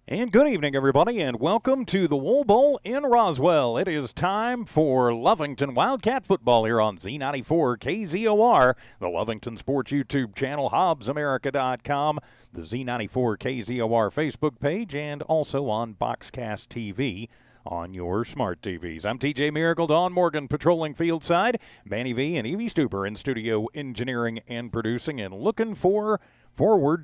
And good evening, everybody, and welcome to the Wool Bowl in Roswell. It is time for Lovington Wildcat football here on Z94 KZOR, the Lovington Sports YouTube channel, HobbsAmerica.com, the Z94 KZOR Facebook page, and also on Boxcast TV on your smart TVs. I'm TJ Miracle, Dawn Morgan patrolling field side, Manny V and Evie Stuber in studio engineering and producing, and looking forward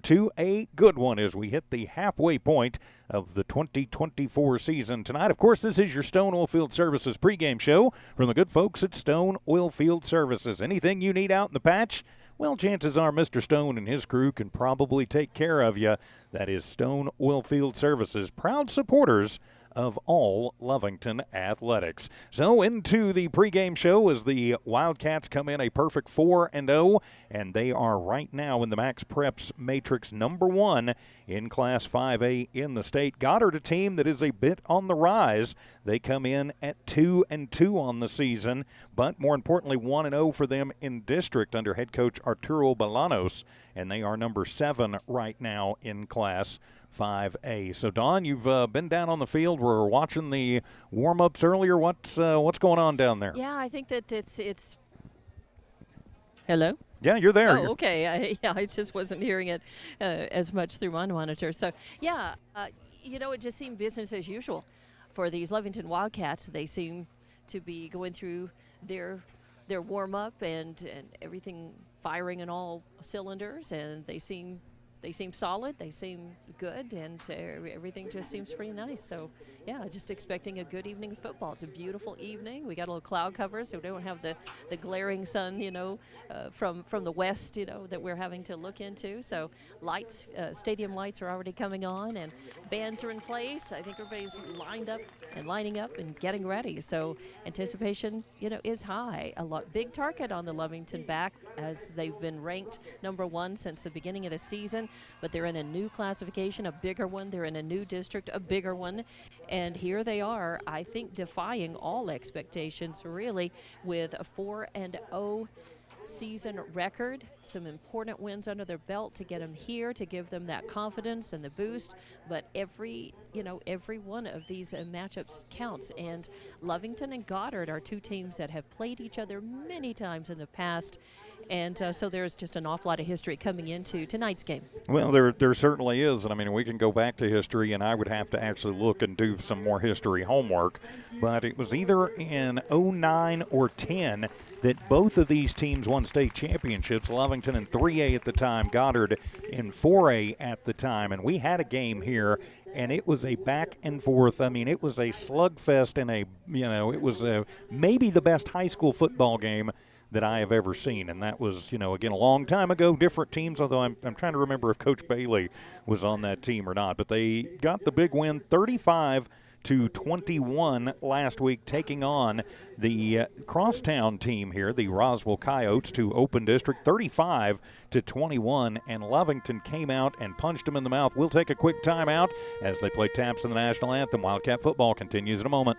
to a good one as we hit the halfway point of the 2024 season tonight. Of course, this is your Stone Oilfield Services pregame show from the good folks at Stone Oilfield Services. Anything you need out in the patch, well, chances are Mr. Stone and his crew can probably take care of you. That is Stone Oilfield Services, proud supporters of all Lovington athletics. So into the pregame show as the Wildcats come in a perfect 4-0, and they are right now in the Max Preps Matrix number 1 in Class 5A in the state. Goddard, a team that is a bit on the rise. They come in at 2-2 on the season, but more importantly 1-0 for them in district under head coach Arturo Bolanos, and they are number 7 right now in Class 5A. So, Dawn, you've been down on the field. We're watching the warm-ups earlier. What's going on down there? Yeah, I think that it's. Hello? Yeah, you're there. Oh, okay. I just wasn't hearing it as much through my monitor. So, yeah, it just seemed business as usual for these Lovington Wildcats. They seem to be going through their warm-up and everything firing in all cylinders, and they seem solid, they seem good, and everything just seems pretty nice. So, yeah, just expecting a good evening of football. It's a beautiful evening. We got a little cloud cover, so we don't have the glaring sun, from the west, that we're having to look into. So lights, stadium lights are already coming on, and bands are in place. I think everybody's lining up and getting ready. So anticipation, is high. Big target on the Lovington back, as they've been ranked number 1 since the beginning of the season. But they're in a new classification, a bigger one. They're in a new district, a bigger one. And here they are, I think, defying all expectations, really, with a 4-0 season record, some important wins under their belt to get them here, to give them that confidence and the boost. But every one of these matchups counts. And Lovington and Goddard are two teams that have played each other many times in the past. And so there's just an awful lot of history coming into tonight's game. Well, there certainly is. And, I mean, we can go back to history, and I would have to actually look and do some more history homework. But it was either in 09 or 10 that both of these teams won state championships, Lovington in 3A at the time, Goddard in 4A at the time. And we had a game here, and it was a back and forth. I mean, it was a slugfest, and it was maybe the best high school football game that I have ever seen. And that was, again, a long time ago, different teams, although I'm trying to remember if Coach Bailey was on that team or not. But they got the big win, 35-21 last week, taking on the crosstown team here, the Roswell Coyotes, to open district, 35-21, and Lovington came out and punched them in the mouth. We'll take a quick timeout as they play taps in the national anthem. Wildcat football continues in a moment.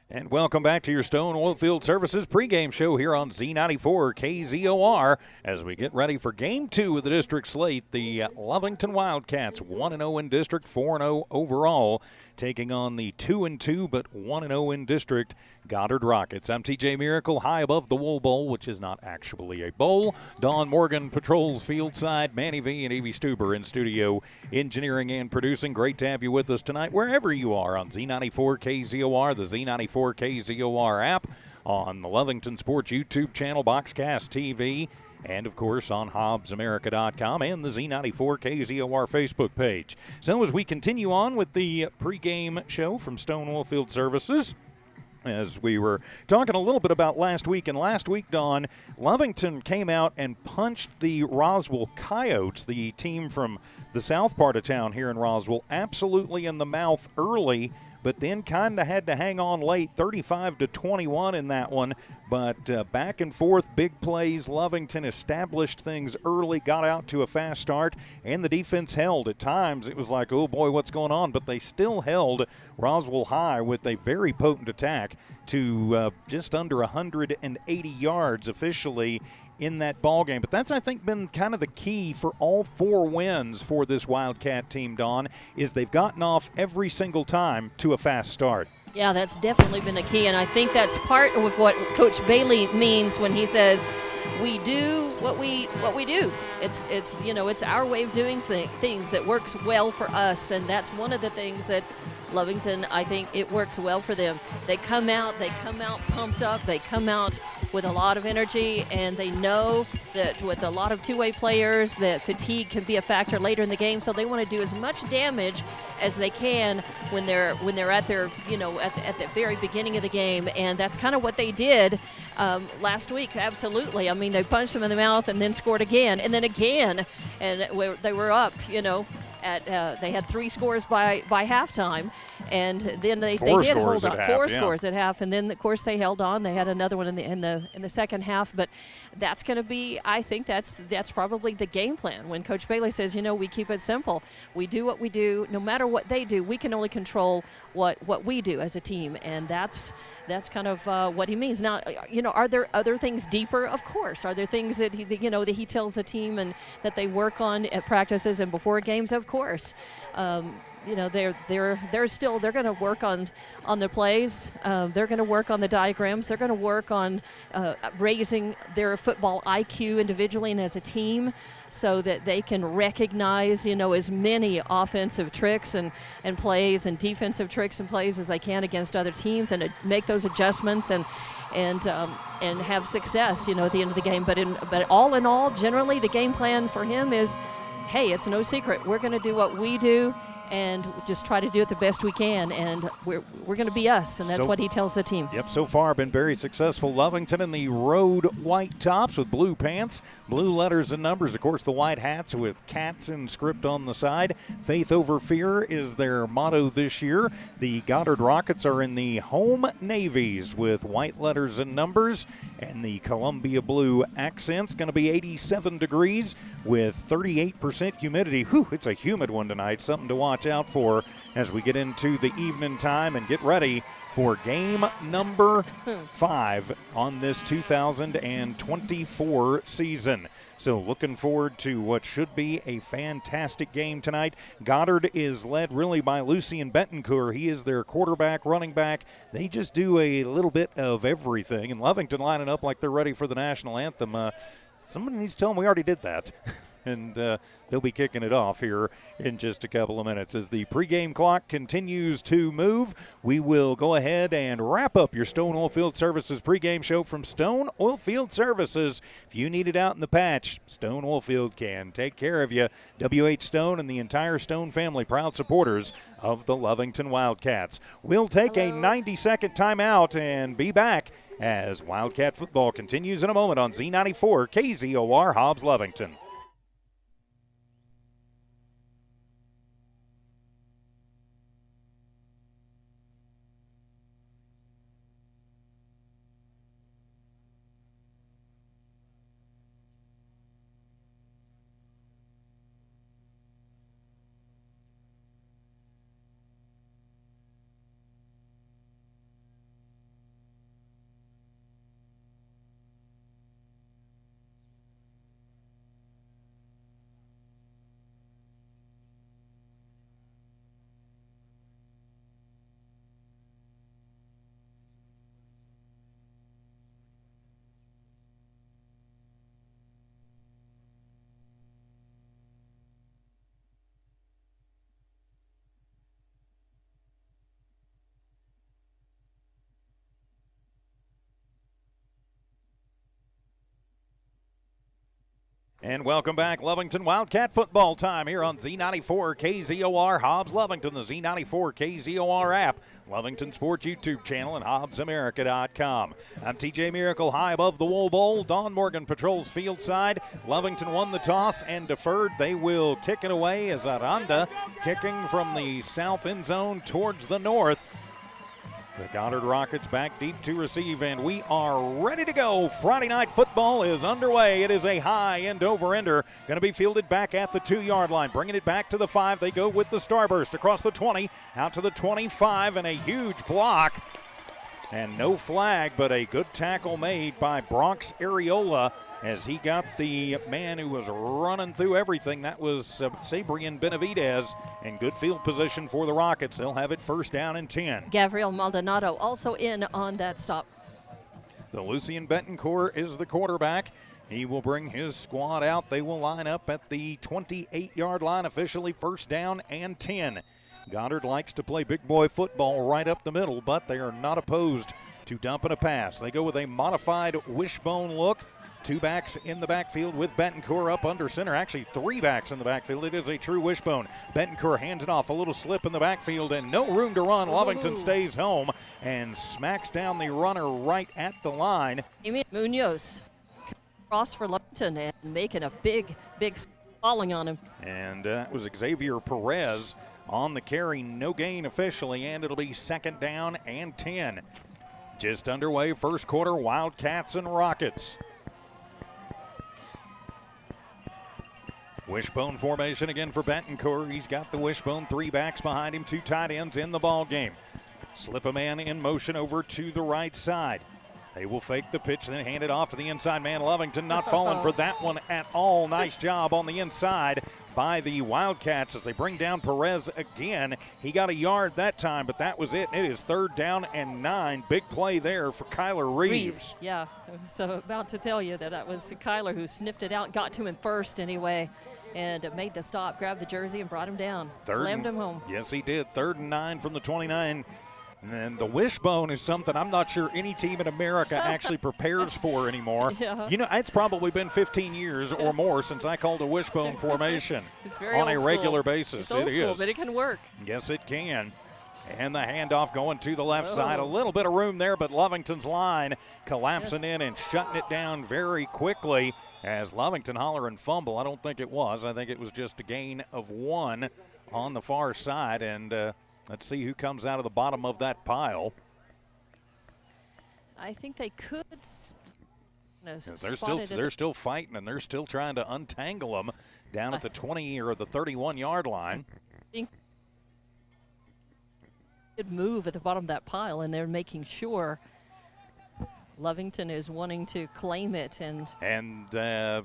And welcome back to your Stone Oilfield Services pregame show here on Z94 KZOR as we get ready for Game 2 of the district slate. The Lovington Wildcats 1-0 in district, 4-0 overall, taking on the 2-2 but 1-0 in district Goddard Rockets. I'm TJ Miracle, high above the Wool Bowl, which is not actually a bowl. Dawn Morgan patrols field side. Manny V and Evie Stuber in studio, engineering and producing. Great to have you with us tonight, wherever you are on Z94 KZOR, the Z94 KZOR app, on the Lovington Sports YouTube channel, Boxcast TV, and, of course, on HobbsAmerica.com and the Z94 KZOR Facebook page. So as we continue on with the pregame show from Stone Oilfield Services, as we were talking a little bit about last week, and last week, Dawn, Lovington came out and punched the Roswell Coyotes, the team from the south part of town here in Roswell, absolutely in the mouth early, but then kind of had to hang on late, 35-21 in that one. But back and forth, big plays. Lovington established things early, got out to a fast start, and the defense held. At times, it was like, oh boy, what's going on? But they still held Roswell high with a very potent attack to just under 180 yards officially in that ball game. But that's, I think, been kind of the key for all four wins for this Wildcat team, Dawn, is they've gotten off every single time to a fast start. Yeah, that's definitely been a key, and I think that's part of what Coach Bailey means when he says we do what we do. It's our way of doing things that works well for us, and that's one of the things that Lovington, I think it works well for them. They come out pumped up, they come out with a lot of energy, and they know that with a lot of two-way players that fatigue can be a factor later in the game, so they want to do as much damage as they can when they're at their at the very beginning of the game, and that's kind of what they did last week. Absolutely. I mean, they punched them in the mouth and then scored again, and then again, and they were up, they had 3 scores by halftime, and then they did hold on. 4 scores at half, and then of course they held on. They had another one in the second half, but that's going to be, I think that's probably the game plan when Coach Bailey says, we keep it simple. We do what we do. No matter what they do, we can only control what we do as a team, and that's kind of what he means. Now, are there other things deeper? Of course. Are there things that he tells the team and that they work on at practices and before games? Of course. They're going to work on the plays. They're going to work on the diagrams. They're going to work on raising their football IQ individually and as a team, so that they can recognize, as many offensive tricks and plays and defensive tricks and plays as they can against other teams, and make those adjustments and have success, at the end of the game. But all in all, generally the game plan for him is, hey, it's no secret. We're going to do what we do and just try to do it the best we can, and we're going to be us, and that's what he tells the team. Yep, so far been very successful. Lovington in the road white tops with blue pants, blue letters and numbers. Of course, the white hats with cats in script on the side. Faith over fear is their motto this year. The Goddard Rockets are in the home navies with white letters and numbers, and the Columbia blue accents. Going to be 87 degrees with 38% humidity. Whew, it's a humid one tonight. Something to watch out for as we get into the evening time and get ready for game number 5 on this 2024 season. So looking forward to what should be a fantastic game tonight. Goddard is led really by Lucien Betancourt. He is their quarterback, running back. They just do a little bit of everything. And Lovington lining up like they're ready for the national anthem. Somebody needs to tell them we already did that. And they'll be kicking it off here in just a couple of minutes. As the pregame clock continues to move, we will go ahead and wrap up your Stone Oilfield Services pregame show from Stone Oilfield Services. If you need it out in the patch, Stone Oilfield can take care of you. W.H. Stone and the entire Stone family, proud supporters of the Lovington Wildcats. We'll take a 90-second timeout and be back as Wildcat football continues in a moment on Z94 KZOR Hobbs Lovington. And welcome back, Lovington Wildcat football time here on Z94 KZOR Hobbs Lovington, the Z94 KZOR app, Lovington Sports YouTube channel, and HobbsAmerica.com. I'm TJ Miracle high above the Wool Bowl. Don Morgan patrols field side. Lovington won the toss and deferred. They will kick it away as Aranda kicking from the south end zone towards the north. The Goddard Rockets back deep to receive, and we are ready to go. Friday night football is underway. It is a high end over-ender. Going to be fielded back at the 2-yard line. Bringing it back to the 5. They go with the starburst across the 20, out to the 25, and a huge block. And no flag, but a good tackle made by Bronx Areola as he got the man who was running through everything. That was Sabrian Benavidez, in good field position for the Rockets. They'll have it first down and 10. Gabriel Maldonado also in on that stop. So Lucian Betancourt is the quarterback. He will bring his squad out. They will line up at the 28-yard line, officially first down and 10. Goddard likes to play big boy football right up the middle, but they are not opposed to dumping a pass. They go with a modified wishbone look. 2 backs in the backfield with Betancourt up under center. Actually, 3 backs in the backfield. It is a true wishbone. Betancourt hands it off. A little slip in the backfield and no room to run. Lovington stays home and smacks down the runner right at the line. Amy Munoz cross for Lovington and making a big falling on him. And that was Xavier Perez on the carry. No gain officially, and it'll be second down and 10. Just underway, first quarter, Wildcats and Rockets. Wishbone formation again for Betancourt. He's got the wishbone, 3 backs behind him, 2 tight ends in the ball game. Slip a man in motion over to the right side. They will fake the pitch, then hand it off to the inside man. Lovington not falling for that one at all. Nice job on the inside by the Wildcats as they bring down Perez again. He got a yard that time, but that was it. It is third down and 9. Big play there for Kyler Reeves. Yeah, I was about to tell you that was Kyler who sniffed it out, got to him first anyway, and made the stop, grabbed the jersey, and brought him down. Slammed him home. Yes, he did. 3rd and 9 from the 29. And the wishbone is something I'm not sure any team in America actually prepares for anymore. Yeah. You know, it's probably been 15 years or more since I called a wishbone formation on a regular basis. It's old school, but it can work. Yes, it can. And the handoff going to the left side. A little bit of room there, but Lovington's line collapsing in and shutting it down very quickly as Lovington holler and fumble. I don't think it was. I think it was just a gain of 1 on the far side. And let's see who comes out of the bottom of that pile. I think they could. They're still fighting, and they're still trying to untangle them down at the 20 or the 31-yard line. Good move at the bottom of that pile, and they're making sure Lovington is wanting to claim it. And I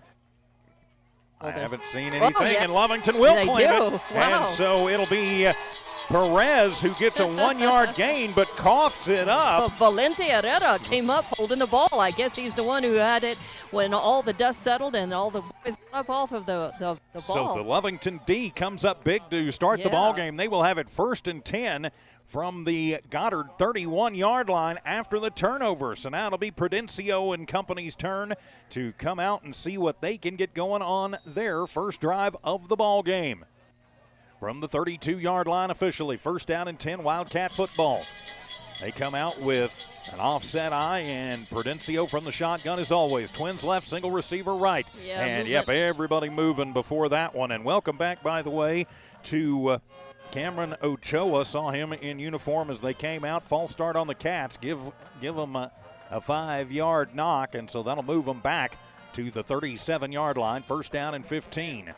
haven't seen anything, and Lovington will claim it. Wow. And so it'll be Perez who gets a 1-yard gain but coughs it up. Valente Herrera came up holding the ball. I guess he's the one who had it when all the dust settled and all the boys got up off of the ball. So the Lovington D comes up big to start the ball game. They will have it 1st and 10 from the Goddard 31-yard line after the turnover. So now it'll be Prudencio and company's turn to come out and see what they can get going on their first drive of the ball game. From the 32-yard line officially, first down and 10, Wildcat football. They come out with an offset eye, and Prudencio from the shotgun as always. Twins left, single receiver right. Everybody moving before that one. And welcome back, by the way, to Cameron Ochoa. Saw him in uniform as they came out. False start on the Cats. Give them a 5-yard knock, and so that'll move them back to the 37-yard line. First down and 15.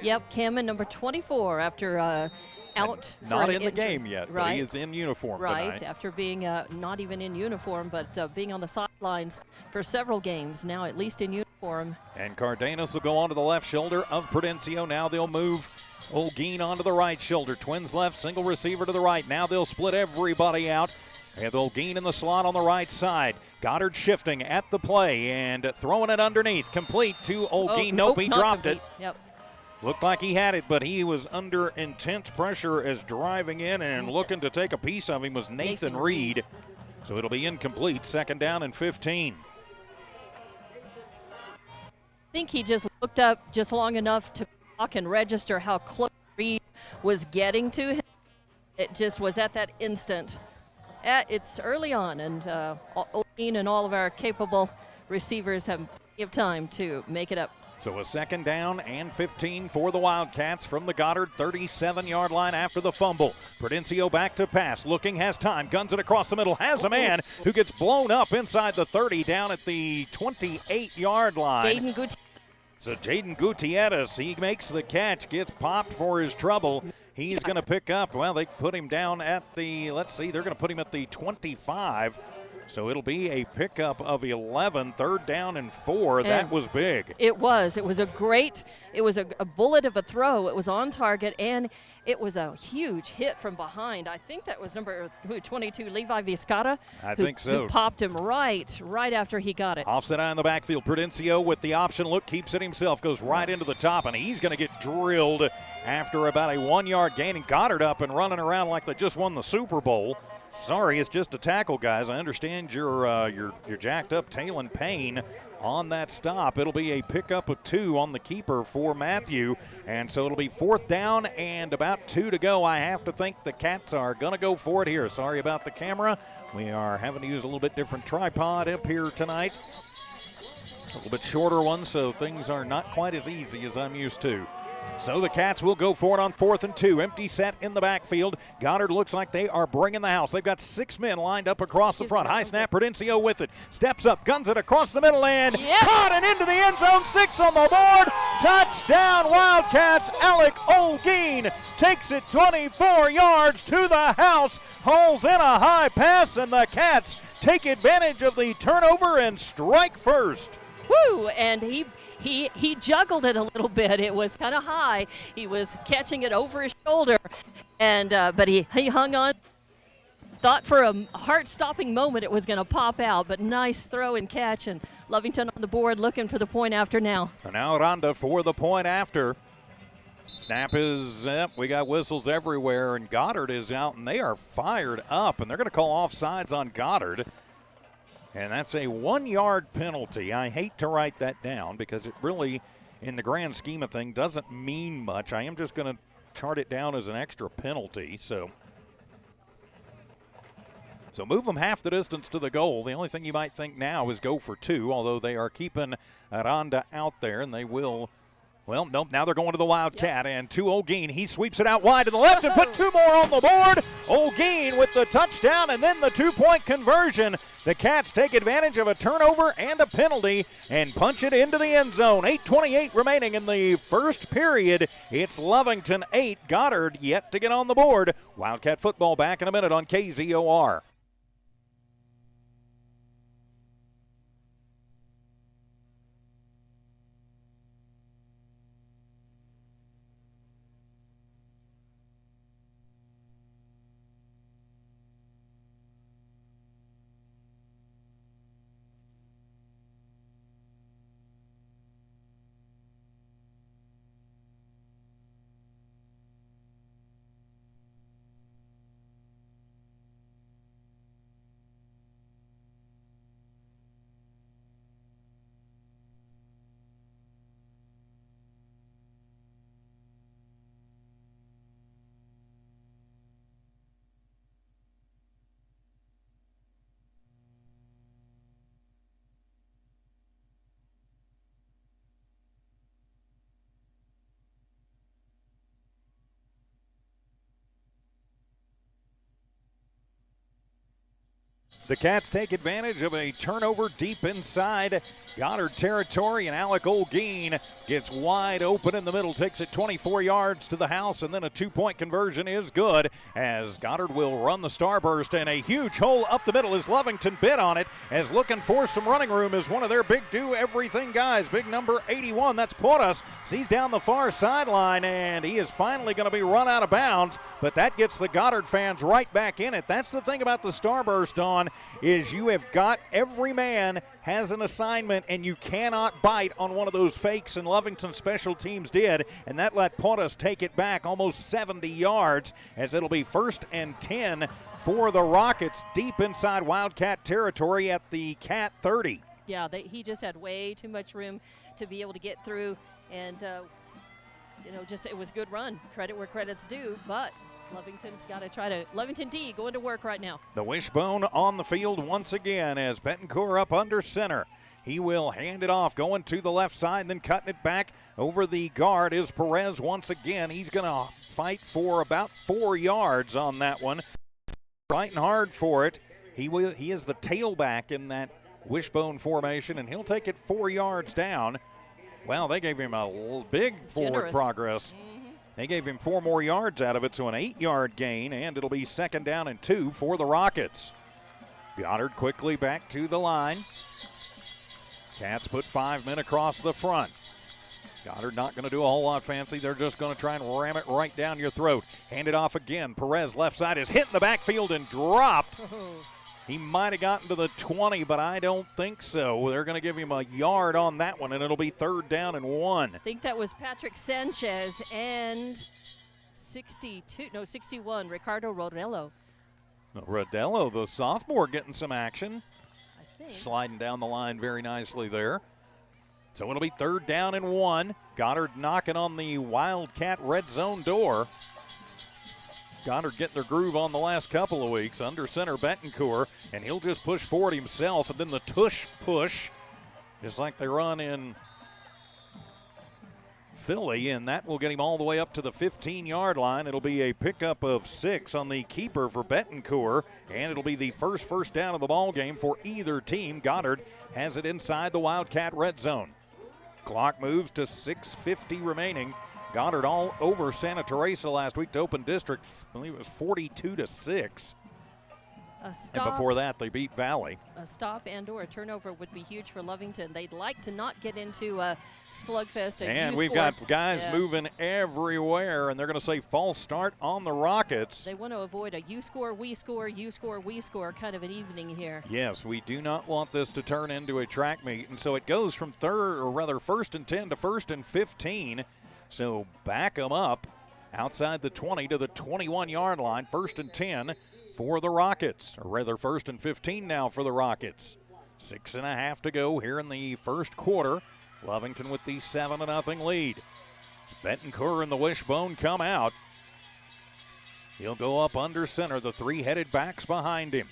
Yep, Cameron, number 24, after out. Not in the game yet, but he is in uniform tonight. After being not even in uniform, but being on the sidelines for several games, now at least in uniform. And Cardenas will go onto the left shoulder of Prudencio. Now they'll move Olguin onto the right shoulder. Twins left, single receiver to the right. Now they'll split everybody out. They have Olguin in the slot on the right side. Goddard shifting at the play and throwing it underneath. Complete to Olguin. Nope, he dropped it. Yep. Looked like he had it, but he was under intense pressure as driving in and looking to take a piece of him was Nathan Reed. So it'll be incomplete. Second down and 15. think he just looked up just long enough to clock and register how close Reed was getting to him. It just was at that instant. It's early on, and Olin and all of our capable receivers have plenty of time to make it up. So a second down and 15 for the Wildcats from the Goddard 37-yard line after the fumble. Prudencio back to pass, looking, has time, guns it across the middle, has a man who gets blown up inside the 30 down at the 28-yard line. So Jaden Gutierrez, he makes the catch, gets popped for his trouble. He's going to pick up, well, they put him down at the, let's see, they're going to put him at the 25. So it'll be a pickup of 11, third down and 4. That was big. It was. It was a bullet of a throw. It was on target, and it was a huge hit from behind. I think that was number 22, Levi Vizcarra. I think so. Who popped him right after he got it. Offset eye in the backfield. Prudencio with the option look, keeps it himself, goes right into the top, and he's going to get drilled after about a 1-yard gain. And Goddard up and running around like they just won the Super Bowl. Sorry, it's just a tackle, guys. I understand you're jacked up, tail and pain on that stop. It'll be a pickup of 2 on the keeper for Matthew, and so it'll be 4th down and about 2 to go. I have to think the Cats are going to go for it here. Sorry about the camera. We are having to use a little bit different tripod up here tonight. A little bit shorter one, so things are not quite as easy as I'm used to. So the Cats will go for it on 4th and 2. Empty set in the backfield. Goddard looks like they are bringing the house. They've got 6 men lined up across the front. High snap, Prudencio with it. Steps up, guns it across the middle and caught and into the end zone. 6 on the board. Touchdown Wildcats. Alec Olguin takes it 24 yards to the house. Hauls in a high pass, and the Cats take advantage of the turnover and strike first. Woo! And he juggled it a little bit. It was kind of high. He was catching it over his shoulder, and but he hung on. Thought for a heart-stopping moment it was going to pop out, but nice throw and catch, and Lovington on the board looking for the point after now. And now Aranda for the point after. Snap is, we got whistles everywhere, and Goddard is out, and they are fired up, and they're going to call offsides on Goddard. And that's a 1-yard penalty. I hate to write that down because it really, in the grand scheme of things, doesn't mean much. I am just going to chart it down as an extra penalty. So move them half the distance to the goal. The only thing you might think now is go for 2, although they are keeping Aranda out there, and they will. Well, nope, now they're going to the Wildcat, and to Olguin. He sweeps it out wide to the left and put 2 more on the board. Olguin with the touchdown and then the 2-point conversion. The Cats take advantage of a turnover and a penalty and punch it into the end zone. 8:28 remaining in the first period. It's Lovington 8, Goddard yet to get on the board. Wildcat football back in a minute on KZOR. The Cats take advantage of a turnover deep inside Goddard territory, and Alec Olguin gets wide open in the middle, takes it 24 yards to the house, and then a 2-point conversion is good as Goddard will run the starburst, and a huge hole up the middle as Lovington bid on it, as looking for some running room is one of their big do-everything guys, big number 81, that's Porras. He's down the far sideline, and he is finally going to be run out of bounds, but that gets the Goddard fans right back in it. That's the thing about the starburst, Dawn, is you have got every man has an assignment, and you cannot bite on one of those fakes, and Lovington special teams did, and that let Porras take it back almost 70 yards as it'll be 1st and 10 for the Rockets deep inside Wildcat territory at the Cat 30. Yeah, he just had way too much room to be able to get through, and just it was a good run. Credit where credit's due, but Lovington's got to try to. Lovington D going to work right now. The wishbone on the field once again as Betancourt up under center. He will hand it off, going to the left side, and then cutting it back over the guard is Perez once again. He's going to fight for about 4 yards on that one. Fighting hard for it. He is the tailback in that wishbone formation, and he'll take it 4 yards down. Well, they gave him a big forward progress. They gave him 4 more yards out of it, so an 8-yard gain, and it'll be 2nd down and 2 for the Rockets. Goddard quickly back to the line. Cats put 5 men across the front. Goddard not going to do a whole lot fancy. They're just going to try and ram it right down your throat. Hand it off again. Perez left side is hit in the backfield and dropped. He might have gotten to the 20, but I don't think so. They're going to give him a yard on that one, and it'll be 3rd down and 1. I think that was Patrick Sanchez and 61, Ricardo Rodello. Rodello, the sophomore, getting some action. I think. Sliding down the line very nicely there. So it'll be 3rd down and 1. Goddard knocking on the Wildcat red zone door. Goddard getting their groove on the last couple of weeks. Under center Betancourt, and he'll just push forward himself, and then the tush push, just like they run in Philly, and that will get him all the way up to the 15-yard line. It'll be a pickup of 6 on the keeper for Betancourt, and it'll be the first down of the ball game for either team. Goddard has it inside the Wildcat red zone. Clock moves to 6:50 remaining. Goddard all over Santa Teresa last week to open district. I believe it was 42-6. And before that, they beat Valley. A stop and or a turnover would be huge for Lovington. They'd like to not get into a slugfest. And we've got guys moving everywhere, and they're going to say false start on the Rockets. They want to avoid a you score, we score, you score, we score kind of an evening here. Yes, we do not want this to turn into a track meet, and so it goes from 1st and 10 to 1st and 15. So back them up outside the 20 to the 21-yard line. 1st and 10 for the Rockets, or rather 1st and 15 now for the Rockets. 6.5 to go here in the first quarter. Lovington with the 7-0 lead. Betancourt and the wishbone come out. He'll go up under center, the 3-headed backs behind him.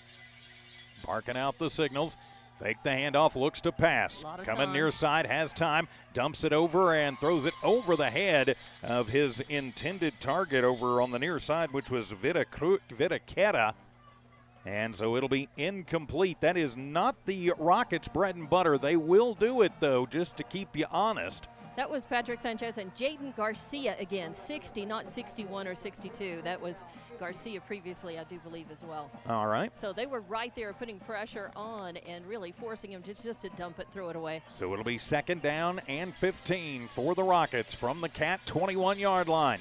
Barking out the signals. Fake the handoff, looks to pass. Coming near side, has time, dumps it over and throws it over the head of his intended target over on the near side, which was Vitaquera. And so it'll be incomplete. That is not the Rockets' bread and butter. They will do it, though, just to keep you honest. That was Patrick Sanchez and Jaden Garcia again, 60, not 61 or 62. That was Garcia previously, I do believe, as well. All right. So they were right there putting pressure on and really forcing him just to dump it, throw it away. So it'll be 2nd down and 15 for the Rockets from the Cat 21-yard line.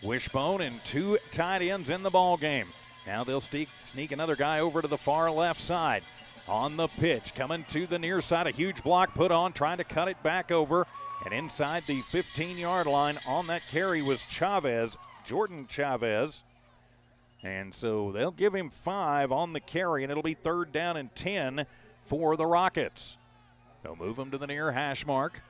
Wishbone and 2 tight ends in the ball game. Now they'll sneak another guy over to the far left side. On the pitch, coming to the near side, a huge block put on, trying to cut it back over. And inside the 15-yard line on that carry was Chavez, Jordan Chavez. And so they'll give him 5 on the carry, and it'll be 3rd down and 10 for the Rockets. They'll move him to the near hash mark.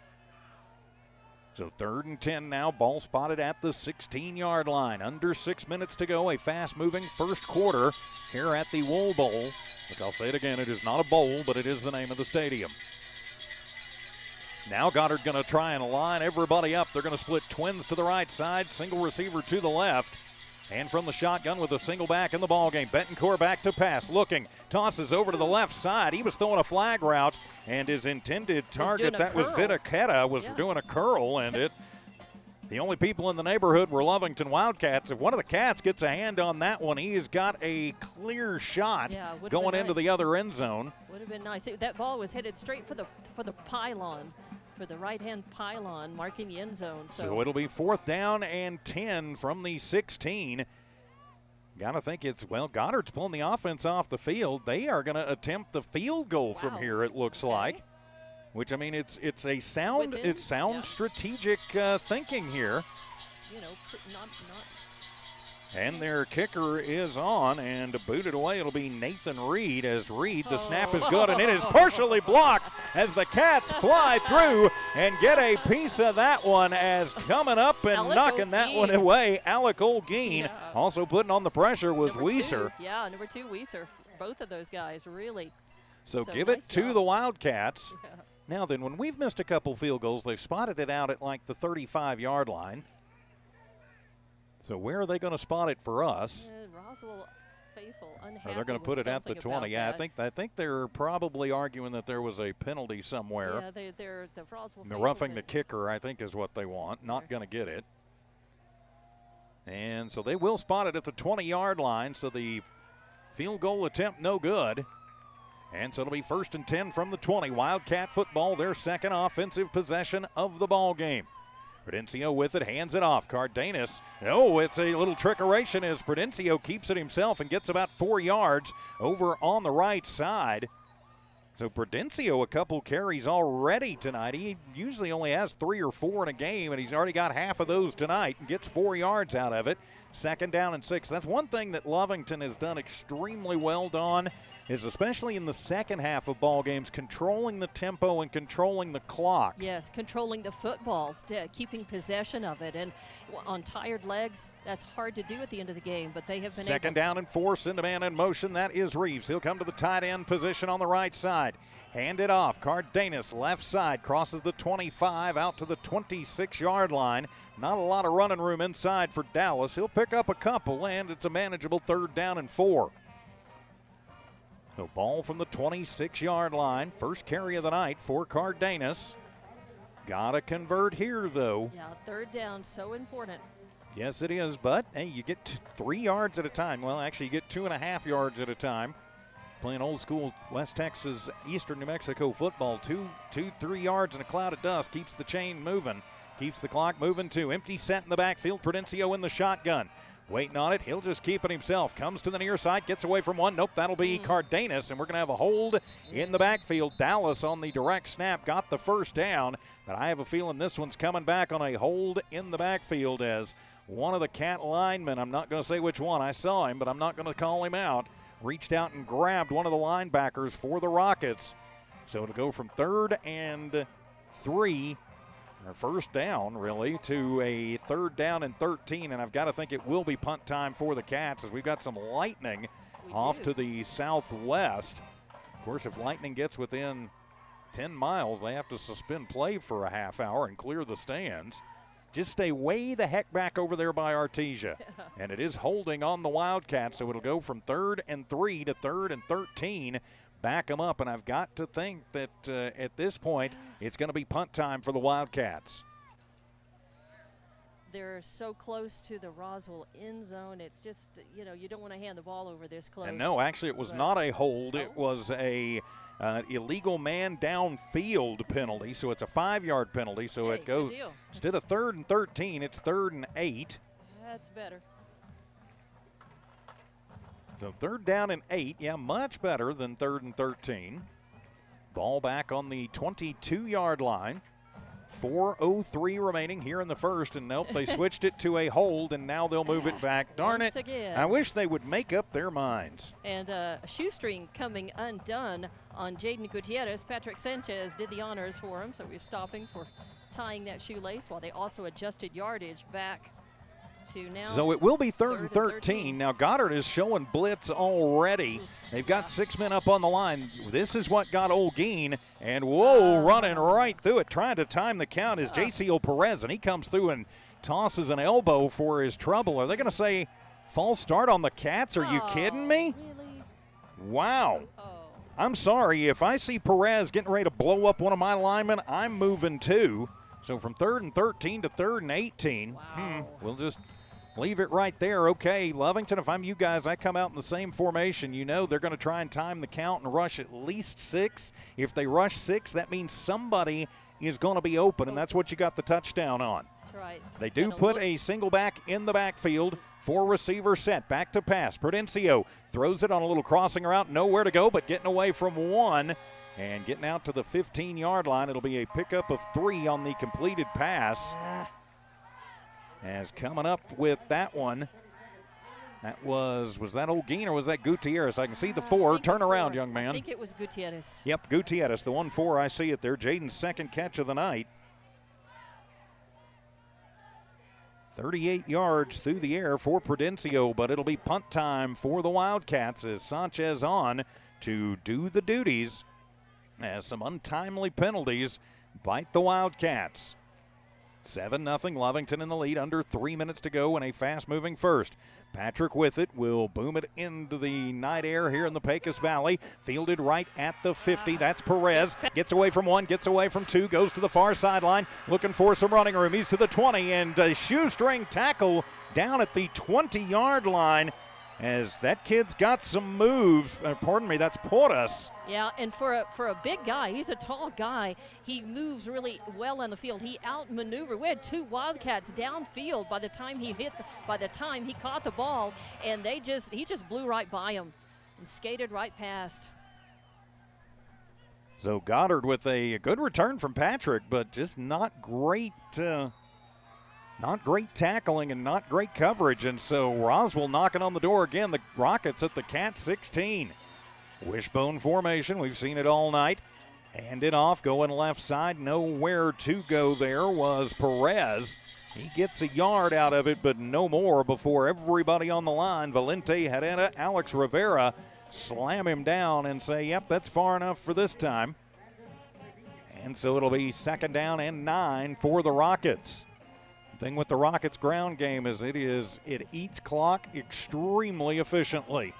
So 3rd and 10 now, ball spotted at the 16-yard line. Under 6 minutes to go, a fast-moving first quarter here at the Wool Bowl. Which I'll say it again, it is not a bowl, but it is the name of the stadium. Now Goddard going to try and line everybody up. They're going to split twins to the right side, single receiver to the left. And from the shotgun with a single back in the ballgame. Betancourt back to pass, looking, tosses over to the left side. He was throwing a flag route, and his intended target, that was Vitaquera, was doing a curl, and the only people in the neighborhood were Lovington Wildcats. If one of the Cats gets a hand on that one, he's got a clear shot going into the other end zone. Would have been nice. That ball was headed straight for the pylon. For the right-hand pylon, marking the end zone. So it'll be 4th down and 10 from the 16. Got to think it's, Goddard's pulling the offense off the field. They are going to attempt the field goal from here, it looks like. Which, I mean, it's a sound, strategic thinking here. You know, And their kicker is on and booted away. It'll be Nathan Reed as Reed. The snap is good and it is partially blocked as the Cats fly through and get a piece of that one as coming up and knocking that one away. Alec Olguin also putting on the pressure was Weiser. Yeah, number 2, Weiser. Both of those guys really. So give it to the Wildcats. Yeah. Now then, when we've missed a couple field goals, they've spotted it out at like the 35-yard line. So where are they going to spot it for us? Roswell faithful, unhappy. They're going to put it at the 20. Yeah, I think they're probably arguing that there was a penalty somewhere. Yeah, they're the Roswell. The roughing the kicker, I think, is what they want. Not going to get it. And so they will spot it at the 20-yard line. So the field goal attempt no good. And so it'll be 1st and 10 from the 20. Wildcat football, their second offensive possession of the ball game. Prudencio with it, hands it off. Cardenas, it's a little trickeration as Prudencio keeps it himself and gets about 4 yards over on the right side. So Prudencio, a couple carries already tonight. He usually only has 3 or 4 in a game, and he's already got half of those tonight and gets 4 yards out of it. 2nd down and 6. That's one thing that Lovington has done extremely well, Don, is especially in the second half of ball games, controlling the tempo and controlling the clock. Yes, controlling the football, keeping possession of it. And on tired legs, that's hard to do at the end of the game, but they have been 2nd down and 4, send a man in motion. That is Reeves. He'll come to the tight end position on the right side. Hand it off. Cardenas, left side, crosses the 25 out to the 26-yard line. Not a lot of running room inside for Dallas. He'll pick up a couple, and it's a manageable 3rd down and 4. So ball from the 26-yard line. First carry of the night for Cardenas. Got to convert here, though. Yeah, 3rd down, so important. Yes, it is, but, hey, you get 3 yards at a time. Well, actually, you get 2.5 yards at a time. Playing old school West Texas, Eastern New Mexico football. 3 yards and a cloud of dust keeps the chain moving. Keeps the clock moving too. Empty set in the backfield. Prudencio in the shotgun. Waiting on it. He'll just keep it himself. Comes to the near side. Gets away from one. Nope, that'll be Cardenas. And we're going to have a hold in the backfield. Dallas on the direct snap got the 1st down. But I have a feeling this one's coming back on a hold in the backfield as one of the Cat linemen, I'm not going to say which one. I saw him, but I'm not going to call him out. Reached out and grabbed one of the linebackers for the Rockets. So it'll go from 3rd and 3. Our 1st down, really, to a 3rd down and 13, and I've got to think it will be punt time for the Cats as we've got some lightning to the southwest. Of course, if lightning gets within 10 miles, they have to suspend play for a half hour and clear the stands. Just stay way the heck back over there by Artesia. And it is holding on the Wildcats, so it'll go from 3rd and 3 to 3rd and 13. Back them up, and I've got to think that at this point it's going to be punt time for the Wildcats. They're so close to the Roswell end zone. It's just, you don't want to hand the ball over this close. And no, actually it was not a hold. It was a illegal man downfield penalty, so it's a 5-yard penalty. So it goes, instead of 3rd and 13, it's 3rd and 8. That's better. So 3rd down and 8, much better than 3rd and 13. Ball back on the 22-yard line. 4:03 remaining here in the 1st, and nope, they switched it to a hold, and now they'll move it back. Darn it. Again. I wish they would make up their minds. And a shoestring coming undone on Jaden Gutierrez. Patrick Sanchez did the honors for him, so we're stopping for tying that shoelace while they also adjusted yardage back. Now. So it will be 3rd and 13. Now Goddard is showing blitz already. They've got 6 men up on the line. This is what got Olguin, and running right through it, trying to time the count is JCO Perez, and he comes through and tosses an elbow for his trouble. Are they going to say false start on the Cats? Are you kidding me? Really? Wow. I'm sorry. If I see Perez getting ready to blow up one of my linemen, I'm moving too. So from 3rd and 13 to 3rd and 18. We'll just leave it right there. Okay, Lovington, if I'm you guys, I come out in the same formation. They're going to try and time the count and rush at least 6. If they rush 6, that means somebody is going to be open, and that's what you got the touchdown on. That's right. They do put a single back in the backfield. 4 receiver set, back to pass. Prudencio throws it on a little crossing route, nowhere to go, but getting away from one and getting out to the 15-yard line. It'll be a pickup of 3 on the completed pass. As coming up with that one That was that Olguin or was that Gutierrez? I can see the 4. Turn around, young man. I think it was Gutierrez. Yep, Gutierrez, the 1-4. I see it there. Jaden's second catch of the night. 38 yards through the air for Prudencio, but it'll be punt time for the Wildcats as Sanchez on to do the duties as some untimely penalties bite the Wildcats. 7-0 Lovington in the lead, under 3 minutes to go in a fast-moving first. Patrick with it will boom it into the night air here in the Pecos Valley. Fielded right at the 50. That's Perez. Gets away from 1, gets away from 2, goes to the far sideline, looking for some running room. He's to the 20, and a shoestring tackle down at the 20-yard line as that kid's got some moves. Pardon me, that's Porras. Yeah, and for a big guy, he's a tall guy. He moves really well on the field. He outmaneuvered. We had 2 Wildcats downfield by the time he caught the ball, and he just blew right by him and skated right past. So Goddard with a good return from Patrick, but just not great. Not great tackling and not great coverage, and so Roswell knocking on the door again. The Rockets at the Cat 16. Wishbone formation, we've seen it all night. Hand it off, going left side, nowhere to go there was Perez. He gets a yard out of it, but no more before everybody on the line, Valente Herrera, Alex Rivera, slam him down and say, yep, that's far enough for this time. And so it'll be 2nd down and 9 for the Rockets. Thing with the Rockets ground game is it eats clock extremely efficiently.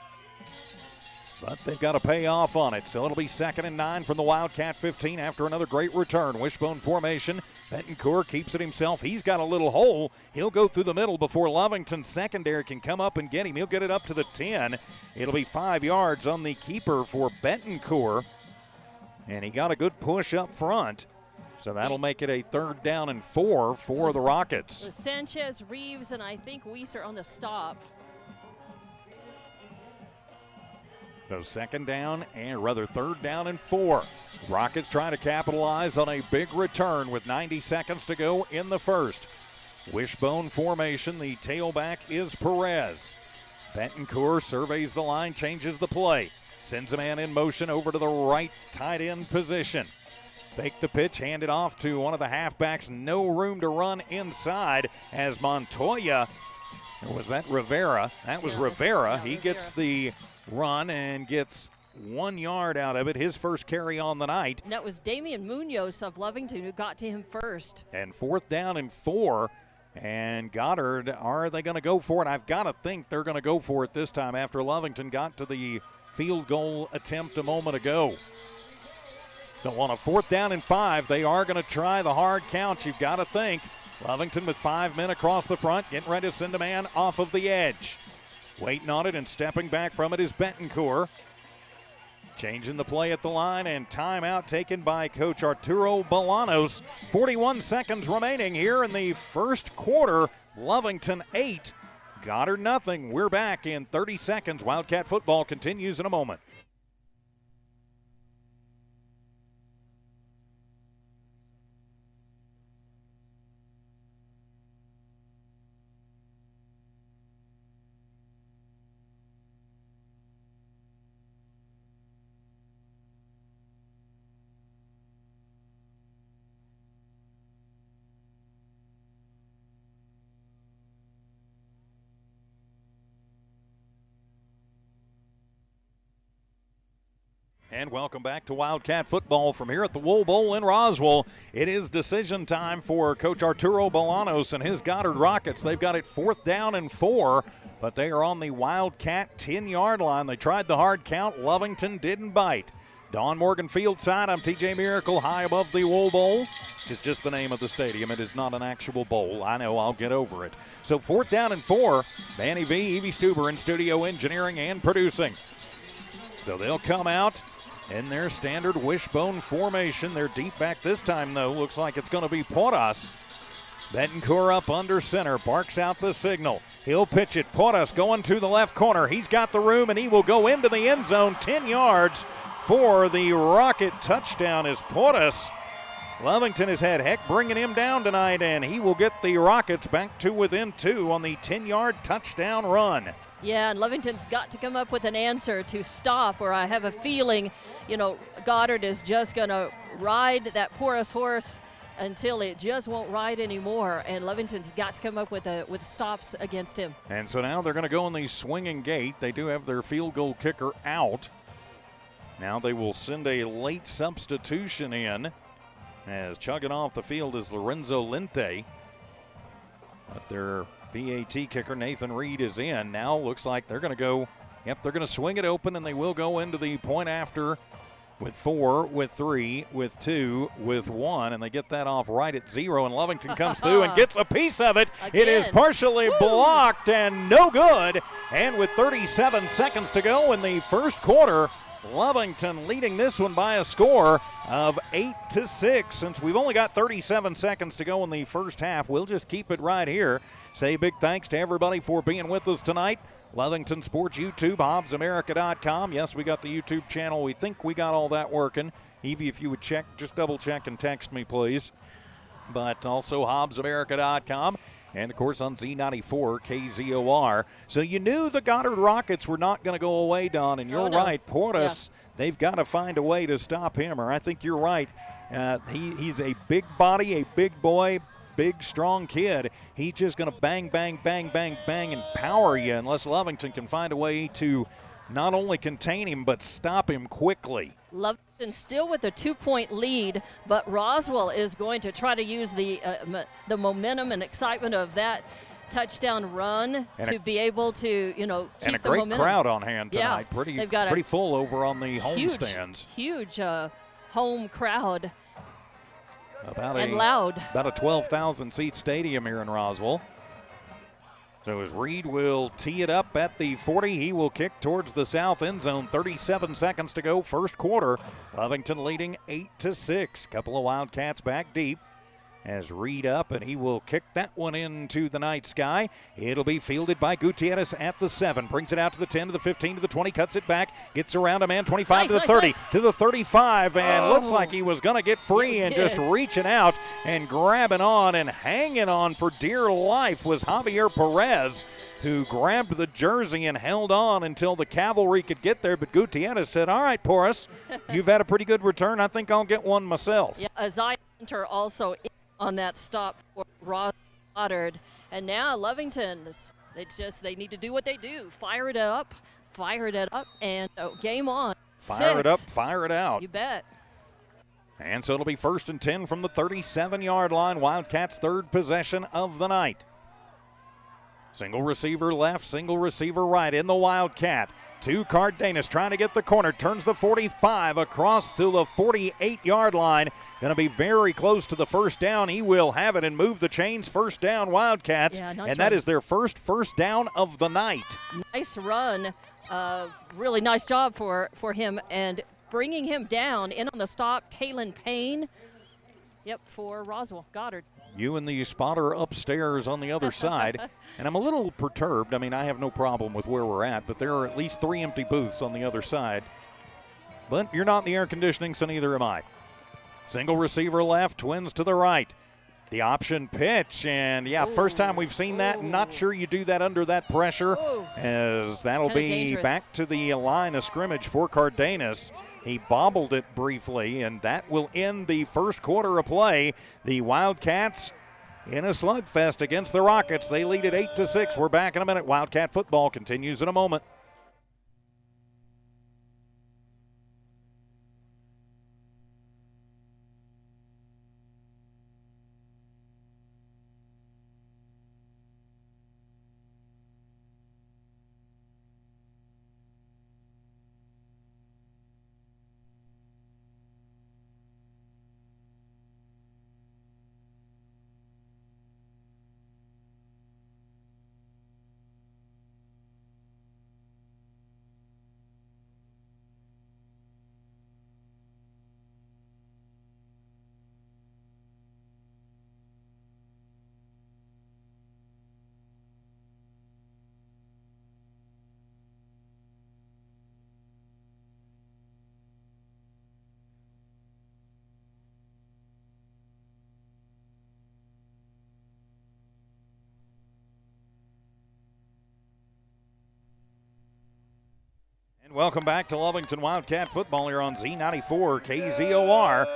But they've got to pay off on it. So it'll be 2nd and 9 from the Wildcat 15 after another great return. Wishbone formation. Betancourt keeps it himself. He's got a little hole. He'll go through the middle before Lovington's secondary can come up and get him. He'll get it up to the 10. It'll be 5 yards on the keeper for Betancourt. And he got a good push up front. So that'll make it a 3rd down and 4 for the Rockets. With Sanchez, Reeves, and I think Weiser on the stop. So 2nd down and rather 3rd down and 4. Rockets trying to capitalize on a big return with 90 seconds to go in the first. Wishbone formation. The tailback is Perez. Betancourt surveys the line, changes the play. Sends a man in motion over to the right tight end position. Fake the pitch, hand it off to one of the halfbacks. No room to run inside as Montoya, or was that Rivera? That was Rivera. He gets the run and gets 1 yard out of it, his first carry on the night. And that was Damian Munoz of Lovington who got to him first. And 4th down and 4. And Goddard, are they going to go for it? I've got to think they're going to go for it this time after Lovington got to the field goal attempt a moment ago. So on a 4th down and 5, they are going to try the hard count. You've got to think. Lovington with 5 men across the front, getting ready to send a man off of the edge. Waiting on it and stepping back from it is Betancourt. Changing the play at the line, and timeout taken by Coach Arturo Bolanos. 41 seconds remaining here in the first quarter. Lovington 8, Goddard nothing. We're back in 30 seconds. Wildcat football continues in a moment. And welcome back to Wildcat football from here at the Wool Bowl in Roswell. It is decision time for Coach Arturo Bolanos and his Goddard Rockets. They've got it 4th down and 4, but they are on the Wildcat 10-yard line. They tried the hard count. Lovington didn't bite. Don Morgan Field side, I'm TJ Miracle, high above the Wool Bowl. It's just the name of the stadium. It is not an actual bowl. I know, I'll get over it. So 4th down and 4. Danny V, Evie Stuber in studio engineering and producing. So they'll come out in their standard wishbone formation. They're deep back this time, though. Looks like it's going to be Porras. Betancourt up under center, barks out the signal. He'll pitch it. Porras going to the left corner. He's got the room, and he will go into the end zone. 10 yards for the Rocket touchdown is Porras. Lovington has had heck bringing him down tonight, and he will get the Rockets back to within 2 on the 10-yard touchdown run. Yeah, and Lovington's got to come up with an answer to stop, or I have a feeling, Goddard is just going to ride that porous horse until it just won't ride anymore, and Lovington's got to come up with stops against him. And so now they're going to go in the swinging gate. They do have their field goal kicker out. Now they will send a late substitution in, as chugging off the field is Lorenzo Lente. But their PAT kicker, Nathan Reed, is in. Now looks like they're going to go, they're going to swing it open, and they will go into the point after with 4, with 3, with 2, with 1, and they get that off right at 0, and Lovington comes through and gets a piece of it. Again. It is partially blocked and no good. And with 37 seconds to go in the first quarter, Lovington leading this one by a score of 8-6. Since we've only got 37 seconds to go in the first half, we'll just keep it right here. Say big thanks to everybody for being with us tonight. Lovington Sports YouTube, HobbsAmerica.com. Yes, we got the YouTube channel. We think we got all that working. Evie, if you would check, just double check and text me, please. But also HobbsAmerica.com. And, of course, on Z94 KZOR. So you knew the Goddard Rockets were not going to go away, Don, and you're right. Portis, they've got to find a way to stop him, or I think you're right. He's a big body, a big boy, big, strong kid. He's just going to bang, bang, bang, bang, bang, and power you unless Lovington can find a way to not only contain him but stop him quickly. Lovington still with a 2-point lead, but Roswell is going to try to use the momentum and excitement of that touchdown run to be able to, keep the momentum. And a great crowd on hand tonight. Yeah, pretty full over on the home stands. Huge home crowd. And loud. About a 12,000 seat stadium here in Roswell. So as Reed will tee it up at the 40, he will kick towards the south end zone. 37 seconds to go, first quarter. Lovington leading 8-6. Couple of Wildcats back deep. As Reed up, and he will kick that one into the night sky. It'll be fielded by Gutierrez at the 7. Brings it out to the 10, to the 15, to the 20, cuts it back, gets around a man, 25 to the 30, to the 35, and looks like he was going to get free and just reaching out and grabbing on and hanging on for dear life was Javier Perez, who grabbed the jersey and held on until the cavalry could get there. But Gutierrez said, all right, Porras, you've had a pretty good return. I think I'll get one myself. Yeah, Isaiah Hunter also on that stop for Goddard. And now Lovington, they need to do what they do. Fire it up, and game on. Fire it up, fire it out. You bet. And so it'll be 1st and 10 from the 37-yard line. Wildcats' third possession of the night. Single receiver left, single receiver right in the Wildcat. To Cardenas trying to get the corner. Turns the 45 across to the 48-yard line. Going to be very close to the first down. He will have it and move the chains. First down, Wildcats. Yeah, nice and that is their first down of the night. Nice run. Really nice job for him. And bringing him down in on the stop, Talon Payne. Yep, for Roswell. Goddard. You and the spotter upstairs on the other side. And I'm a little perturbed. I mean, I have no problem with where we're at, but there are at least 3 empty booths on the other side. But you're not in the air conditioning, so neither am I. Single receiver left, twins to the right. The option pitch, and first time we've seen that. Not sure you do that under that pressure, as that'll be dangerous. Back to the line of scrimmage for Cardenas. He bobbled it briefly, and that will end the first quarter of play. The Wildcats in a slugfest against the Rockets. They lead at 8-6. We're back in a minute. Wildcat football continues in a moment. Welcome back to Lovington Wildcat football here on Z94 KZOR,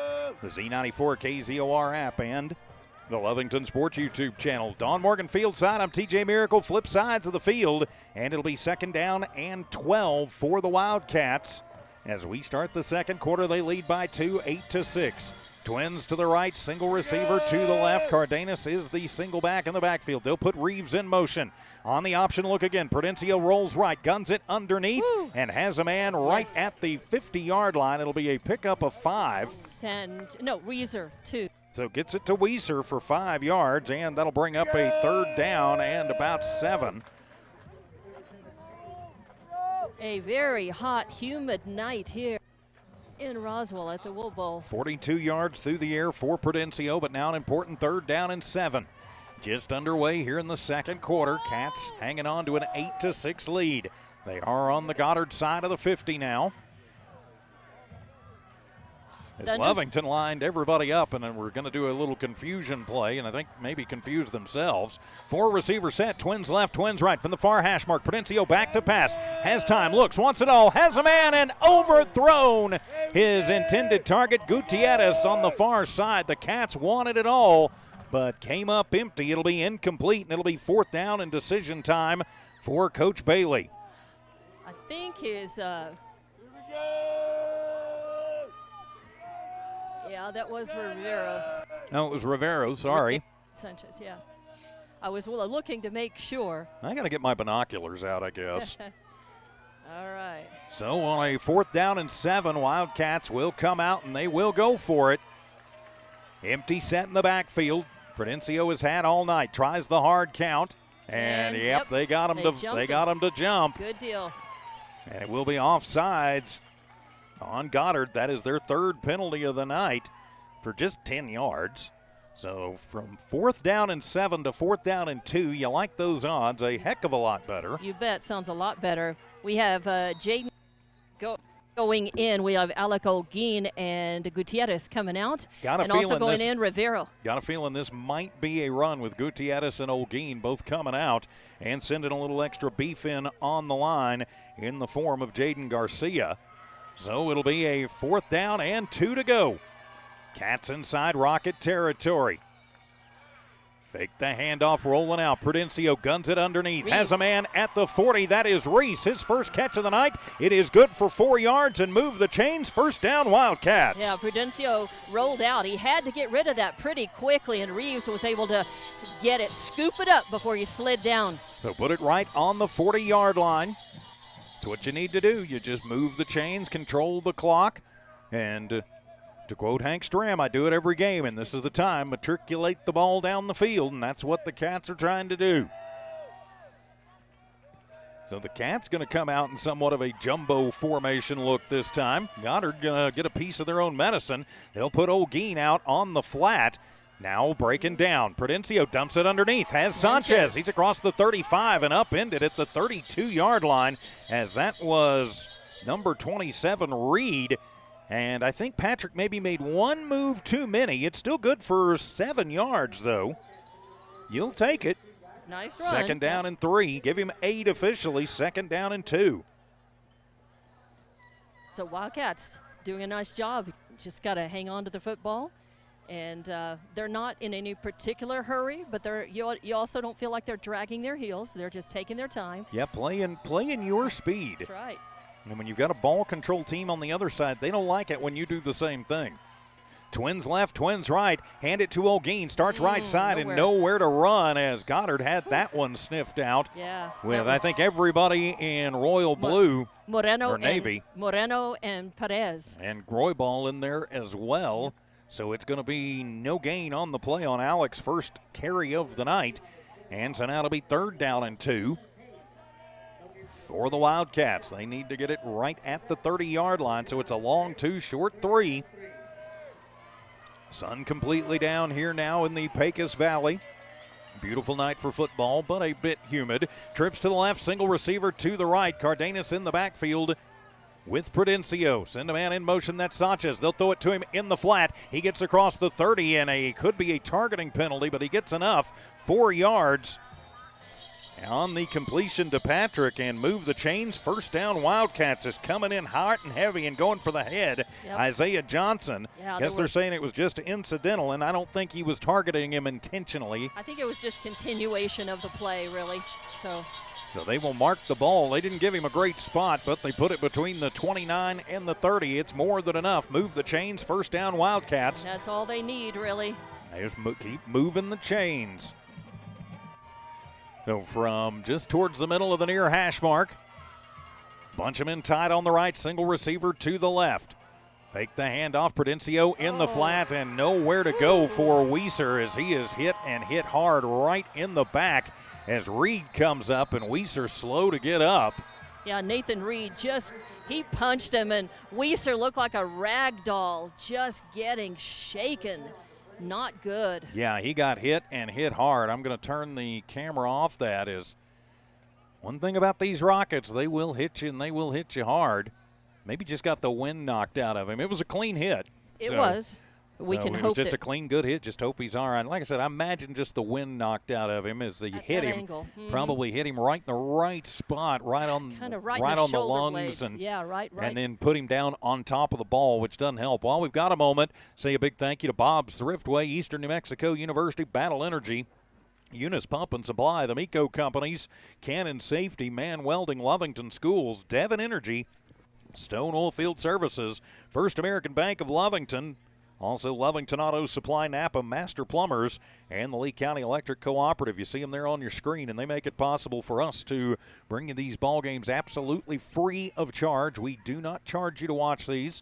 the Z94 KZOR app, and the Lovington Sports YouTube channel. Don Morgan field side. I'm TJ Miracle. Flip sides of the field, and it'll be 2nd down and 12 for the Wildcats. As we start the second quarter, they lead by 2, 8-6. Twins to the right, single receiver to the left. Cardenas is the single back in the backfield. They'll put Reeves in motion. On the option look again, Prudencio rolls right, guns it underneath, and has a man right at the 50-yard line. It'll be a pickup of 5. Reeser, 2. So gets it to Weiser for 5 yards, and that'll bring up a 3rd down and about 7. A very hot, humid night here in Roswell at the Wool Bowl. 42 yards through the air for Prudencio, but now an important 3rd down and 7. Just underway here in the second quarter. Cats hanging on to an 8-6 lead. They are on the Goddard side of the 50 now. As Lovington lined everybody up, and then we're going to do a little confusion play, and I think maybe confuse themselves. 4 receiver set, Twins left, Twins right from the far hash mark. Prudencio back to pass, has time, looks, wants it all, has a man, and overthrown his intended target, Gutierrez on the far side. The Cats wanted it all, but came up empty. It'll be incomplete, and it'll be 4th down and decision time for Coach Bailey. I think his yeah, that was Rivera. No, it was Rivero, sorry. Sanchez, yeah. I was looking to make sure. I got to get my binoculars out, I guess. All right. So on a 4th down and 7, Wildcats will come out and they will go for it. Empty set in the backfield. Prudencio has had all night. Tries the hard count. And yep, they got him to jump. Good deal. And it will be offsides on Goddard. That is their 3rd penalty of the night for just 10 yards. So from 4th down and 7 to 4th down and 2, you like those odds a heck of a lot better. You bet. Sounds a lot better. We have Jaden going in. We have Alec Olguin and Gutierrez coming out. And also going in, Rivero. Got a feeling this might be a run with Gutierrez and Olguin both coming out and sending a little extra beef in on the line in the form of Jaden Garcia. So it'll be a 4th down and 2 to go. Cats inside Rocket territory. Fake the handoff, rolling out. Prudencio guns it underneath. Reese has a man at the 40. That is Reese, his first catch of the night. It is good for 4 yards and move the chains. 1st down, Wildcats. Yeah, Prudencio rolled out. He had to get rid of that pretty quickly, and Reeves was able to get it, scoop it up before he slid down. So put it right on the 40-yard line. That's what you need to do. You just move the chains, control the clock, and to quote Hank Stram, I do it every game, and this is the time. Matriculate the ball down the field, and that's what the Cats are trying to do. So the Cats going to come out in somewhat of a jumbo formation look this time. Goddard going to get a piece of their own medicine. They'll put Olguin out on the flat. Now breaking down. Prudencio dumps it underneath. Has Sanchez. He's across the 35 and upended at the 32-yard line, as that was number 27, Reed. And I think Patrick maybe made one move too many. It's still good for 7 yards, though. You'll take it. Nice run. 2nd down and 3. Give him 8 officially. 2nd down and 2. So Wildcats doing a nice job. Just got to hang on to the football. And they're not in any particular hurry, but you also don't feel like they're dragging their heels. They're just taking their time. Yeah, playing your speed. That's right. And when you've got a ball control team on the other side, they don't like it when you do the same thing. Twins left, Twins right. Hand it to Olguin. Starts right side and nowhere to run, as Goddard had that one sniffed out. Yeah. With, I think, everybody in royal blue or navy. Moreno and Perez. And Groyball in there as well. So it's going to be no gain on the play on Alex's first carry of the night. And so now it'll be 3rd down and 2 for the Wildcats. They need to get it right at the 30-yard line, so it's a long 2, short 3. Sun completely down here now in the Pecos Valley. Beautiful night for football, but a bit humid. Trips to the left, single receiver to the right. Cardenas in the backfield with Prudencio. Send a man in motion, that's Sanchez. They'll throw it to him in the flat. He gets across the 30, and could be a targeting penalty, but he gets enough. 4 yards. on the completion to Patrick and move the chains. First down, Wildcats is coming in hot and heavy and going for the head. Yep. Isaiah Johnson. Yeah, Guess they're saying it was just incidental, and I don't think he was targeting him intentionally. I think it was just continuation of the play, really. So they will mark the ball. They didn't give him a great spot, but they put it between the 29 and the 30. It's more than enough. Move the chains. First down, Wildcats. That's all they need, really. They just keep moving the chains. So from just towards the middle of the near hash mark, bunch them in tight on the right, single receiver to the left. Fake the handoff, Prudencio in the flat, and nowhere to go for Weiser as he is hit and hit hard right in the back as Reed comes up, and Weiser slow to get up. Yeah, Nathan Reed he punched him, and Weiser looked like a rag doll, just getting shaken. Not good. Yeah, he got hit and hit hard. I'm going to turn the camera off. That is one thing about these Rockets. They will hit you, and they will hit you hard. Maybe just got the wind knocked out of him. It was a clean hit. It was. We can it hope was just a clean, good hit. Just hope he's all right. Like I said, I imagine just the wind knocked out of him as they hit him. Angle. Mm-hmm. Probably hit him right in the right spot, right on the lungs, and yeah, right. And then put him down on top of the ball, which doesn't help. While we've got a moment, say a big thank you to Bob's Thriftway, Eastern New Mexico University, Battle Energy, Eunice Pump and Supply, the Miko Companies, Cannon Safety, Man Welding, Lovington Schools, Devon Energy, Stone Oilfield Services, First American Bank of Lovington, also Lovington Auto Supply, Napa, Master Plumbers, and the Lee County Electric Cooperative. You see them there on your screen, and they make it possible for us to bring you these ball games absolutely free of charge. We do not charge you to watch these,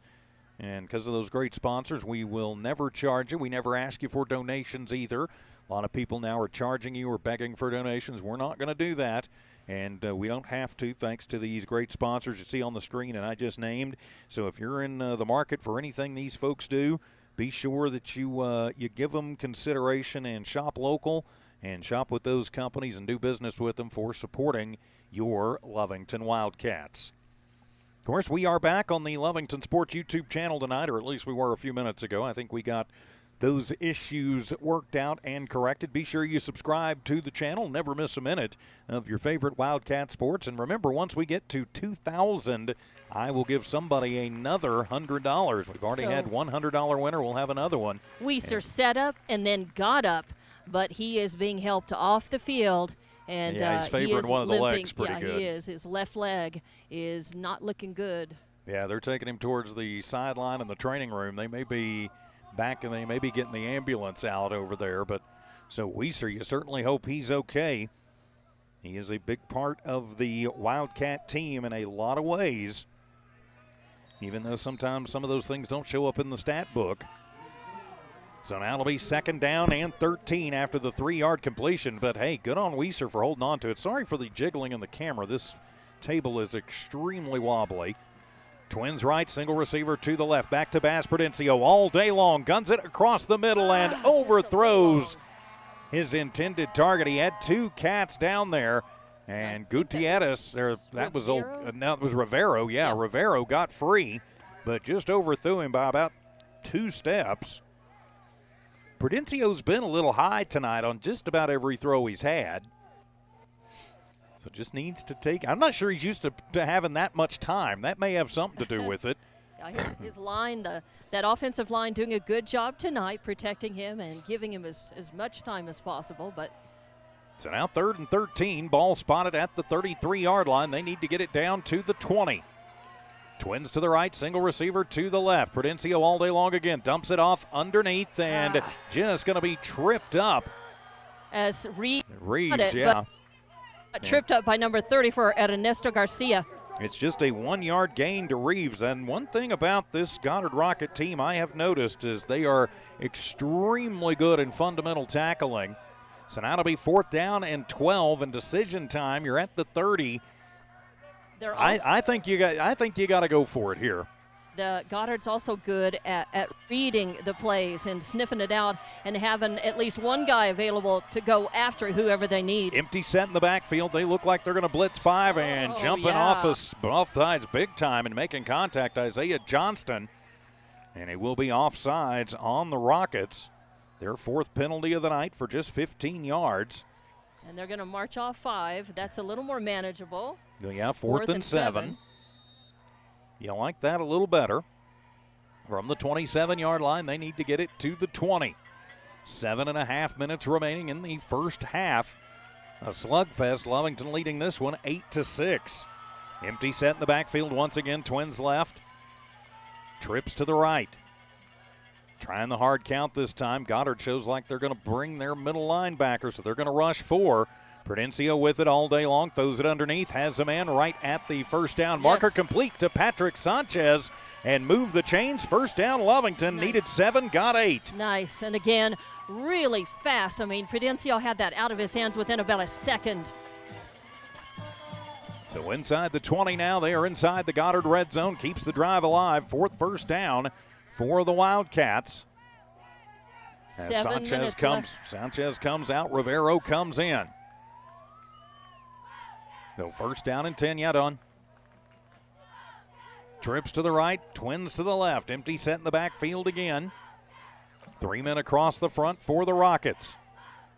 and because of those great sponsors, we will never charge you. We never ask you for donations either. A lot of people now are charging you or begging for donations. We're not going to do that. And we don't have to, thanks to these great sponsors you see on the screen and I just named. So if you're in the market for anything these folks do, be sure that you give them consideration and shop local and shop with those companies and do business with them for supporting your Lovington Wildcats. Of course, we are back on the Lovington Sports YouTube channel tonight, or at least we were a few minutes ago. I think we got those issues worked out and corrected. Be sure you subscribe to the channel. Never miss a minute of your favorite Wildcat sports. And remember, once we get to 2,000, I will give somebody another $100. We've already had one $100 winner. We'll have another one. Weiser set up and then got up, but he is being helped off the field. And yeah, he's favoring one of the legs pretty good. Yeah, he is. His left leg is not looking good. Yeah, they're taking him towards the sideline in the training room. They may be back and they may be getting the ambulance out over there. But so Weiser, you certainly hope he's okay. He is a big part of the Wildcat team in a lot of ways, even though sometimes some of those things don't show up in the stat book. So now it'll be second down and 13 after the 3-yard completion. But, hey, good on Weiser for holding on to it. Sorry for the jiggling in the camera. This table is extremely wobbly. Twins right, single receiver to the left. Back to Bass Prudencio all day long. Guns it across the middle and overthrows his intended target. He had two cats down there. And Gutierrez, that was Rivero. Yeah, Rivero got free, but just overthrew him by about 2 steps. Prudencio's been a little high tonight on just about every throw he's had. So just needs to take – I'm not sure he's used to having that much time. That may have something to do with it. His line, that offensive line doing a good job tonight protecting him and giving him as much time as possible. But so now 3rd and 13, ball spotted at the 33-yard line. They need to get it down to the 20. Twins to the right, single receiver to the left. Prudencio all day long again, dumps it off underneath and just going to be tripped up. As Reeves, yeah. Tripped up by number 30 for Ernesto Garcia. It's just a 1-yard gain to Reeves. And one thing about this Goddard Rocket team I have noticed is they are extremely good in fundamental tackling. So now it'll be 4th down and 12 in decision time. You're at the 30. I think you got to go for it here. The Goddard's also good at reading the plays and sniffing it out and having at least one guy available to go after whoever they need. Empty set in the backfield. They look like they're going to blitz 5 and jumping off sides big time and making contact. Isaiah Johnston. And it will be offsides on the Rockets. Their 4th penalty of the night for just 15 yards. And they're going to march off 5. That's a little more manageable. Yeah, fourth and 7. You like that a little better. From the 27-yard line, they need to get it to the 20. 7.5 minutes remaining in the first half. A slugfest. Lovington leading this one 8-6. Empty set in the backfield once again. Twins left. Trips to the right. Trying the hard count this time. Goddard shows like they're going to bring their middle linebacker, so they're going to rush 4. Prudencio with it all day long. Throws it underneath. Has a man right at the first down marker. Yes. Complete to Patrick Sanchez. And move the chains. First down, Lovington. Nice. Needed 7, got 8. Nice. And again, really fast. I mean, Prudencio had that out of his hands within about a second. So inside the 20 now. They are inside the Goddard red zone. Keeps the drive alive. 4th first down for the Wildcats. As 7 minutes Sanchez comes out. Rivero comes in. So first down and 10 yet on. Trips to the right, Twins to the left. Empty set in the backfield again. 3 men across the front for the Rockets.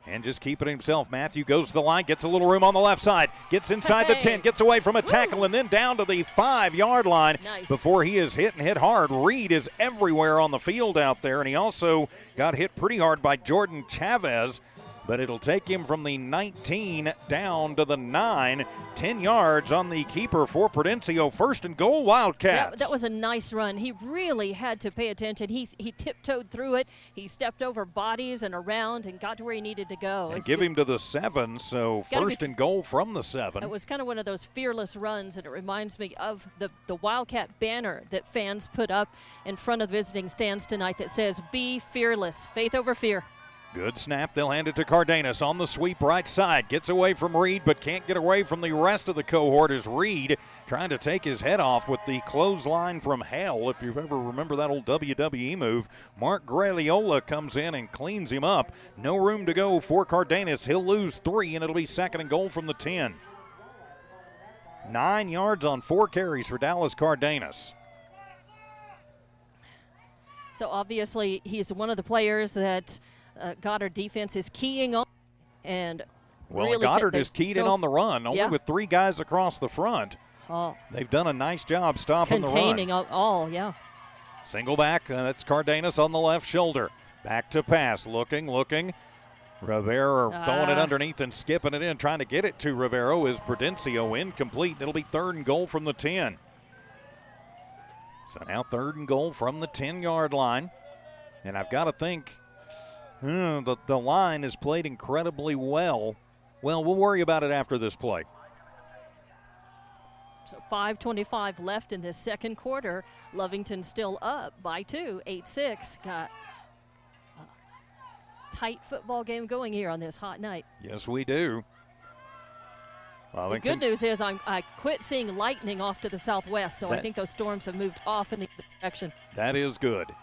And just keeping it himself. Matthew goes to the line, gets a little room on the left side, gets inside the 10, gets away from a tackle, and then down to the 5-yard line. Nice. Before he is hit and hit hard. Reed is everywhere on the field out there, and he also got hit pretty hard by Jordan Chavez. But it'll take him from the 19 down to the 9. 10 yards on the keeper for Prudencio. First and goal, Wildcats. Yeah, that was a nice run. He really had to pay attention. He tiptoed through it. He stepped over bodies and around and got to where he needed to go. And give him to the 7, so first and goal from the 7. It was kind of one of those fearless runs, and it reminds me of the Wildcat banner that fans put up in front of visiting stands tonight that says, "Be fearless, faith over fear." Good snap. They'll hand it to Cardenas on the sweep right side. Gets away from Reed, but can't get away from the rest of the cohort as Reed trying to take his head off with the clothesline from hell. If you ever remember that old WWE move, Mark Graliola comes in and cleans him up. No room to go for Cardenas. He'll lose 3, and it'll be second and goal from the 10. 9 yards on 4 carries for Dallas Cardenas. So obviously he's one of the players that Goddard defense is keying on, and really Goddard is keyed in on the run, only with 3 guys across the front. Oh, they've done a nice job stopping the run. Containing all, yeah. Single back, that's Cardenas on the left shoulder. Back to pass, looking. Rivero throwing it underneath and skipping it in, trying to get it to Rivero is Prudencio. Incomplete. It'll be third and goal from the 10. So now third and goal from the 10-yard line. And I've got to think, the line has played incredibly well. Well, we'll worry about it after this play. So 5:25 left in this second quarter. Lovington still up by 2, 8-6. Got a tight football game going here on this hot night. Yes, we do. Lovington. The good news is I quit seeing lightning off to the southwest, so I think those storms have moved off in the direction. That is good.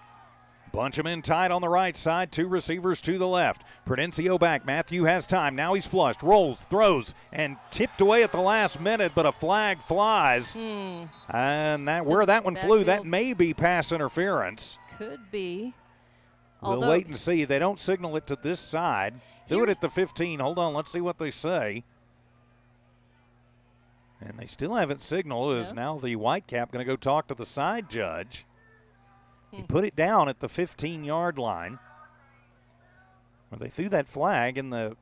Bunch them in tight on the right side. 2 receivers to the left. Prudencio back. Matthew has time. Now he's flushed. Rolls, throws, and tipped away at the last minute, but a flag flies. And where that one flew, that may be pass interference. Could be. We'll wait and see. They don't signal it to this side. Do it at the 15. Hold on. Let's see what they say. And they still haven't signaled. Is now the Whitecap going to go talk to the side judge? He put it down at the 15-yard line. Well, they threw that flag in the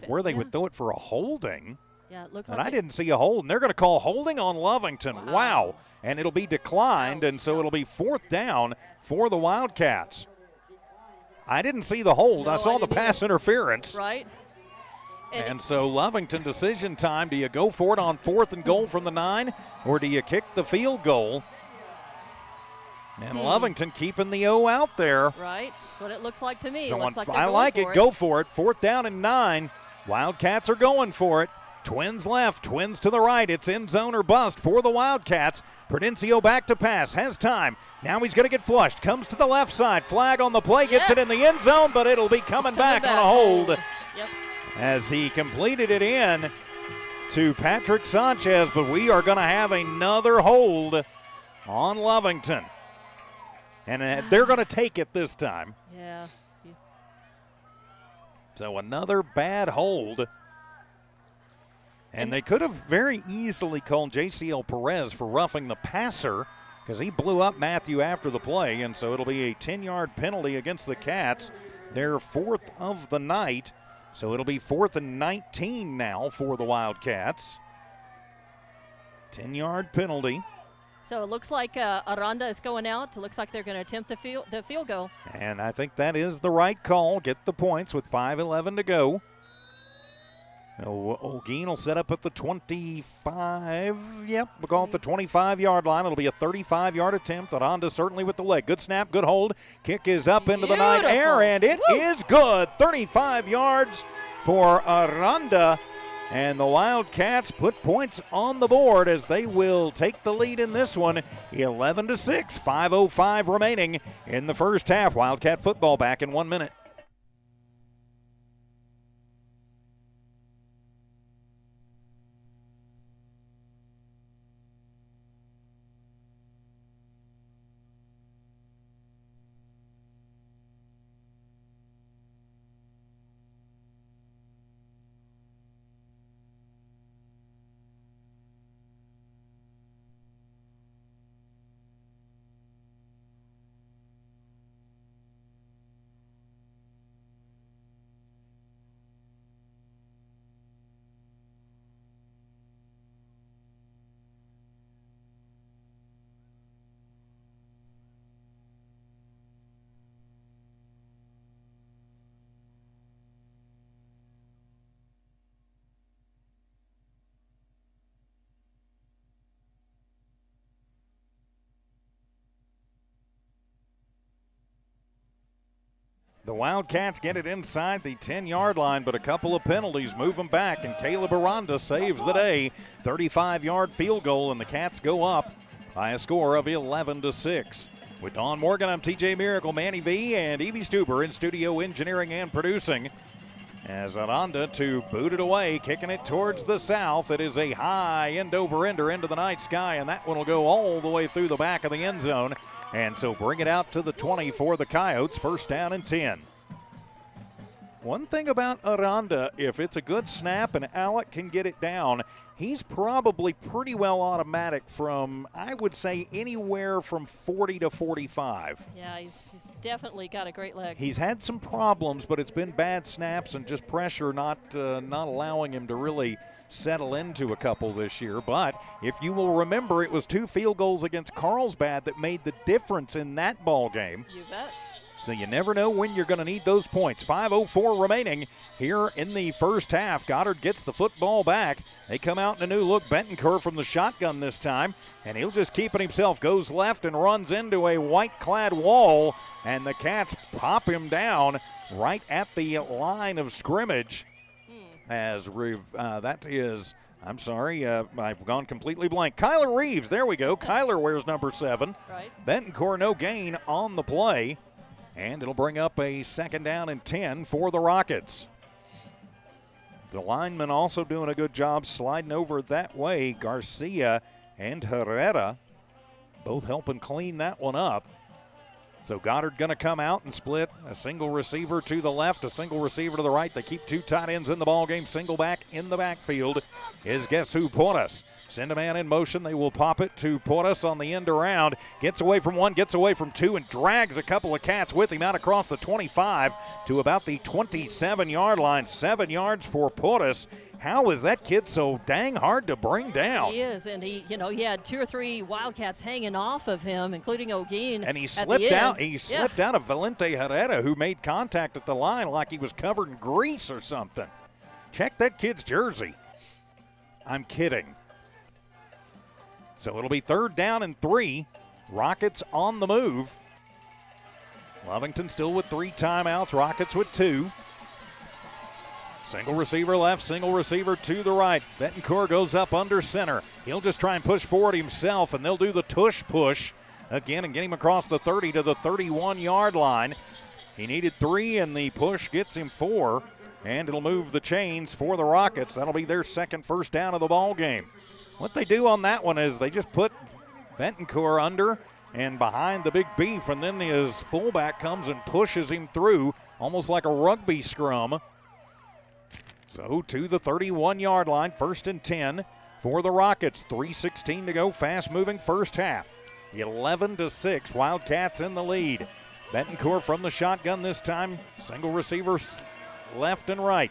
where they would throw it for a holding. Yeah, it looked and like I didn't see a hold. And they're going to call holding on Lovington. Wow. And it'll be declined, and so it'll be 4th down for the Wildcats. I didn't see the hold. I saw the pass interference. Right. And so Lovington decision time. Do you go for it on 4th and goal from the 9, or do you kick the field goal? And Lovington keeping the O out there. Right. That's what it looks like to me. So looks like I like it. Go for it. 4th down and 9. Wildcats are going for it. Twins left, Twins to the right. It's end zone or bust for the Wildcats. Prudencio back to pass, has time. Now he's going to get flushed. Comes to the left side. Flag on the play, gets it in the end zone, but it'll be coming back on a hold. Yep. As he completed it in to Patrick Sanchez, but we are going to have another hold on Lovington. And they're going to take it this time. Yeah. So another bad hold And they could have very easily called JCL Perez for roughing the passer because he blew up Matthew after the play, and so it'll be a 10-yard penalty against the Cats, their 4th of the night. So it'll be 4th and 19 now for the Wildcats. 10-yard penalty. So it looks like Aranda is going out. It looks like they're going to attempt the field goal. And I think that is the right call. Get the points with 5:11 to go. Olguin will set up at the 25. Yep, we'll call it the 25-yard line. It'll be a 35-yard attempt. Aranda certainly with the leg. Good snap, good hold. Kick is up into the night air, and it is good. 35 yards for Aranda. And the Wildcats put points on the board as they will take the lead in this one, 11-6, 5:05 remaining in the first half. Wildcat football back in 1 minute. The Wildcats get it inside the 10-yard line, but a couple of penalties move them back, and Caleb Aranda saves the day. 35-yard field goal, and the Cats go up by a score of 11-6. With Don Morgan, I'm TJ Miracle, Manny V, and Evie Stuber in studio engineering and producing. As Aranda to boot it away, kicking it towards the south. It is a high end-over-ender into the night sky, and that one will go all the way through the back of the end zone. And so bring it out to the 20 for the Coyotes, 1st down and 10. One thing about Aranda, if it's a good snap and Alec can get it down, he's probably pretty well automatic from, I would say, anywhere from 40 to 45. Yeah, he's definitely got a great leg. He's had some problems, but it's been bad snaps and just pressure not allowing him to really settle into a couple this year. But if you will remember, it was 2 field goals against Carlsbad that made the difference in that ball game. You bet. So you never know when you're going to need those points. 5:04 remaining here in the first half. Goddard gets the football back. They come out in a new look. Bentoncourt from the shotgun this time, and he'll just keep it himself. Goes left and runs into a white-clad wall, and the Cats pop him down right at the line of scrimmage. As that is, I'm sorry, I've gone completely blank. Kyler Reeves, there we go. Kyler wears number 7. Right. Bentoncourt, no gain on the play. And it'll bring up a 2nd down and 10 for the Rockets. The linemen also doing a good job sliding over that way. Garcia and Herrera both helping clean that one up. So Goddard going to come out and split a single receiver to the left, a single receiver to the right. They keep 2 tight ends in the ballgame. Single back in the backfield is guess who? Porras. Send a man in motion. They will pop it to Porras on the end around. Gets away from 1, gets away from 2, and drags a couple of Cats with him out across the 25 to about the 27-yard line. 7 yards for Porras. How is that kid so dang hard to bring down? He is, and he had 2 or 3 Wildcats hanging off of him, including Olguin. And he slipped out. He slipped out of Valente Herrera, who made contact at the line like he was covered in grease or something. Check that kid's jersey. I'm kidding. So it'll be 3rd down and 3. Rockets on the move. Lovington still with 3 timeouts. Rockets with 2. Single receiver left, single receiver to the right. Bentoncourt goes up under center. He'll just try and push forward himself, and they'll do the tush push again and get him across the 30 to the 31-yard line. He needed 3, and the push gets him 4, and it'll move the chains for the Rockets. That'll be their 2nd first down of the ball game. What they do on that one is they just put Bentoncourt under and behind the big beef, and then his fullback comes and pushes him through almost like a rugby scrum. So to the 31-yard line, 1st and 10 for the Rockets. 3:16 to go, fast-moving first half. 11-6, Wildcats in the lead. Betancourt from the shotgun this time. Single receivers left and right.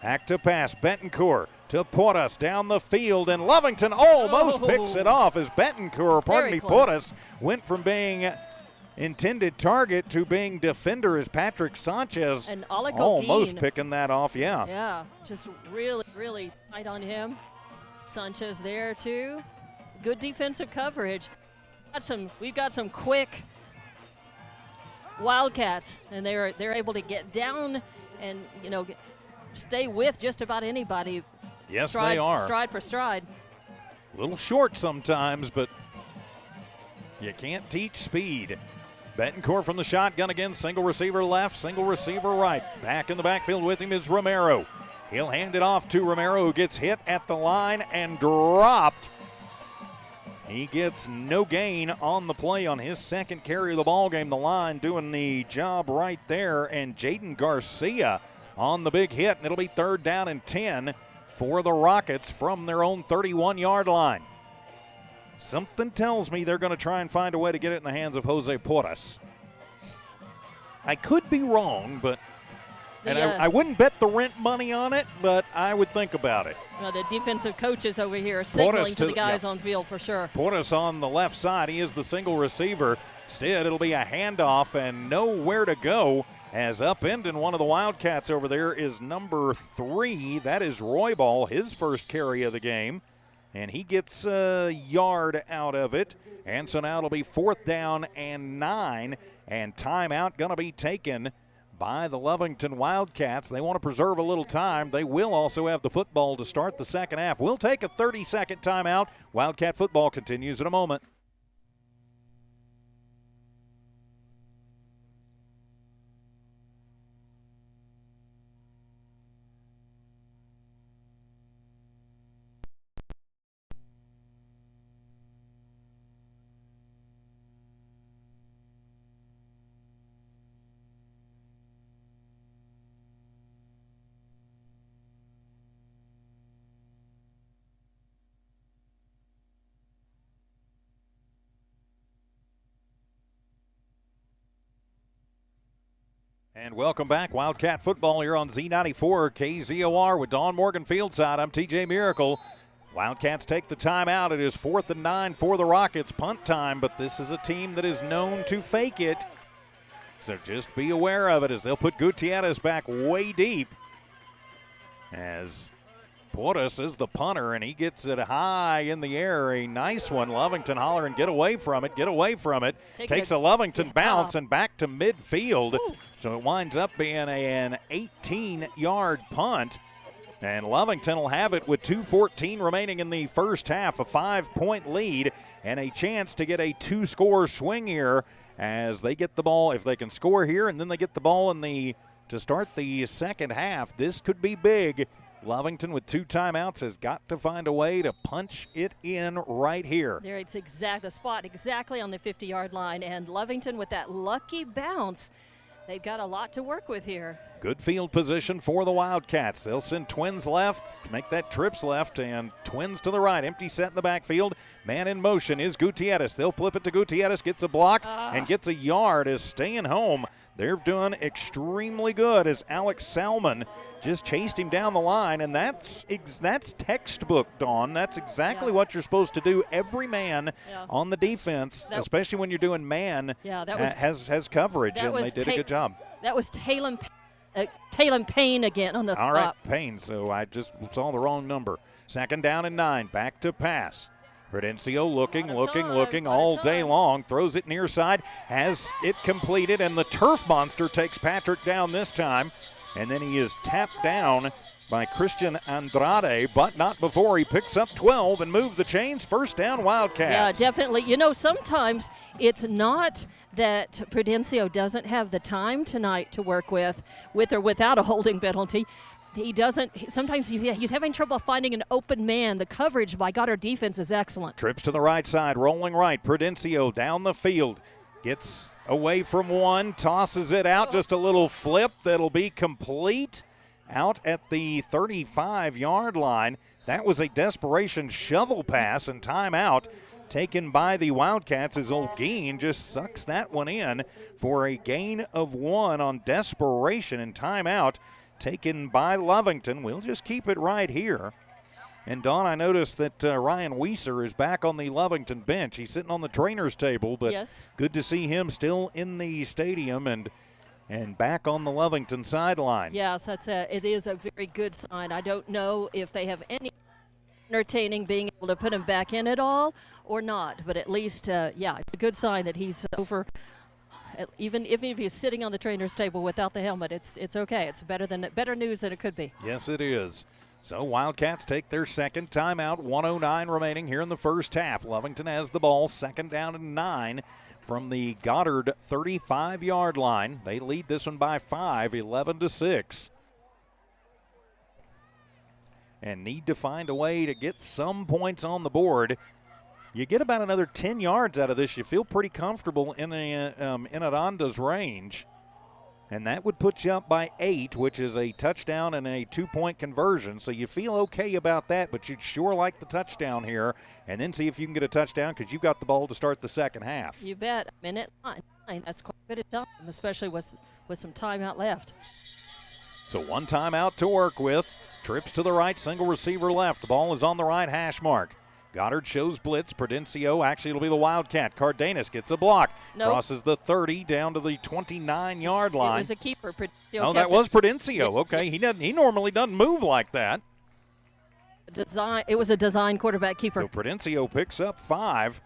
Back to pass, Betancourt to Porras down the field, and Lovington almost picks it off as Betancourt, Porras went from being intended target to being defender as Patrick Sanchez and almost picking that off, yeah. Yeah, just really, really tight on him. Sanchez there too. Good defensive coverage. We've got some quick Wildcats, and they're able to get down and stay with just about anybody. Yes, they are. Stride for stride. A little short sometimes, but you can't teach speed. Betancourt from the shotgun again. Single receiver left, single receiver right. Back in the backfield with him is Romero. He'll hand it off to Romero, who gets hit at the line and dropped. He gets no gain on the play on his second carry of the ball game. The line doing the job right there, and Jaden Garcia on the big hit, and it'll be 3rd down and 10 for the Rockets from their own 31-yard line. Something tells me they're going to try and find a way to get it in the hands of Jose Porras. I could be wrong, but I wouldn't bet the rent money on it, but I would think about it. The defensive coaches over here are signaling to the guys on field for sure. Porras on the left side. He is the single receiver. Instead, it'll be a handoff and nowhere to go as upending one of the Wildcats over there is number 3. That is Roybal, his first carry of the game. And he gets a yard out of it. And so now it'll be 4th down and 9. And timeout going to be taken by the Lovington Wildcats. They want to preserve a little time. They will also have the football to start the second half. We'll take a 30-second timeout. Wildcat football continues in a moment. And welcome back. Wildcat football here on Z94 KZOR with Dawn Morgan fieldside. I'm TJ Miracle. Wildcats take the timeout. It is 4th and 9 for the Rockets. Punt time, but this is a team that is known to fake it. So just be aware of it as they'll put Gutierrez back way deep. As Porras is the punter, and he gets it high in the air. A nice one. Lovington hollering, get away from it, get away from it. Takes a Lovington bounce and back to midfield. Ooh. So it winds up being an 18-yard punt. And Lovington will have it with 2:14 remaining in the first half, a 5-point lead, and a chance to get a 2-score swing here as they get the ball. If they can score here and then they get the ball to start the second half, this could be big. Lovington with 2 timeouts has got to find a way to punch it in right here. There, it's the spot exactly on the 50-yard line, and Lovington with that lucky bounce. They've got a lot to work with here. Good field position for the Wildcats. They'll send twins left, make that trips left, and twins to the right. Empty set in the backfield. Man in motion is Gutierrez. They'll flip it to Gutierrez, gets a block, and gets a yard, is staying home. They're doing extremely good as Alex Salmon just chased him down the line, and that's textbook, Dawn. That's exactly what you're supposed to do. Every man on the defense, especially when you're doing man, has coverage, and they did a good job. That was Talon Payne again on the All right, Payne, so I just saw the wrong number. 2nd down and 9, back to pass. Prudencio looking all day long, throws it near side, has it completed, and the turf monster takes Patrick down this time. And then he is tapped down by Christian Andrade, but not before he picks up 12 and move the chains. 1st down, Wildcats. Yeah, definitely. sometimes it's not that Prudencio doesn't have the time tonight to work with or without a holding penalty. He doesn't. Sometimes he's having trouble finding an open man. The coverage by Goddard defense is excellent. Trips to the right side, rolling right. Prudencio down the field. Gets away from one, tosses it out, just a little flip that'll be complete. out at the 35-yard line. That was a desperation shovel pass, and timeout taken by the Wildcats as Olguin just sucks that one in for a gain of 1 on desperation, and timeout taken by Lovington. We'll just keep it right here. And, Dawn, I noticed that Ryan Weiser is back on the Lovington bench. He's sitting on the trainer's table, but yes, good to see him still in the stadium and back on the Lovington sideline. Yes, it is a very good sign. I don't know if they have any entertaining being able to put him back in at all or not, but at least, it's a good sign that he's over. Even if he's sitting on the trainer's table without the helmet, it's okay. It's better news than it could be. Yes, it is. So Wildcats take their second timeout, 1:09 remaining here in the first half. Lovington has the ball, 2nd down and 9 from the Goddard 35-yard line. They lead this one by 5, 11-6. And need to find a way to get some points on the board. You get about another 10 yards out of this, you feel pretty comfortable in Aranda's range. And that would put you up by 8, which is a touchdown and a 2-point conversion. So you feel okay about that, but you'd sure like the touchdown here. And then see if you can get a touchdown because you've got the ball to start the second half. You bet. A minute 9. That's quite a bit of time, especially with some timeout left. So 1 timeout to work with. Trips to the right, single receiver left. The ball is on the right hash mark. Goddard shows blitz. Prudencio, actually it'll be the Wildcat. Cardenas gets a block. Nope. Crosses the 30 down to the 29-yard line. It was a keeper. Oh, that was Prudencio. Okay, he normally doesn't move like that. It was a design quarterback keeper. So Prudencio picks up 5.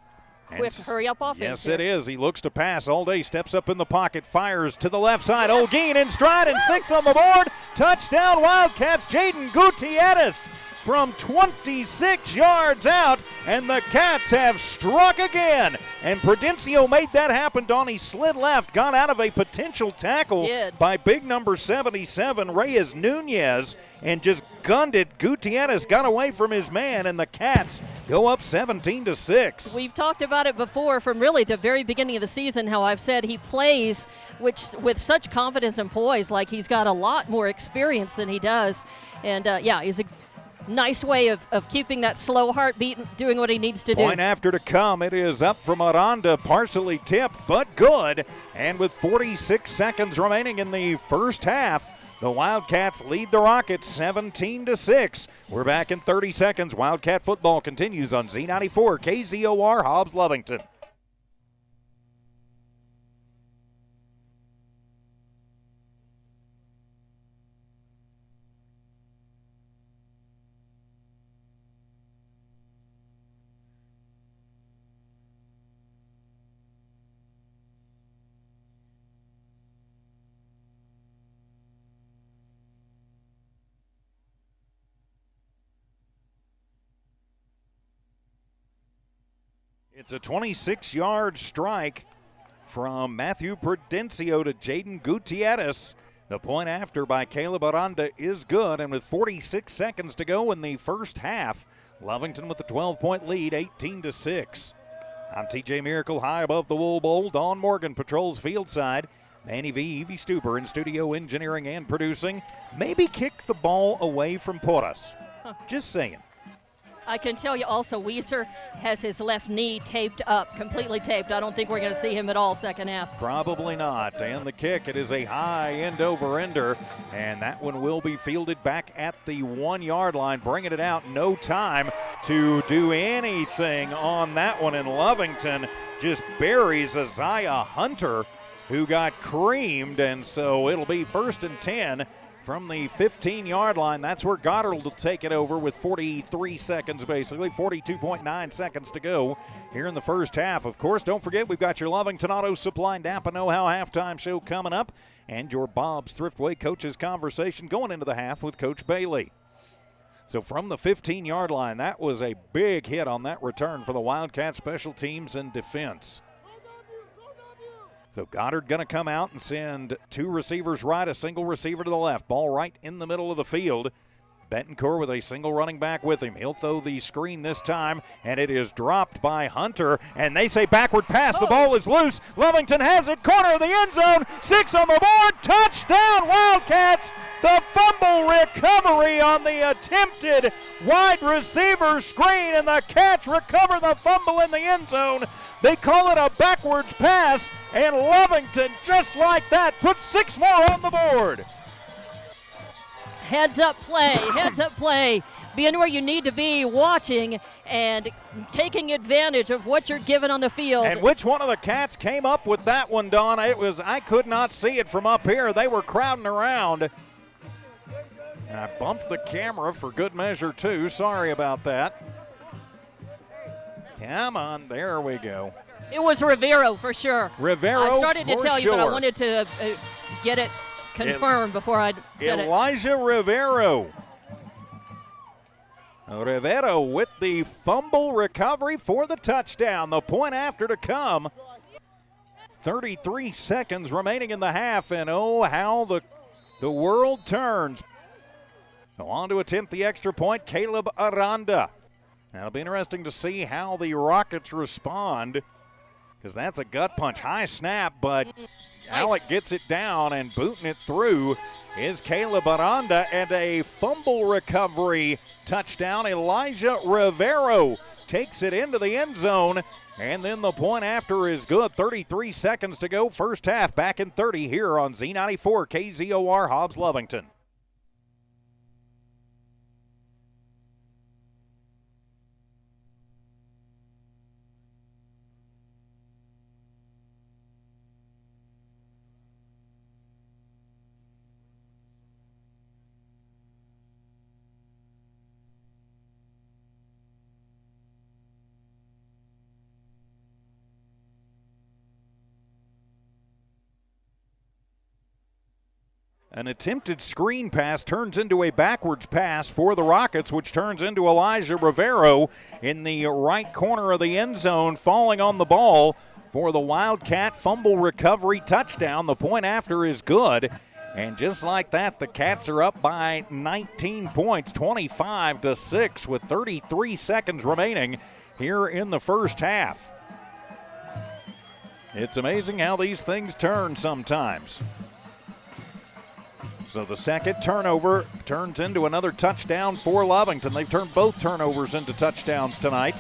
Quick, hurry up offense. Yes, here. it is. He looks to pass all day, steps up in the pocket, fires to the left side. Yes. Olguin in stride and 6 on the board. Touchdown Wildcats, Jaden Gutierrez from 26 yards out, and the Cats have struck again. And Prudencio made that happen, Dawn. He slid left, got out of a potential tackle by big number 77, Reyes Nunez, and just gunned it. Gutierrez got away from his man, and the Cats go up 17-6. We've talked about it before from really the very beginning of the season, how I've said he plays with such confidence and poise, like he's got a lot more experience than he does. And, he's a nice way of keeping that slow heartbeat, doing what he needs to do. Point after to come. It is up from Aranda, partially tipped, but good. And with 46 seconds remaining in the first half, the Wildcats lead the Rockets 17-6. We're back in 30 seconds. Wildcat football continues on Z94 KZOR Hobbs Lovington. It's a 26-yard strike from Matthew Prudencio to Jaden Gutierrez. The point after by Caleb Aranda is good, and with 46 seconds to go in the first half, Lovington with the 12-point lead, 18-6. I'm TJ Miracle, high above the Wool Bowl. Dawn Morgan patrols field side. Manny V, Evie Stuber in studio engineering and producing. Maybe kick the ball away from Porras. Just saying. I can tell you also, Weiser has his left knee taped up, completely taped. I don't think we're going to see him at all second half. Probably not. And the kick, it is a high end-over-ender, and that one will be fielded back at the 1-yard line, bringing it out. No time to do anything on that one, and Lovington just buries Isaiah Hunter, who got creamed, and so it'll be 1st and 10. From the 15-yard line. That's where Goddard will take it over with 43 seconds, basically, 42.9 seconds to go here in the first half. Of course, don't forget, we've got your Lovington Auto Supply Napa Know-How halftime show coming up and your Bob's Thriftway Coaches Conversation going into the half with Coach Bailey. So from the 15-yard line, that was a big hit on that return for the Wildcat special teams and defense. So Goddard going to come out and send 2 receivers right, a single receiver to the left. Ball right in the middle of the field. Betancourt with a single running back with him. He'll throw the screen this time, and it is dropped by Hunter. And they say backward pass. The ball is loose. Lovington has it. Corner of the end zone. 6 on the board. Touchdown, Wildcats. The fumble recovery on the attempted wide receiver screen, and the catch recover the fumble in the end zone. They call it a backwards pass, and Lovington, just like that, puts 6 more on the board. Heads up play. Being where you need to be, watching and taking advantage of what you're given on the field. And which one of the Cats came up with that one, Dawn? I could not see it from up here. They were crowding around. And I bumped the camera for good measure, too. Sorry about that. Come on, there we go. It was Rivero for sure. Rivero, I started to tell you, but I wanted to get it confirmed before I said Elijah Rivero. Rivero with the fumble recovery for the touchdown. The point after to come. 33 seconds remaining in the half, and oh, how the world turns. Go on to attempt the extra point, Caleb Aranda. Now, it'll be interesting to see how the Rockets respond, because that's a gut punch. High snap, but Alec gets it down, and booting it through is Caleb Aranda, and a fumble recovery touchdown. Elijah Rivero takes it into the end zone, and then the point after is good. 33 seconds to go, first half. Back in 30 here on Z94 KZOR Hobbs Lovington. An attempted screen pass turns into a backwards pass for the Rockets, which turns into Elijah Rivero in the right corner of the end zone, falling on the ball for the Wildcat fumble recovery touchdown. The point after is good. And just like that, the Cats are up by 19 points, 25-6, with 33 seconds remaining here in the first half. It's amazing how these things turn sometimes. So the second turnover turns into another touchdown for Lovington. They've turned both turnovers into touchdowns tonight,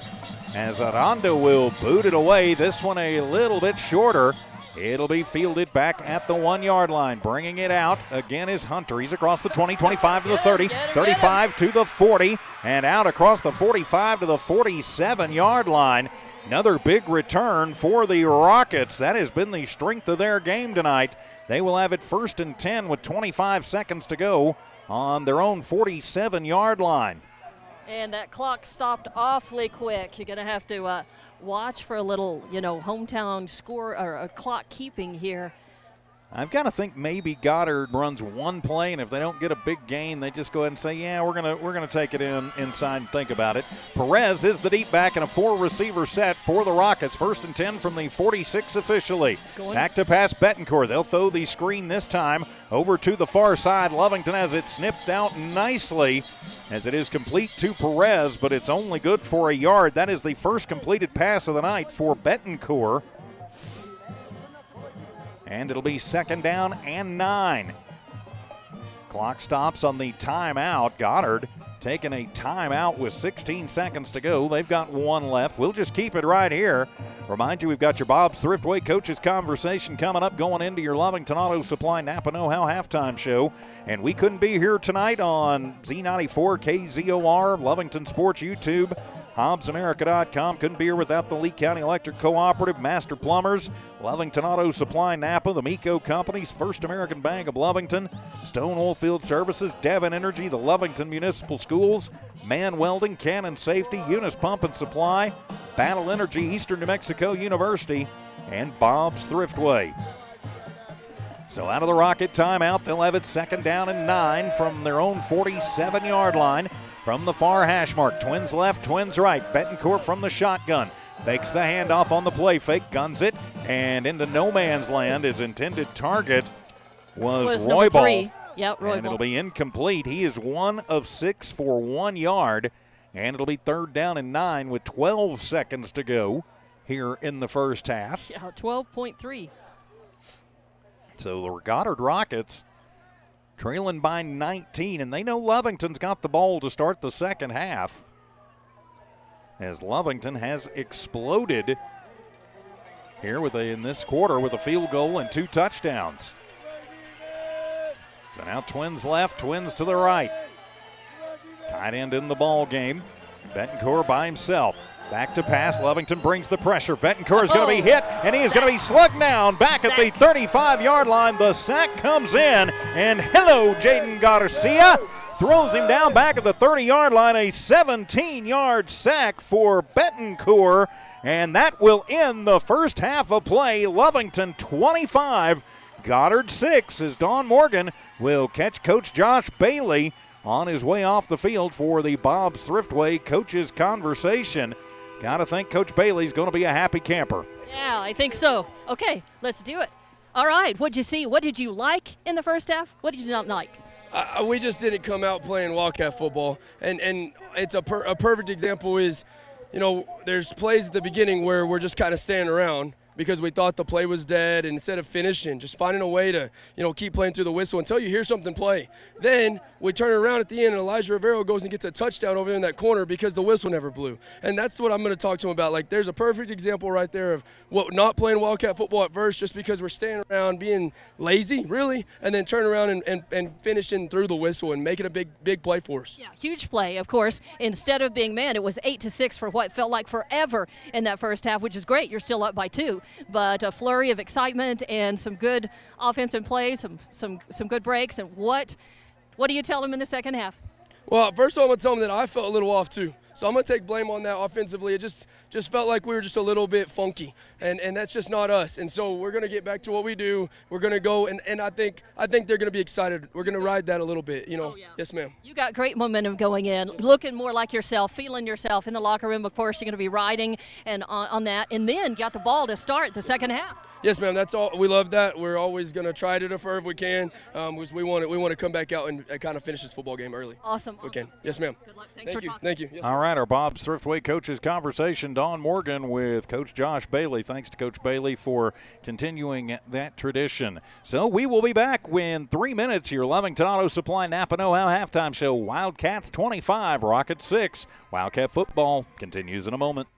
as Aranda will boot it away. This one a little bit shorter. It'll be fielded back at the 1 yard line. Bringing it out again is Hunter. He's across the 20, 25 to the 30, 35 to the 40, and out across the 45 to the 47 yard line. Another big return for the Rockets. That has been the strength of their game tonight. They will have it 1st and 10 with 25 seconds to go on their own 47-yard line. And that clock stopped awfully quick. You're going to have to watch for a little, hometown score or clock keeping here. I've got to think maybe Goddard runs one play, and if they don't get a big gain, they just go ahead and say, yeah, we're gonna take it inside and think about it. Perez is the deep back in a 4-receiver set for the Rockets. 1st and 10 from the 46 officially. Back to pass Betancourt. They'll throw the screen this time over to the far side. Lovington has it snipped out nicely as it is complete to Perez, but it's only good for a yard. That is the first completed pass of the night for Betancourt. And it'll be 2nd down and 9. Clock stops on the timeout. Goddard taking a timeout with 16 seconds to go. They've got one left. We'll just keep it right here. Remind you, we've got your Bob's Thriftway Coaches Conversation coming up, going into your Lovington Auto Supply Napa Know-How halftime show. And we couldn't be here tonight on Z94 KZOR, Lovington Sports YouTube, HobbsAmerica.com. Couldn't be here without the Lee County Electric Cooperative, Master Plumbers, Lovington Auto Supply Napa, the Miko Companies, First American Bank of Lovington, Stone Oilfield Services, Devon Energy, the Lovington Municipal Schools, Man Welding, Cannon Safety, Eunice Pump and Supply, Battle Energy, Eastern New Mexico University, and Bob's Thriftway. So out of the Rocket timeout, they'll have it 2nd down and 9 from their own 47-yard line. From the far hash mark, Twins left, Twins right. Betancourt from the shotgun. Fakes the handoff on the play fake, guns it, and into no man's land. His intended target was Roybal. Yep, Roy And it'll be incomplete. He is 1 of 6 for 1 yard. And it'll be 3rd down and 9 with 12 seconds to go here in the first half. Yeah, 12.3. So the Goddard Rockets trailing by 19, and they know Lovington's got the ball to start the second half, as Lovington has exploded here in this quarter with a field goal and 2 touchdowns. So now Twins left, Twins to the right. Tight end in the ball game. Betancourt by himself. Back to pass. Lovington brings the pressure. Betancourt is going to be hit, and he is going to be slugged down back at the 35-yard line. The sack comes in, and hello, Jaden Garcia throws him down back at the 30-yard line. A 17-yard sack for Betancourt, and that will end the first half of play. Lovington 25, Goddard 6, as Don Morgan will catch Coach Josh Bailey on his way off the field for the Bob's Thriftway Coaches Conversation. Got to think Coach Bailey's going to be a happy camper. Yeah, I think so. Okay, let's do it. All right, what'd you see? What did you like in the first half? What did you not like? We just didn't come out playing Wildcat football. And it's a perfect example is, there's plays at the beginning where we're just kind of standing around because we thought the play was dead, and instead of finishing, just finding a way to, keep playing through the whistle until you hear something play. Then we turn around at the end, and Elijah Rivero goes and gets a touchdown over there in that corner because the whistle never blew. And that's what I'm going to talk to him about. Like, there's a perfect example right there of what not playing Wildcat football at first just because we're standing around being lazy, really, and then turn around and finishing through the whistle and making a big play for us. Yeah, huge play, of course. Instead of being man, it was 8-6 for what felt like forever in that first half, which is great. You're still up by 2. But a flurry of excitement and some good offensive plays, some good breaks. And what do you tell them in the second half? Well, first of all, I'm going to tell them that I felt a little off too. So I'm going to take blame on that offensively. It just felt like we were just a little bit funky, and that's just not us. And so we're going to get back to what we do. We're going to go, and I think they're going to be excited. We're going to ride that a little bit, Oh, yeah. Yes, ma'am. You got great momentum going in, looking more like yourself, feeling yourself in the locker room. Of course, you're going to be riding and on that, and then got the ball to start the second half. Yes, ma'am. That's all. We love that. We're always going to try to defer if we can, because we want to come back out and kind of finish this football game early. Awesome. If we can. Yes, ma'am. Good luck. Thanks for talking. Thank you. Yes. All right, our Bob's Thriftway Coaches Conversation. Don Morgan with Coach Josh Bailey. Thanks to Coach Bailey for continuing that tradition. So we will be back in 3 minutes. Your Lovington Auto Supply Napa Know-How halftime show. Wildcats 25, Rockets 6. Wildcat football continues in a moment.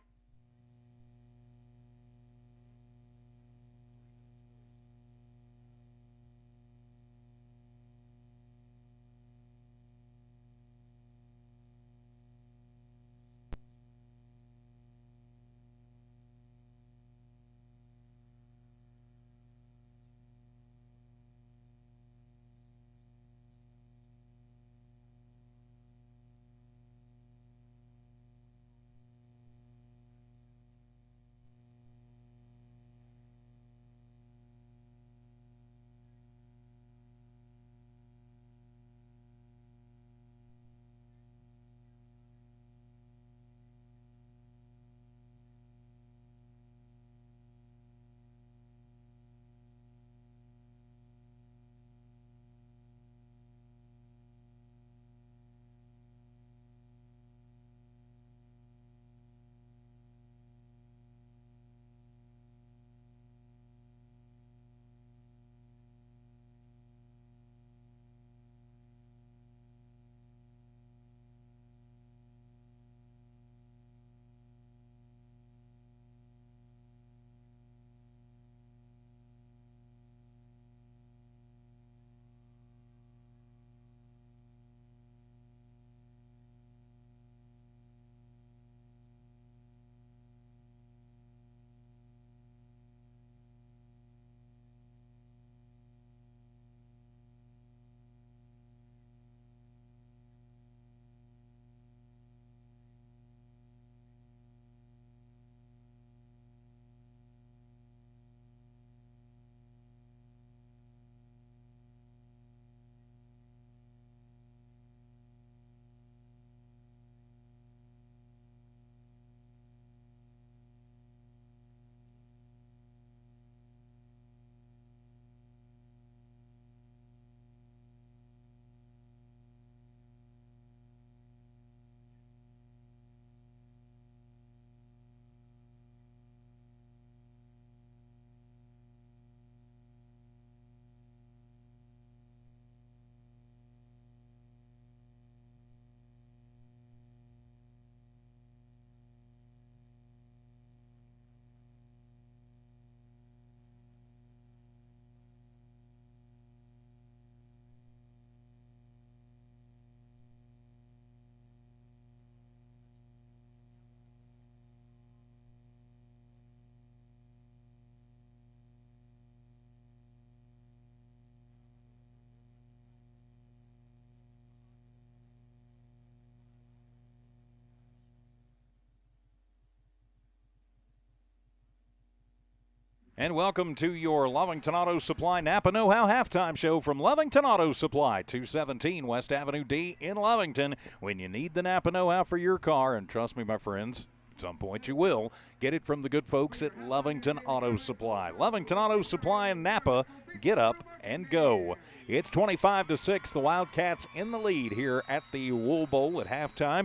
And welcome to your Lovington Auto Supply Napa Know-How halftime show from Lovington Auto Supply, 217 West Avenue D in Lovington. When you need the Napa Know-How for your car, and trust me, my friends, at some point you will, get it from the good folks at Lovington Auto Supply. Lovington Auto Supply in Napa, get up and go. It's 25-6, the Wildcats in the lead here at the Wool Bowl at halftime.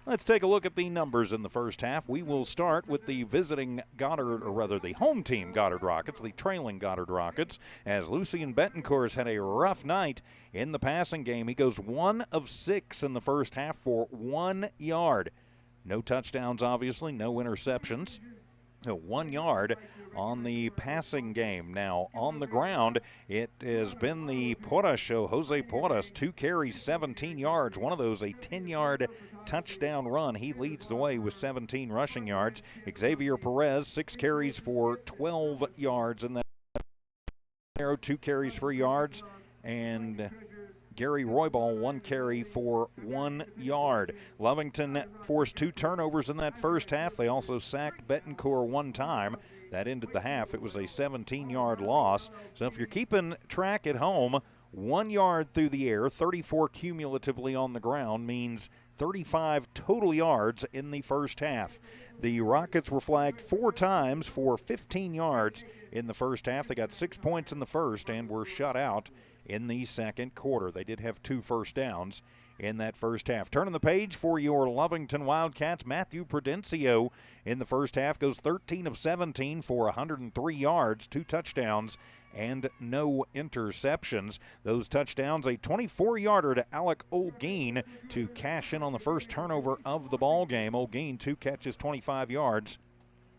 Let's take a look at the numbers in the first half. We will start with the visiting Goddard, or rather the home team Goddard Rockets, the trailing Goddard Rockets, as Lucien Betancourt had a rough night in the passing game. He goes 1 of 6 in the first half for 1 yard. No touchdowns, obviously, no interceptions. 1 yard on the passing game. Now, on the ground, it has been the Porras show. Jose Porras, 2 carries, 17 yards. One of those a 10-yard touchdown run. He leads the way with 17 rushing yards. Xavier Perez, 6 carries for 12 yards. And then 2 carries for yards. And Gary Roybal, 1 carry for 1 yard. Lovington forced 2 turnovers in that first half. They also sacked Betancourt 1 time. That ended the half. It was a 17-yard loss. So if you're keeping track at home, 1 yard through the air, 34 cumulatively on the ground, means 35 total yards in the first half. The Rockets were flagged 4 times for 15 yards in the first half. They got 6 points in the first and were shut out in the second quarter. They did have 2 first downs in that first half. Turning the page for your Lovington Wildcats, Matthew Prudencio in the first half goes 13 of 17 for 103 yards, 2 touchdowns, and no interceptions. Those touchdowns, a 24-yarder to Alec Olguin to cash in on the first turnover of the ball game. Olguin, 2 catches, 25 yards,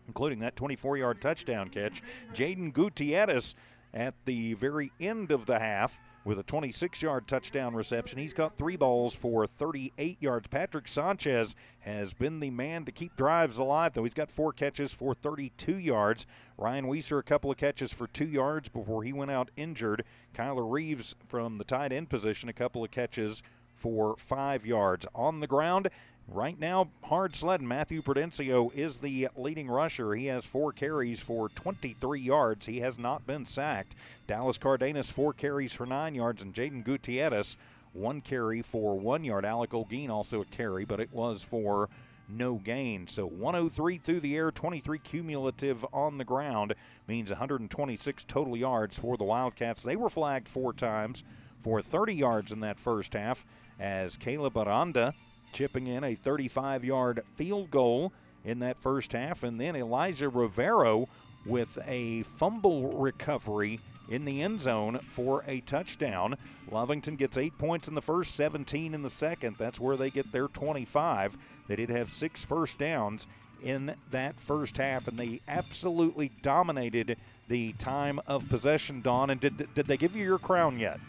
including that 24-yard touchdown catch. Jaden Gutierrez at the very end of the half with a 26-yard touchdown reception. He's got 3 balls for 38 yards. Patrick Sanchez has been the man to keep drives alive, though. He's got 4 catches for 32 yards. Ryan Weiser, a couple of catches for 2 yards before he went out injured. Kyler Reeves from the tight end position, a couple of catches for 5 yards. On the ground, right now, hard sledding. Matthew Prudencio is the leading rusher. He has 4 carries for 23 yards. He has not been sacked. Dallas Cardenas, 4 carries for 9 yards, and Jaden Gutierrez, 1 carry for 1 yard. Alec Olguin also a carry, but it was for no gain. So 103 through the air, 23 cumulative on the ground, means 126 total yards for the Wildcats. They were flagged 4 times for 30 yards in that first half, as Caleb Aranda chipping in a 35-yard field goal in that first half. And then Elijah Rivero with a fumble recovery in the end zone for a touchdown. Lovington gets 8 points in the first, 17 in the second. That's where they get their 25. They did have 6 first downs in that first half, and they absolutely dominated the time of possession, Dawn. And did they give you your crown yet?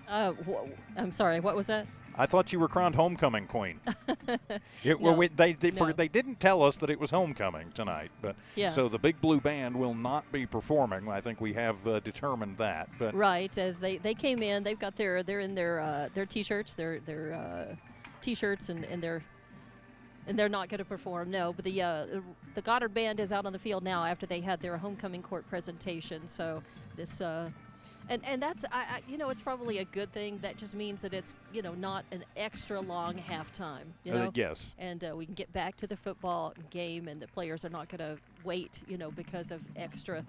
I'm sorry, what was that? I thought you were crowned homecoming queen. No. They didn't tell us that it was homecoming tonight, but Yeah. So the Big Blue Band will not be performing. I think we have determined that. But Right, as they came in, they've got they're in their T-shirts, their T-shirts, and they're not going to perform. No, but the Goddard Band is out on the field now after they had their homecoming court presentation. So this. And that's, it's probably a good thing. That just means that it's, not an extra long halftime, yes. And we can get back to the football game, and the players are not going to wait, because of extra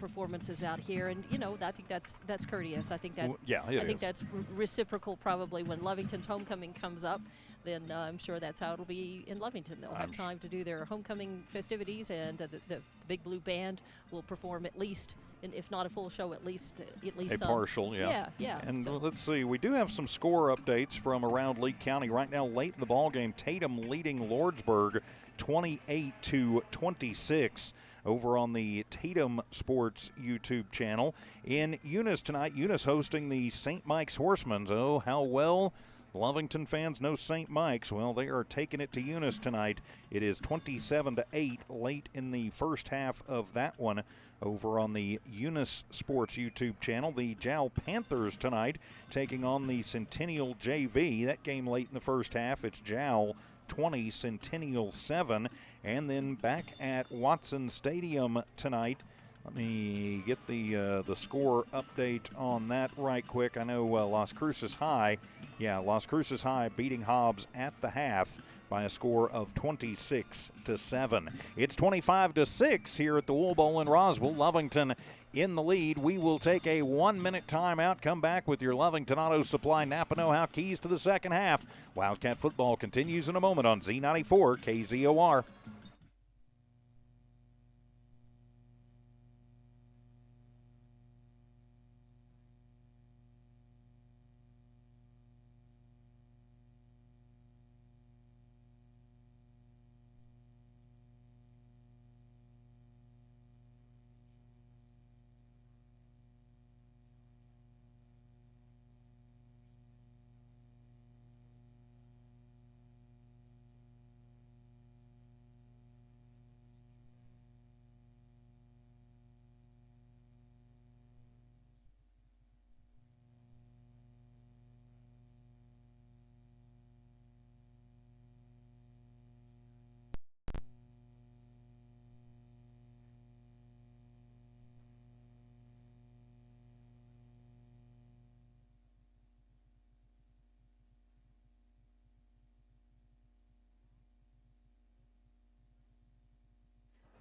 performances out here. And, I think that's courteous. I think that I think that's reciprocal probably when Lovington's homecoming comes up. Then I'm sure that's how it'll be in Lovington. They'll have time to do their homecoming festivities, and the Big Blue Band will perform at least, and if not a full show, at least a partial, yeah. And so let's see, we do have some score updates from around Lee County right now. Late in the ball game, Tatum leading Lordsburg 28-26 over on the Tatum Sports YouTube channel. In Eunice tonight, Eunice hosting the St. Mike's Horsemen. Oh, how well Lovington fans know St. Mike's. Well, they are taking it to Eunice tonight. It is 27-8 late in the first half of that one over on the Eunice Sports YouTube channel. The Jowl Panthers tonight taking on the Centennial JV. That game late in the first half. It's Jowl 20, Centennial 7. And then back at Watson Stadium tonight, let me get the score update on that right quick. I know Las Cruces High beating Hobbs at the half by a score of 26-7. It's 25-6 here at the Wool Bowl in Roswell. Lovington in the lead. We will take a 1-minute timeout. Come back with your Lovington Auto Supply Napa Know-How keys to the second half. Wildcat football continues in a moment on Z94 KZOR.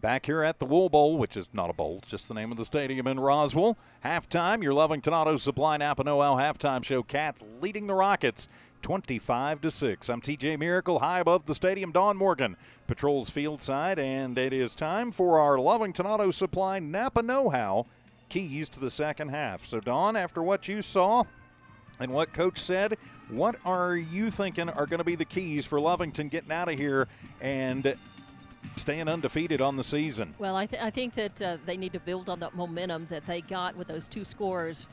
Back here at the Wool Bowl, which is not a bowl, it's just the name of the stadium in Roswell. Halftime, your Lovington Auto Supply Napa Know-How halftime show. Cats leading the Rockets 25-6. I'm TJ Miracle, high above the stadium. Dawn Morgan patrols field side, and it is time for our Lovington Auto Supply Napa Know-How keys to the second half. So, Dawn, after what you saw and what Coach said, what are you thinking are going to be the keys for Lovington getting out of here and staying undefeated on the season? Well, I think that they need to build on that momentum that they got with those two scores,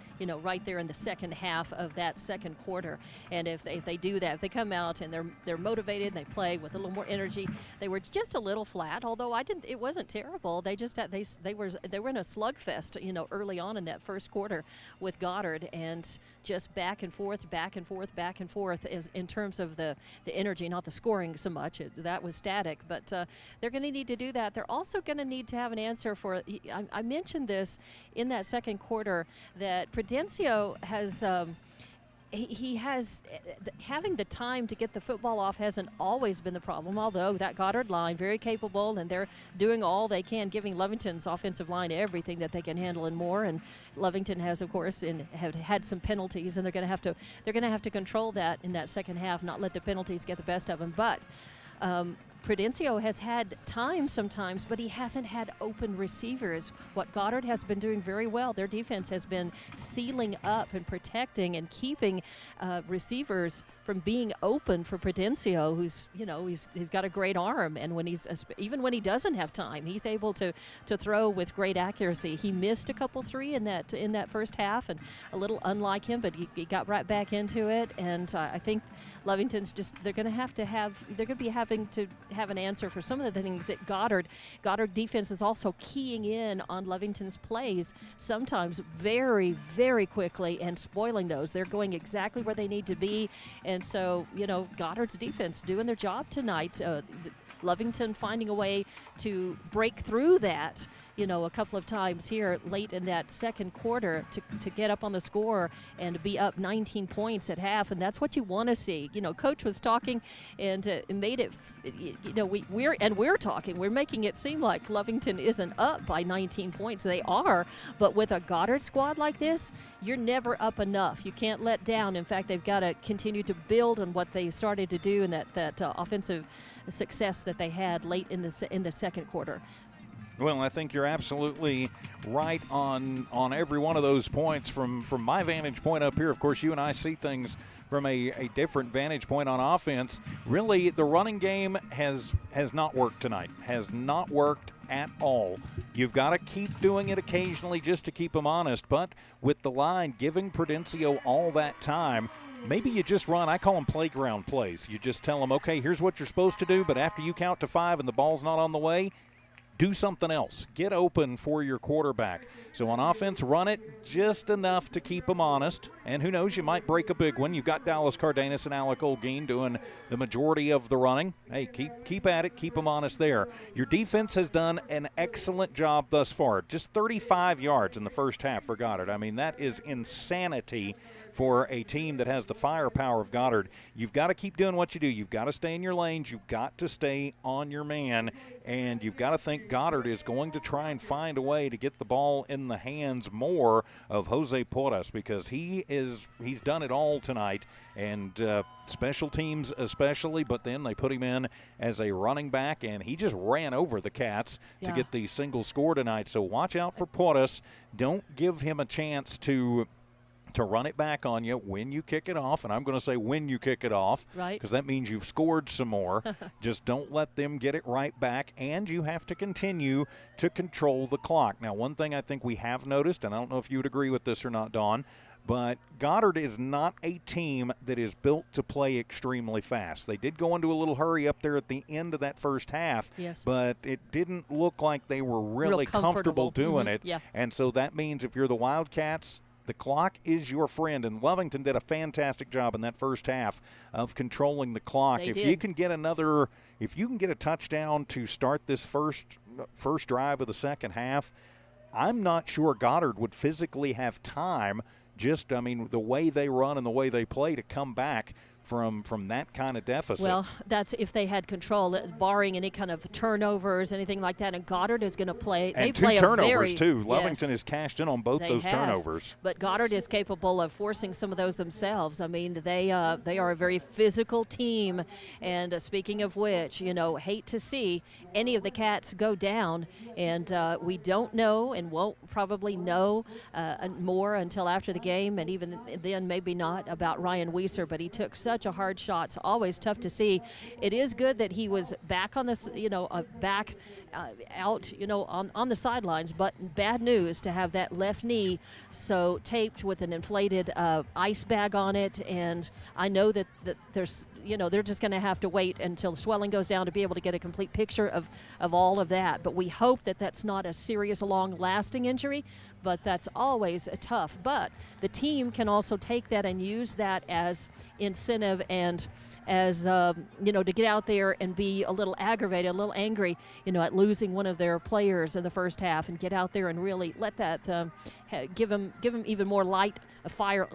right there in the second half of that second quarter. And if they do that, if they come out and they're motivated, and they play with a little more energy. They were just a little flat, although it wasn't terrible. They just had, they were in a slugfest, early on in that first quarter with Goddard, and just back and forth in terms of the energy, not the scoring so much. That was static, but they're going to need to do that. They're also going to need to have an answer for, I mentioned this in that second quarter, that Prudencio has he has having the time to get the football off hasn't always been the problem, although that Goddard line, very capable, and they're doing all they can, giving Lovington's offensive line everything that they can handle and more. And Lovington has, of course, have had some penalties, and they're going to have to control that in that second half, not let the penalties get the best of them. But Prudencio has had time sometimes, but he hasn't had open receivers. What Goddard has been doing very well, their defense has been sealing up and protecting and keeping receivers from being open for Prudencio, who's he's got a great arm, and even when he doesn't have time, he's able to throw with great accuracy. He missed a couple three in that first half, and a little unlike him, but he got right back into it. And I think Lovington's they're going to be having to have an answer for some of the things that Goddard defense is also keying in on Lovington's plays sometimes very, very quickly and spoiling those. They're going exactly where they need to be, and so Goddard's defense doing their job tonight. Lovington finding a way to break through that, a couple of times here late in that second quarter to get up on the score and to be up 19 points at half, and that's what you want to see. Coach was talking and made it, we're talking. We're making it seem like Lovington isn't up by 19 points. They are, but with a Goddard squad like this, you're never up enough. You can't let down. In fact, they've got to continue to build on what they started to do in that offensive success that they had late in the second quarter. Well, I think you're absolutely right on every one of those points. From my vantage point up here, of course, you and I see things from a different vantage point on offense. Really, the running game has not worked tonight, has not worked at all. You've got to keep doing it occasionally just to keep them honest, but with the line giving Prudencio all that time, maybe you just run, I call them playground plays. You just tell them, okay, here's what you're supposed to do, but after you count to 5 and the ball's not on the way, do something else. Get open for your quarterback. So on offense, run it just enough to keep them honest. And who knows, you might break a big one. You've got Dallas Cardenas and Alec Olguin doing the majority of the running. Hey, keep at it. Keep them honest there. Your defense has done an excellent job thus far. Just 35 yards in the first half for Goddard. I mean, that is insanity for a team that has the firepower of Goddard. You've got to keep doing what you do. You've got to stay in your lanes. You've got to stay on your man. And you've got to think Goddard is going to try and find a way to get the ball in the hands more of Jose Porras, because he's done it all tonight. And special teams especially, but then they put him in as a running back, and he just ran over the Cats to get the single score tonight. So watch out for Porras. Don't give him a chance to run it back on you when you kick it off. And I'm going to say when you kick it off, right, because that means you've scored some more. Just don't let them get it right back, and you have to continue to control the clock. Now, one thing I think we have noticed, and I don't know if you would agree with this or not, Dawn, but Goddard is not a team that is built to play extremely fast. They did go into a little hurry up there at the end of that first half, but it didn't look like they were really comfortable doing it. Yeah. And so that means if you're the Wildcats, the clock is your friend, and Lovington did a fantastic job in that first half of controlling the clock. If you can get a touchdown to start this first drive of the second half, I'm not sure Goddard would physically have time. The way they run and the way they play to come back from that kind of deficit. Well, that's if they had control, barring any kind of turnovers, anything like that. And Goddard is going to play. And two turnovers, too. Lovington has cashed in on both those turnovers. But Goddard is capable of forcing some of those themselves. I mean, they are a very physical team. And speaking of which, hate to see any of the Cats go down. And we don't know and won't probably know more until after the game. And even then, maybe not, about Ryan Weiser. But he took such a hard shot. It's always tough to see. It is good that he was back on this, back out, on the sidelines, but bad news to have that left knee so taped with an inflated ice bag on it. And I know that there's, they're just going to have to wait until the swelling goes down to be able to get a complete picture of all of that. But we hope that that's not a serious, long-lasting injury, but that's always tough. But the team can also take that and use that as incentive and as, to get out there and be a little aggravated, a little angry, at losing one of their players in the first half, and get out there and really let that give them even more light of fire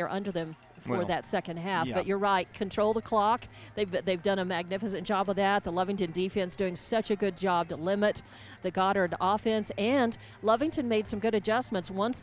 under them for that second half. But you're right, control the clock. They've done a magnificent job of that. The Lovington defense doing such a good job to limit the Goddard offense, and Lovington made some good adjustments. Once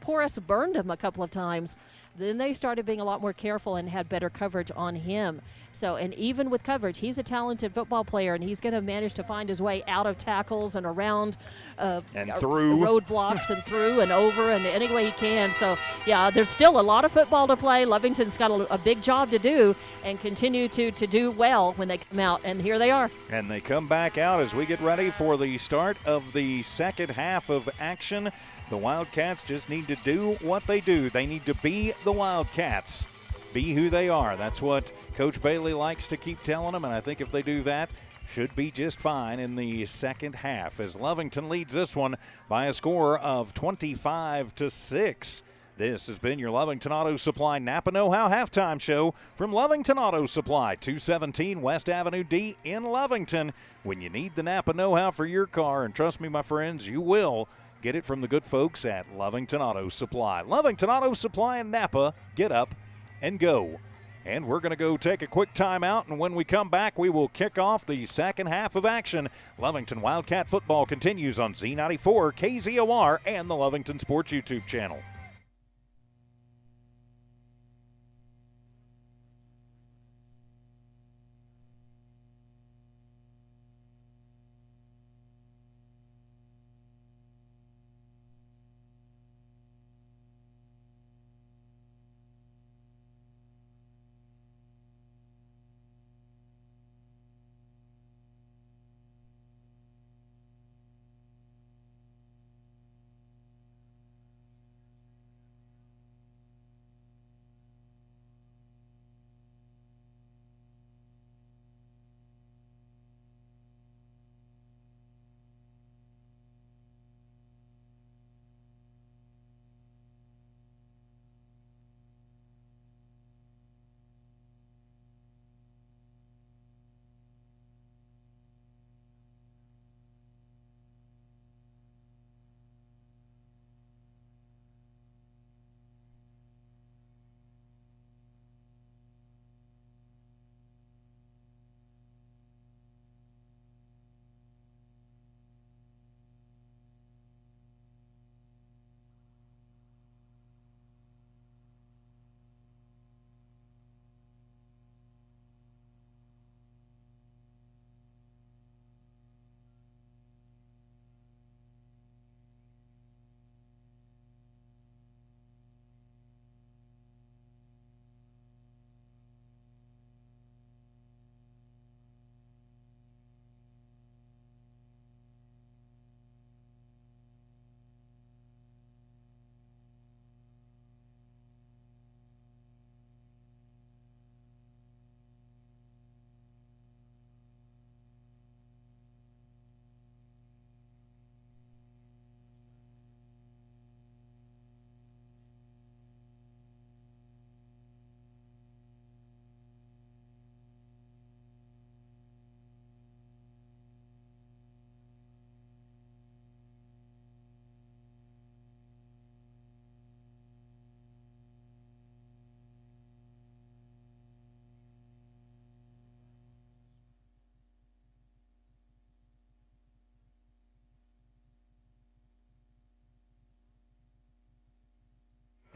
Porras burned them a couple of times, then they started being a lot more careful and had better coverage on him. So, and even with coverage, he's a talented football player, and he's going to manage to find his way out of tackles and around and through roadblocks and through and over and any way he can. So, there's still a lot of football to play. Lovington's got a big job to do and continue to do well when they come out, and here they are. And they come back out as we get ready for the start of the second half of action. The Wildcats just need to do what they do. They need to be the Wildcats. Be who they are. That's what Coach Bailey likes to keep telling them, and I think if they do that, should be just fine in the second half, as Lovington leads this one by a score of 25-6. This has been your Lovington Auto Supply Napa Know-How Halftime Show from Lovington Auto Supply, 217 West Avenue D in Lovington. When you need the Napa Know-How for your car, and trust me, my friends, you will, get it from the good folks at Lovington Auto Supply. Lovington Auto Supply in Napa. Get up and go. And we're going to go take a quick timeout, and when we come back, we will kick off the second half of action. Lovington Wildcat football continues on Z94, KZOR, and the Lovington Sports YouTube channel.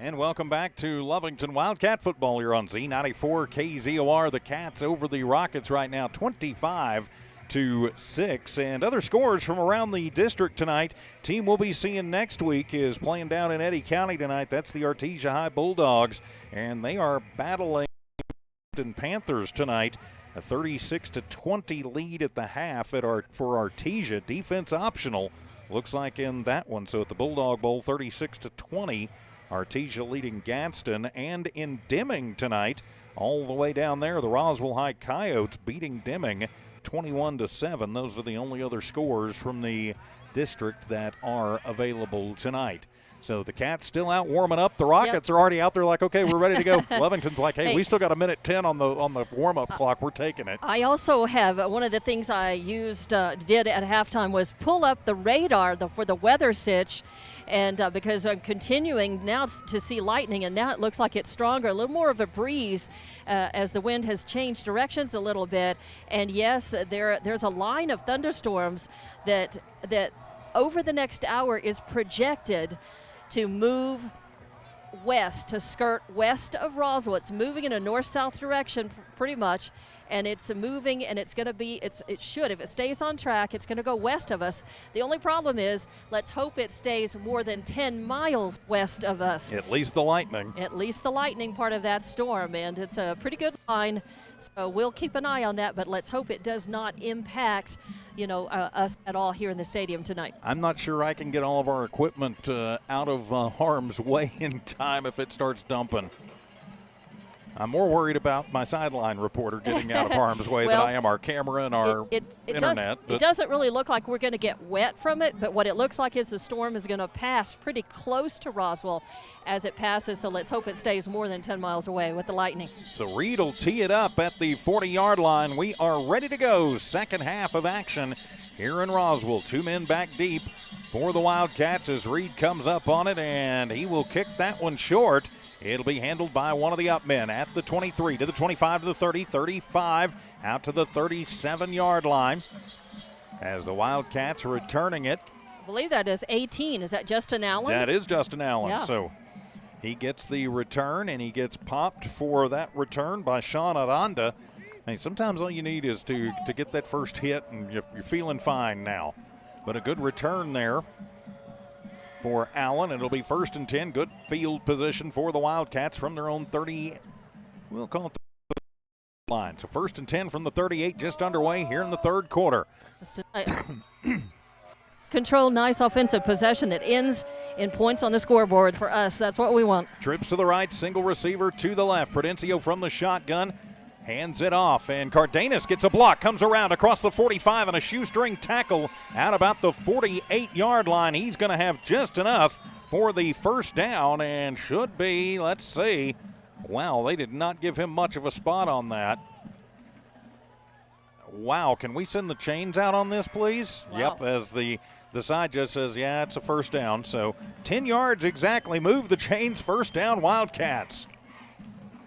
And welcome back to Lovington Wildcat football here on Z94 KZOR. The Cats over the Rockets right now, 25-6. And other scores from around the district tonight. Team we'll be seeing next week is playing down in Eddy County tonight. That's the Artesia High Bulldogs, and they are battling the Panthers tonight. A 36-20 lead at the half for Artesia. Defense optional, looks like in that one. So at the Bulldog Bowl, 36-20. Artesia leading Gadsden, and in Deming tonight, all the way down there, the Roswell High Coyotes beating Deming 21-7. Those are the only other scores from the district that are available tonight. So the Cats still out warming up. The Rockets are already out there like, okay, we're ready to go. Lovington's like, hey, we still got a minute 10 on the warm-up clock. We're taking it. I also have one of the things I did at halftime was pull up the radar for the weather sitch. And because I'm continuing now to see lightning, and now it looks like it's stronger, a little more of a breeze as the wind has changed directions a little bit. And yes, there's a line of thunderstorms that over the next hour is projected to move west, to skirt west of Roswell. It's moving in a north-south direction pretty much, and it's moving, and it's going to be, it should, if it stays on track, it's going to go west of us. The only problem is, let's hope it stays more than 10 miles west of us. At least the lightning. At least the lightning part of that storm, and it's a pretty good line. So we'll keep an eye on that, but let's hope it does not impact, us at all here in the stadium tonight. I'm not sure I can get all of our equipment out of harm's way in time if it starts dumping. I'm more worried about my sideline reporter getting out of harm's way than I am our camera and our internet. It doesn't really look like we're going to get wet from it, but what it looks like is the storm is going to pass pretty close to Roswell as it passes, so let's hope it stays more than 10 miles away with the lightning. So Reed will tee it up at the 40-yard line. We are ready to go. Second half of action here in Roswell. Two men back deep for the Wildcats as Reed comes up on it, and he will kick that one short. It'll be handled by one of the up men at the 23, to the 25, to the 30, 35, out to the 37-yard line as the Wildcats are returning it. I believe that is 18. Is that Justin Allen? That is Justin Allen. Yeah. So he gets the return, and he gets popped for that return by Sean Aranda. Hey, sometimes all you need is to get that first hit, and you're feeling fine now. But a good return there for Allen. It'll be 1st and 10. Good field position for the Wildcats from their own 30. We'll call it the line. So 1st and 10 from the 38, just underway here in the third quarter. Control, nice offensive possession that ends in points on the scoreboard for us. That's what we want. Trips to the right, single receiver to the left. Prudencio from the shotgun. Hands it off, and Cardenas gets a block, comes around across the 45, and a shoestring tackle out about the 48-yard line. He's going to have just enough for the first down, and should be, let's see. Wow, they did not give him much of a spot on that. Wow, can we send the chains out on this, please? Wow. Yep, as the side just says, yeah, it's a first down. So 10 yards exactly, move the chains, first down, Wildcats.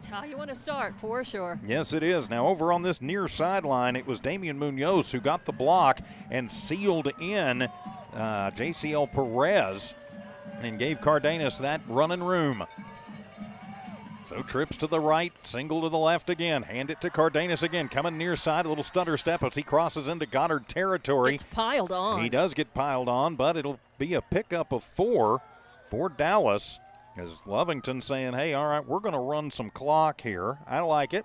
How you want to start, for sure. Yes, it is. Now, over on this near sideline, it was Damian Munoz who got the block and sealed in JCL Perez and gave Cardenas that running room. So trips to the right, single to the left again. Hand it to Cardenas again. Coming near side, a little stutter step as he crosses into Goddard territory. It's piled on. He does get piled on, but it'll be a pickup of 4 for Dallas. As Lovington saying, hey, all right, we're going to run some clock here. I like it.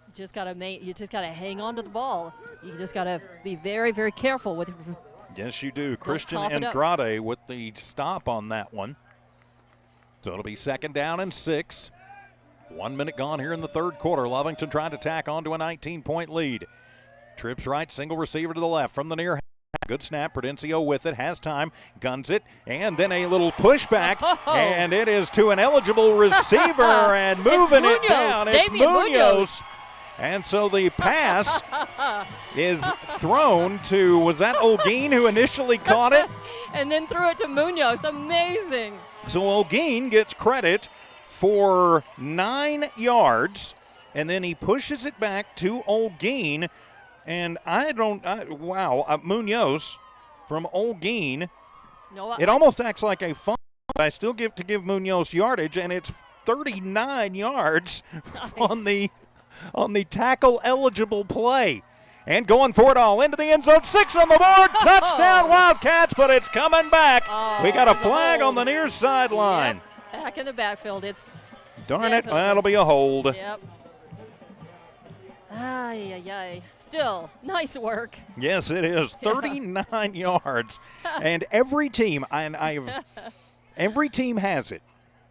You just got to hang on to the ball. You just got to be very, very careful with. Yes, you do. Christian Andrade with the stop on that one. So it'll be 2nd down and 6. 1 minute gone here in the third quarter. Lovington trying to tack on to a 19-point lead. Trips right, single receiver to the left from the near. Good snap, Prudencio with it, has time, guns it, and then a little pushback, and it is to an eligible receiver, and moving it down. It's Munoz. And so the pass is thrown to, was that Olguin who initially caught it? And then threw it to Munoz. Amazing. So Olguin gets credit for 9 yards, and then he pushes it back to Olguin. And wow, Munoz from Olguin. No, it almost acts like a fun I still give Munoz yardage, and it's 39 yards Nice. on the tackle eligible play. And going for it all into the end zone. 6 on the board. Touchdown Wildcats, but it's coming back. We got a flag on the near sideline. Yep. Back in the backfield. It's Darn it, definitely. that'll be a hold. Yep. Ay, ay, ay. Still, nice work. Yes, it is. 39 yards. And every team, every team has it.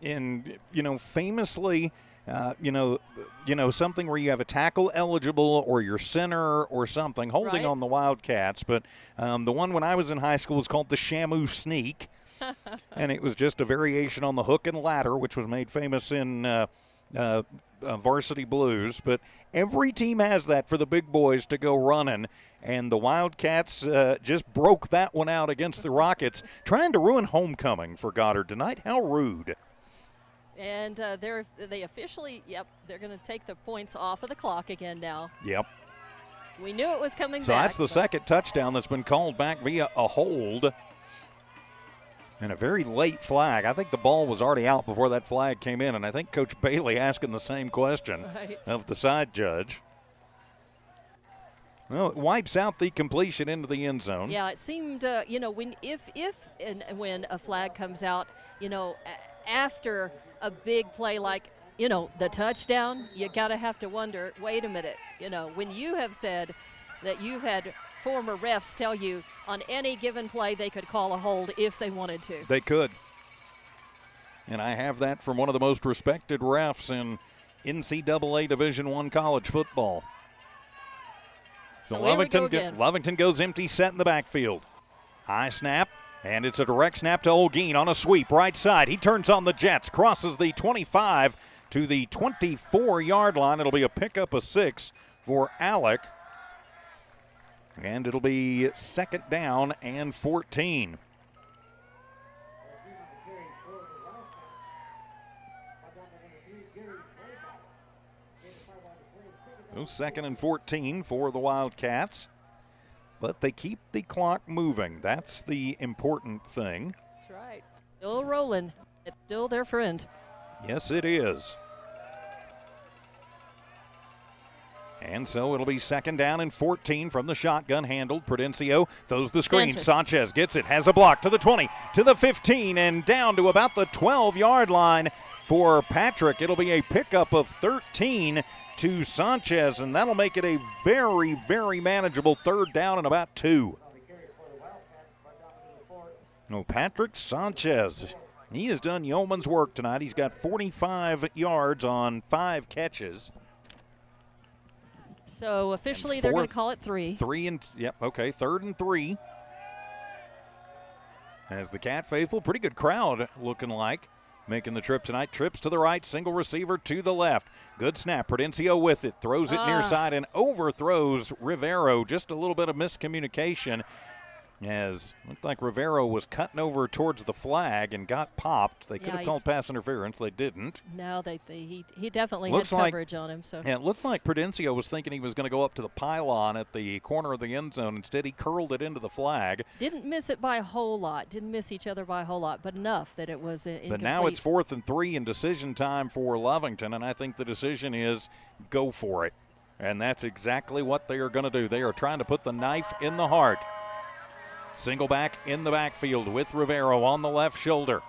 And, famously, something where you have a tackle eligible or your center or something holding Right. on the Wildcats. But the one when I was in high school was called the Shamu Sneak. And it was just a variation on the hook and ladder, which was made famous in Varsity Blues. But every team has that for the big boys to go running. And the Wildcats just broke that one out against the Rockets, trying to ruin homecoming for Goddard tonight. How rude. And they officially, they're going to take the points off of the clock again now. Yep. We knew it was coming So back. that's the second touchdown that's been called back via a hold. And a very late flag. I think the ball was already out before that flag came in, and I think Coach Bailey asking the same question Right. of the side judge. Well, it wipes out the completion into the end zone. Yeah, it seemed, when a flag comes out, after a big play like, the touchdown, you got to have to wonder, wait a minute, when you have said that you've had former refs tell you on any given play they could call a hold if they wanted to. They could. And I have that from one of the most respected refs in NCAA Division I college football. So here we go again. Lovington goes empty set in the backfield. High snap, and it's a direct snap to Olguin on a sweep, right side. He turns on the Jets, crosses the 25 to the 24-yard line. It'll be a pickup of 6 for Alec. And it'll be second down and 14. Second and 14 for the Wildcats. But they keep the clock moving. That's the important thing. That's right. Still rolling. It's still their friend. Yes, it is. And so it'll be second down and 14 from the shotgun handled. Prudencio throws the screen. Sanchez gets it, has a block to the 20, to the 15, and down to about the 12-yard line for Patrick. It'll be a pickup of 13 to Sanchez, and that'll make it a very, very manageable third down and about 2. Patrick Sanchez, he has done yeoman's work tonight. He's got 45 yards on 5 catches. So officially they're going to call it 3. 3 third and 3. As the Cat faithful, pretty good crowd looking like. Making the trip tonight. Trips to the right, single receiver to the left. Good snap. Prudencio with it. Throws it near side and overthrows Rivero. Just a little bit of miscommunication. As looked like Rivero was cutting over towards the flag and got popped. They could have called pass interference. They didn't. No, he definitely had coverage on him. So yeah, it looked like Prudencio was thinking he was going to go up to the pylon at the corner of the end zone. Instead, he curled it into the flag. Didn't miss it by a whole lot. Didn't miss each other by a whole lot, but enough that it was incomplete. But now it's 4th and 3 and decision time for Lovington, and I think the decision is go for it. And that's exactly what they are going to do. They are trying to put the knife in the heart. Single back in the backfield with Rivero on the left shoulder.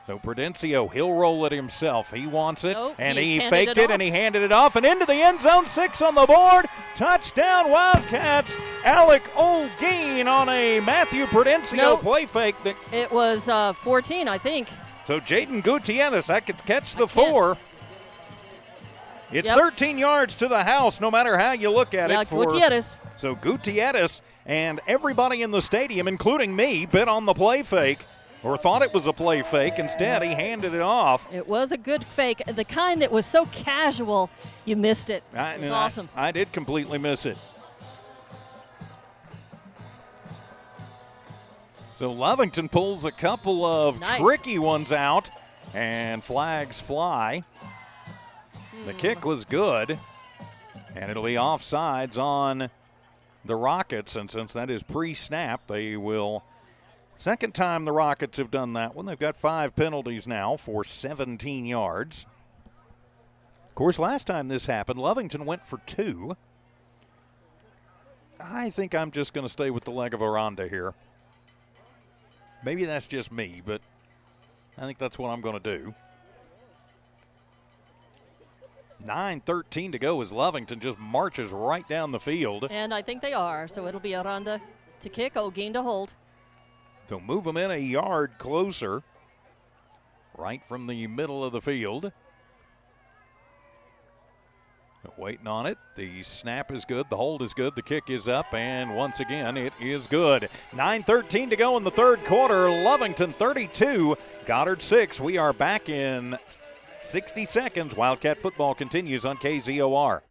So Prudencio, he'll roll it himself. He wants it, and he faked it, and he handed it off, and into the end zone. 6 on the board. Touchdown Wildcats. Alec Olguin on a Matthew Prudencio play fake. It was 14, I think. So Jaden Gutierrez, that could catch the 4. It's 13 yards to the house, no matter how you look at it. Gutierrez. So Gutierrez and everybody in the stadium, including me, bet on the play fake or thought it was a play fake. Instead, he handed it off. It was a good fake, the kind that was so casual you missed it. It was awesome. I did completely miss it. So Lovington pulls a couple of tricky ones out, and flags fly. The kick was good, and it'll be offsides on the Rockets, and since that is pre-snap, they will Second time the Rockets have done that one. They've got 5 penalties now for 17 yards. Of course, last time this happened, Lovington went for 2. I think I'm just going to stay with the leg of Aranda here. Maybe that's just me, but I think that's what I'm going to do. 9:13 to go as Lovington just marches right down the field. And I think they are, so it'll be Aranda to kick, Olguin to hold. So move them in a yard closer, right from the middle of the field. Waiting on it. The snap is good. The hold is good. The kick is up. And once again, it is good. 9:13 to go in the third quarter. Lovington 32, Goddard 6. We are back in 60 seconds. Wildcat football continues on KZOR.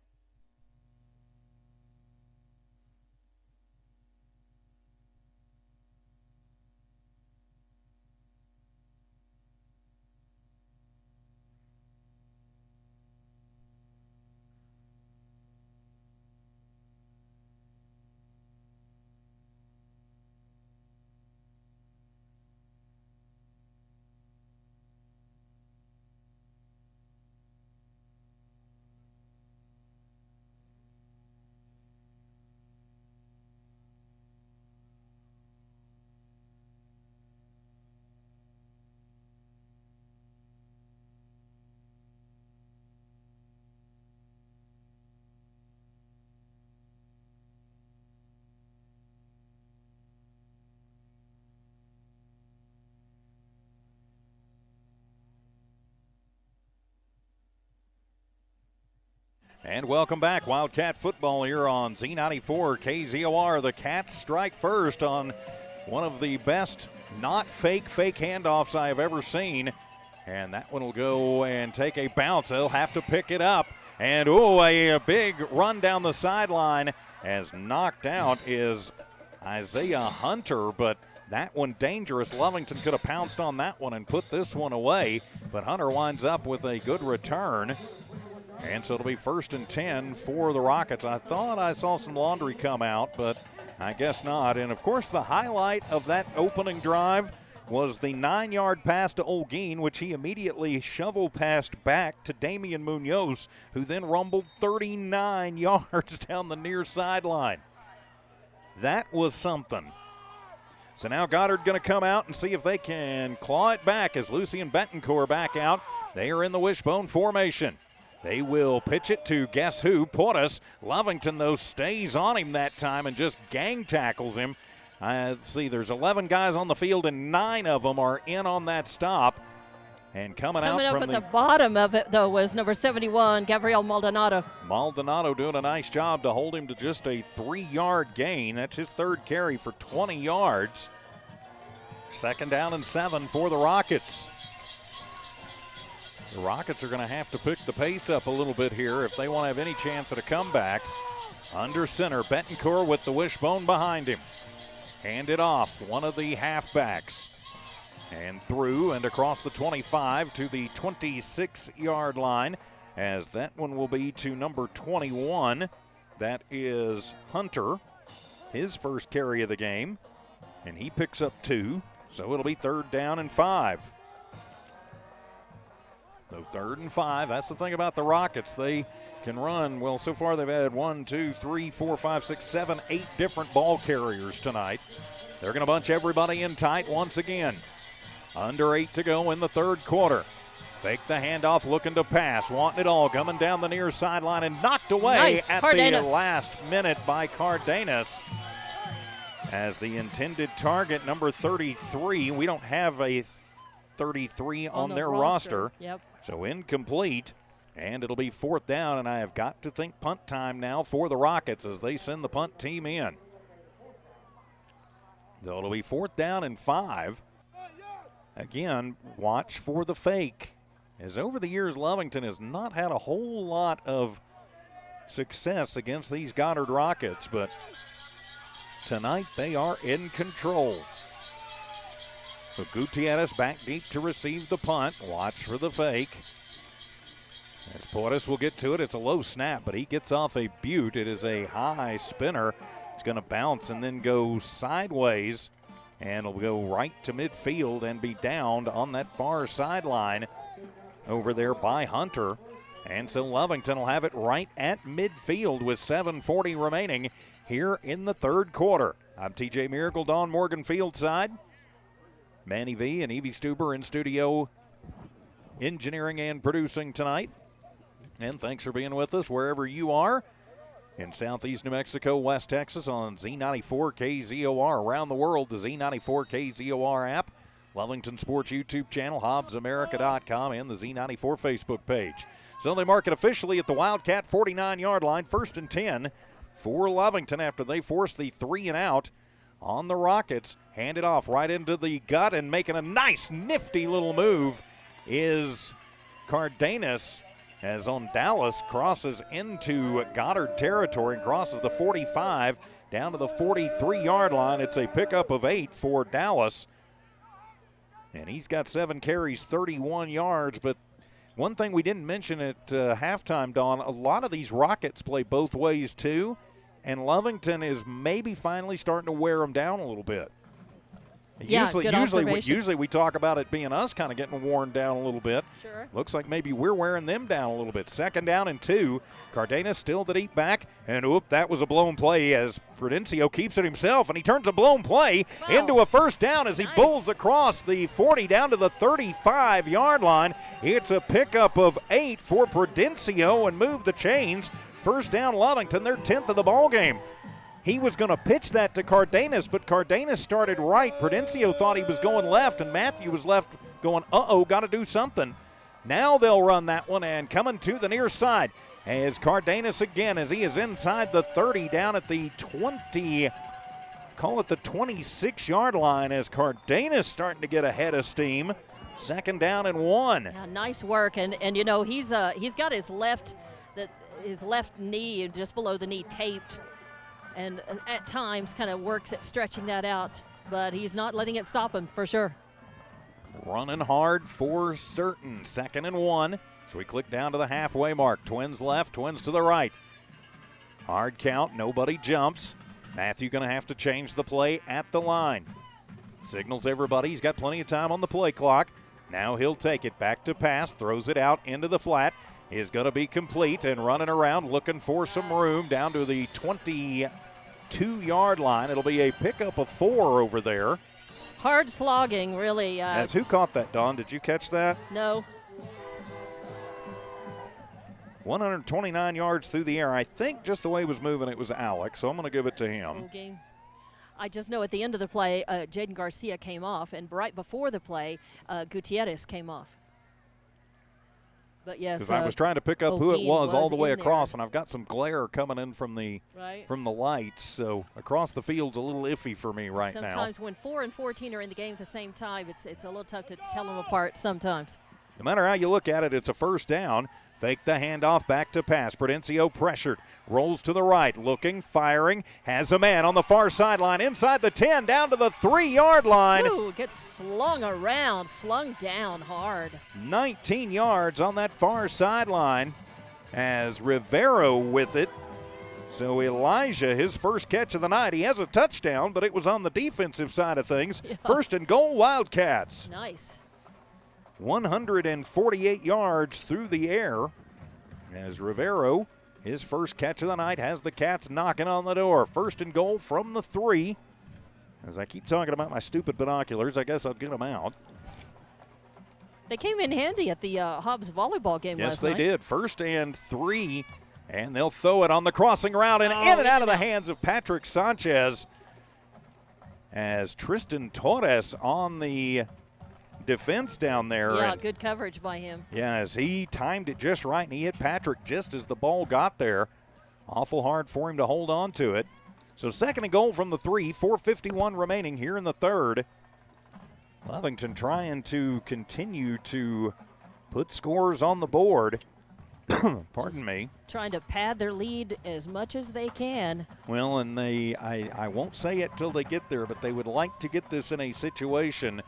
And welcome back. Wildcat football here on Z94 KZOR. The Cats strike first on one of the best not fake handoffs I have ever seen. And that one will go and take a bounce. They'll have to pick it up. And, a big run down the sideline as knocked out is Isaiah Hunter. But that one dangerous. Lovington could have pounced on that one and put this one away. But Hunter winds up with a good return. And so it'll be 1st and 10 for the Rockets. I thought I saw some laundry come out, but I guess not. And, of course, the highlight of that opening drive was the 9-yard pass to Olguin, which he immediately shovel passed back to Damian Munoz, who then rumbled 39 yards down the near sideline. That was something. So now Goddard going to come out and see if they can claw it back as Lucy and Betancourt back out. They are in the wishbone formation. They will pitch it to guess who? Portis. Lovington, though, stays on him that time and just gang tackles him. Let's see, there's 11 guys on the field, and 9 of them are in on that stop. And coming out up from at the bottom of it, though, was number 71, Gabriel Maldonado. Maldonado doing a nice job to hold him to just a 3-yard gain. That's his 3rd carry for 20 yards. 2nd down and 7 for the Rockets. The Rockets are going to have to pick the pace up a little bit here if they want to have any chance at a comeback. Under center, Betancourt with the wishbone behind him. Hand it off, one of the halfbacks. And through and across the 25 to the 26-yard line, as that one will be to number 21. That is Hunter, his 1st carry of the game. And he picks up 2, so it'll be 3rd down and 5. So 3rd and 5. That's the thing about the Rockets. They can run. Well, so far they've had 1, 2, 3, 4, 5, 6, 7, 8 different ball carriers tonight. They're going to bunch everybody in tight once again. Under 8 to go in the 3rd quarter. Fake the handoff, looking to pass. Wanting it all. Coming down the near sideline and knocked away at the last minute by Cardenas. As the intended target, number 33. We don't have a 33 on their roster. Yep. So incomplete, and it'll be 4th down, and I have got to think punt time now for the Rockets as they send the punt team in. So it'll be 4th down and 5. Again, watch for the fake. As over the years, Lovington has not had a whole lot of success against these Goddard Rockets, but tonight they are in control. So Gutierrez back deep to receive the punt. Watch for the fake. As Portis will get to it. It's a low snap, but he gets off a butte. It is a high spinner. It's going to bounce and then go sideways and will go right to midfield and be downed on that far sideline over there by Hunter. And so Lovington will have it right at midfield with 7:40 remaining here in the third quarter. I'm TJ Miracle, Don Morgan fieldside. Manny V and Evie Stuber in studio engineering and producing tonight. And thanks for being with us wherever you are in Southeast New Mexico, West Texas on Z94 KZOR. Around the world, the Z94 KZOR app, Lovington Sports YouTube channel, HobbsAmerica.com, and the Z94 Facebook page. So they mark it officially at the Wildcat 49-yard line, 1st and 10 for Lovington after they force the 3-and-out on the Rockets. Hand it off right into the gut, and making a nice, nifty little move is Cardenas, as on Dallas crosses into Goddard territory and crosses the 45 down to the 43-yard line. It's a pickup of 8 for Dallas. And he's got 7 carries, 31 yards. But one thing we didn't mention at halftime, Dawn, a lot of these Rockets play both ways too. And Lovington is maybe finally starting to wear them down a little bit. Yeah, Usually we talk about it being us kind of getting worn down a little bit. Sure. Looks like maybe we're wearing them down a little bit. 2nd down and 2. Cardenas still the deep back. And that was a blown play as Prudencio keeps it himself. And he turns a blown play into a 1st down as he bulls across the 40 down to the 35-yard line. It's a pickup of 8 for Prudencio and move the chains. 1st down Lovington, their 10th of the ball game. He was going to pitch that to Cardenas, but Cardenas started right. Prudencio thought he was going left, and Matthew was left going, got to do something. Now they'll run that one, and coming to the near side as Cardenas again, as he is inside the 30 down at the 20, call it the 26-yard line, as Cardenas starting to get ahead of steam. 2nd down and 1. Yeah, nice work, and you know he's got his left knee just below the knee taped. And at times kind of works at stretching that out, but he's not letting it stop him for sure. Running hard for certain. 2nd and 1. So we click down to the halfway mark. Twins left, Twins to the right. Hard count, nobody jumps. Matthew going to have to change the play at the line. Signals everybody, he's got plenty of time on the play clock. Now he'll take it back to pass, throws it out into the flat. Is going to be complete and running around looking for some room down to the 22-yard line. It'll be a pickup of 4 over there. Hard slogging, really. As who caught that, Dawn? Did you catch that? No. 129 yards through the air. I think just the way he was moving, it was Alex, so I'm going to give it to him. Game. I just know at the end of the play, Jaden Garcia came off, and right before the play, Gutierrez came off. But yes, because I was trying to pick up who it was all the way across, and I've got some glare coming in from the lights, so across the field's a little iffy for me now. Sometimes when 4 and 14 are in the game at the same time, it's a little tough to tell them apart sometimes. No matter how you look at it, it's a 1st down. Fake the handoff, back to pass. Prudencio pressured, rolls to the right, looking, firing, has a man on the far sideline, inside the 10, down to the 3-yard line. Ooh, gets slung around, slung down hard. 19 yards on that far sideline as Rivero with it. So Elijah, his first catch of the night, he has a touchdown, but it was on the defensive side of things. Yeah. 1st and goal, Wildcats. Nice. 148 yards through the air as Rivero, his first catch of the night, has the Cats knocking on the door. 1st and goal from the 3. As I keep talking about my stupid binoculars, I guess I'll get them out. They came in handy at the Hobbs volleyball game last night. Yes, they did. 1st and 3, and they'll throw it on the crossing route and in and out of the hands of Patrick Sanchez as Tristan Torres on the defense down there. Yeah, good coverage by him. Yeah, as he timed it just right, and he hit Patrick just as the ball got there. Awful hard for him to hold on to it. So 2nd and goal from the 3, 4:51 remaining here in the 3rd. Lovington trying to continue to put scores on the board. Pardon me. Trying to pad their lead as much as they can. Well, and I won't say it till they get there, but they would like to get this in a situation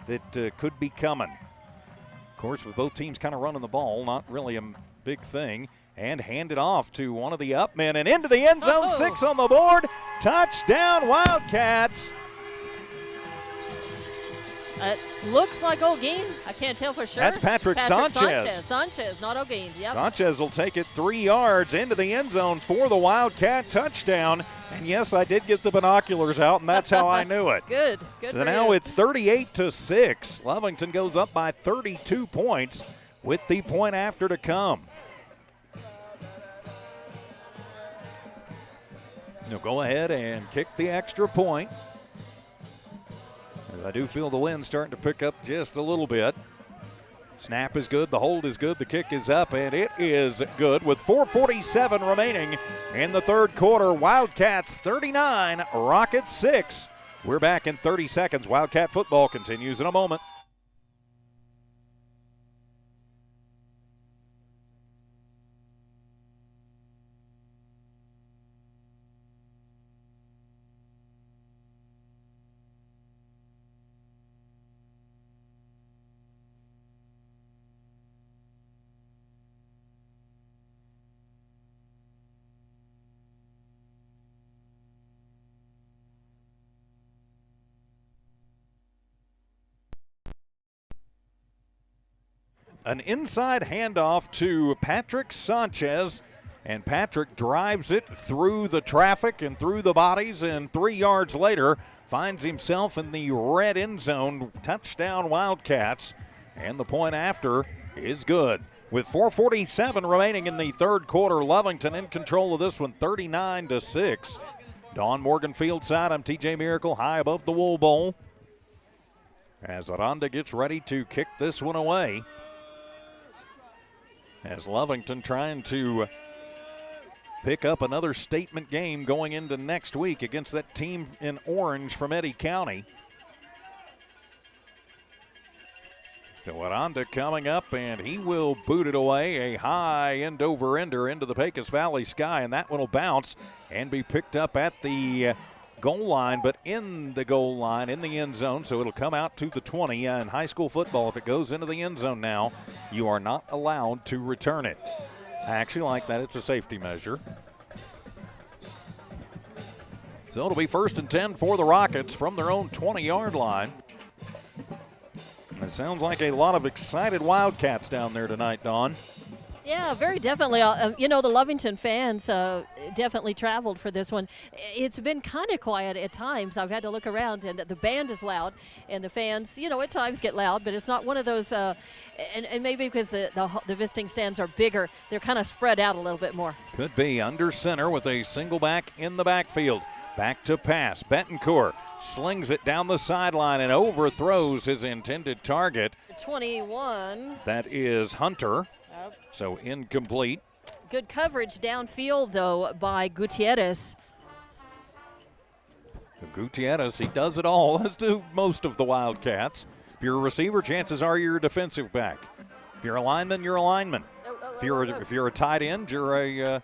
that could be coming. Of course, with both teams kind of running the ball, not really a big thing. And hand it off to one of the up men and into the end zone. 6 on the board. Touchdown, Wildcats. It looks like O'Gean. I can't tell for sure. That's Patrick Sanchez. Sanchez, not O'Gean. Yep. Sanchez will take it 3 yards into the end zone for the Wildcat touchdown. And yes, I did get the binoculars out, and that's how I knew it. Good. So now it's 38-6. Lovington goes up by 32 points with the point after to come. He'll go ahead and kick the extra point. As I do feel the wind starting to pick up just a little bit. Snap is good, the hold is good, the kick is up, and it is good with 4:47 remaining in the third quarter. Wildcats 39, Rockets 6. We're back in 30 seconds. Wildcat football continues in a moment. An inside handoff to Patrick Sanchez, and Patrick drives it through the traffic and through the bodies, and 3 yards later finds himself in the red end zone. Touchdown Wildcats, and the point after is good. With 4:47 remaining in the third quarter, Lovington in control of this one, 39-6. Dawn Morgan field side, I'm TJ Miracle, high above the Wool Bowl. As Aranda gets ready to kick this one away. As Lovington trying to pick up another statement game going into next week against that team in orange from Eddy County. So Aranda coming up, and he will boot it away. A high end-over-ender into the Pecos Valley sky, and that one will bounce and be picked up at the goal line, but in the goal line, in the end zone, so it'll come out to the 20. In high school football, if it goes into the end zone now, you are not allowed to return it. I actually like that. It's a safety measure. So it'll be 1st and 10 for the Rockets from their own 20-yard line. It sounds like a lot of excited Wildcats down there tonight, Dawn. Yeah, very definitely. The Lovington fans definitely traveled for this one. It's been kind of quiet at times. I've had to look around, and the band is loud, and the fans, at times get loud, but it's not one of those, and maybe because the visiting stands are bigger, they're kind of spread out a little bit more. Could be under center with a single back in the backfield. Back to pass. Betancourt slings it down the sideline and overthrows his intended target. 21. That is Hunter. Yep. So incomplete. Good coverage downfield, though, by Gutierrez. Gutierrez, he does it all, as do most of the Wildcats. If you're a receiver, chances are you're a defensive back. If you're a lineman, you're a lineman. If you're a tight end, you're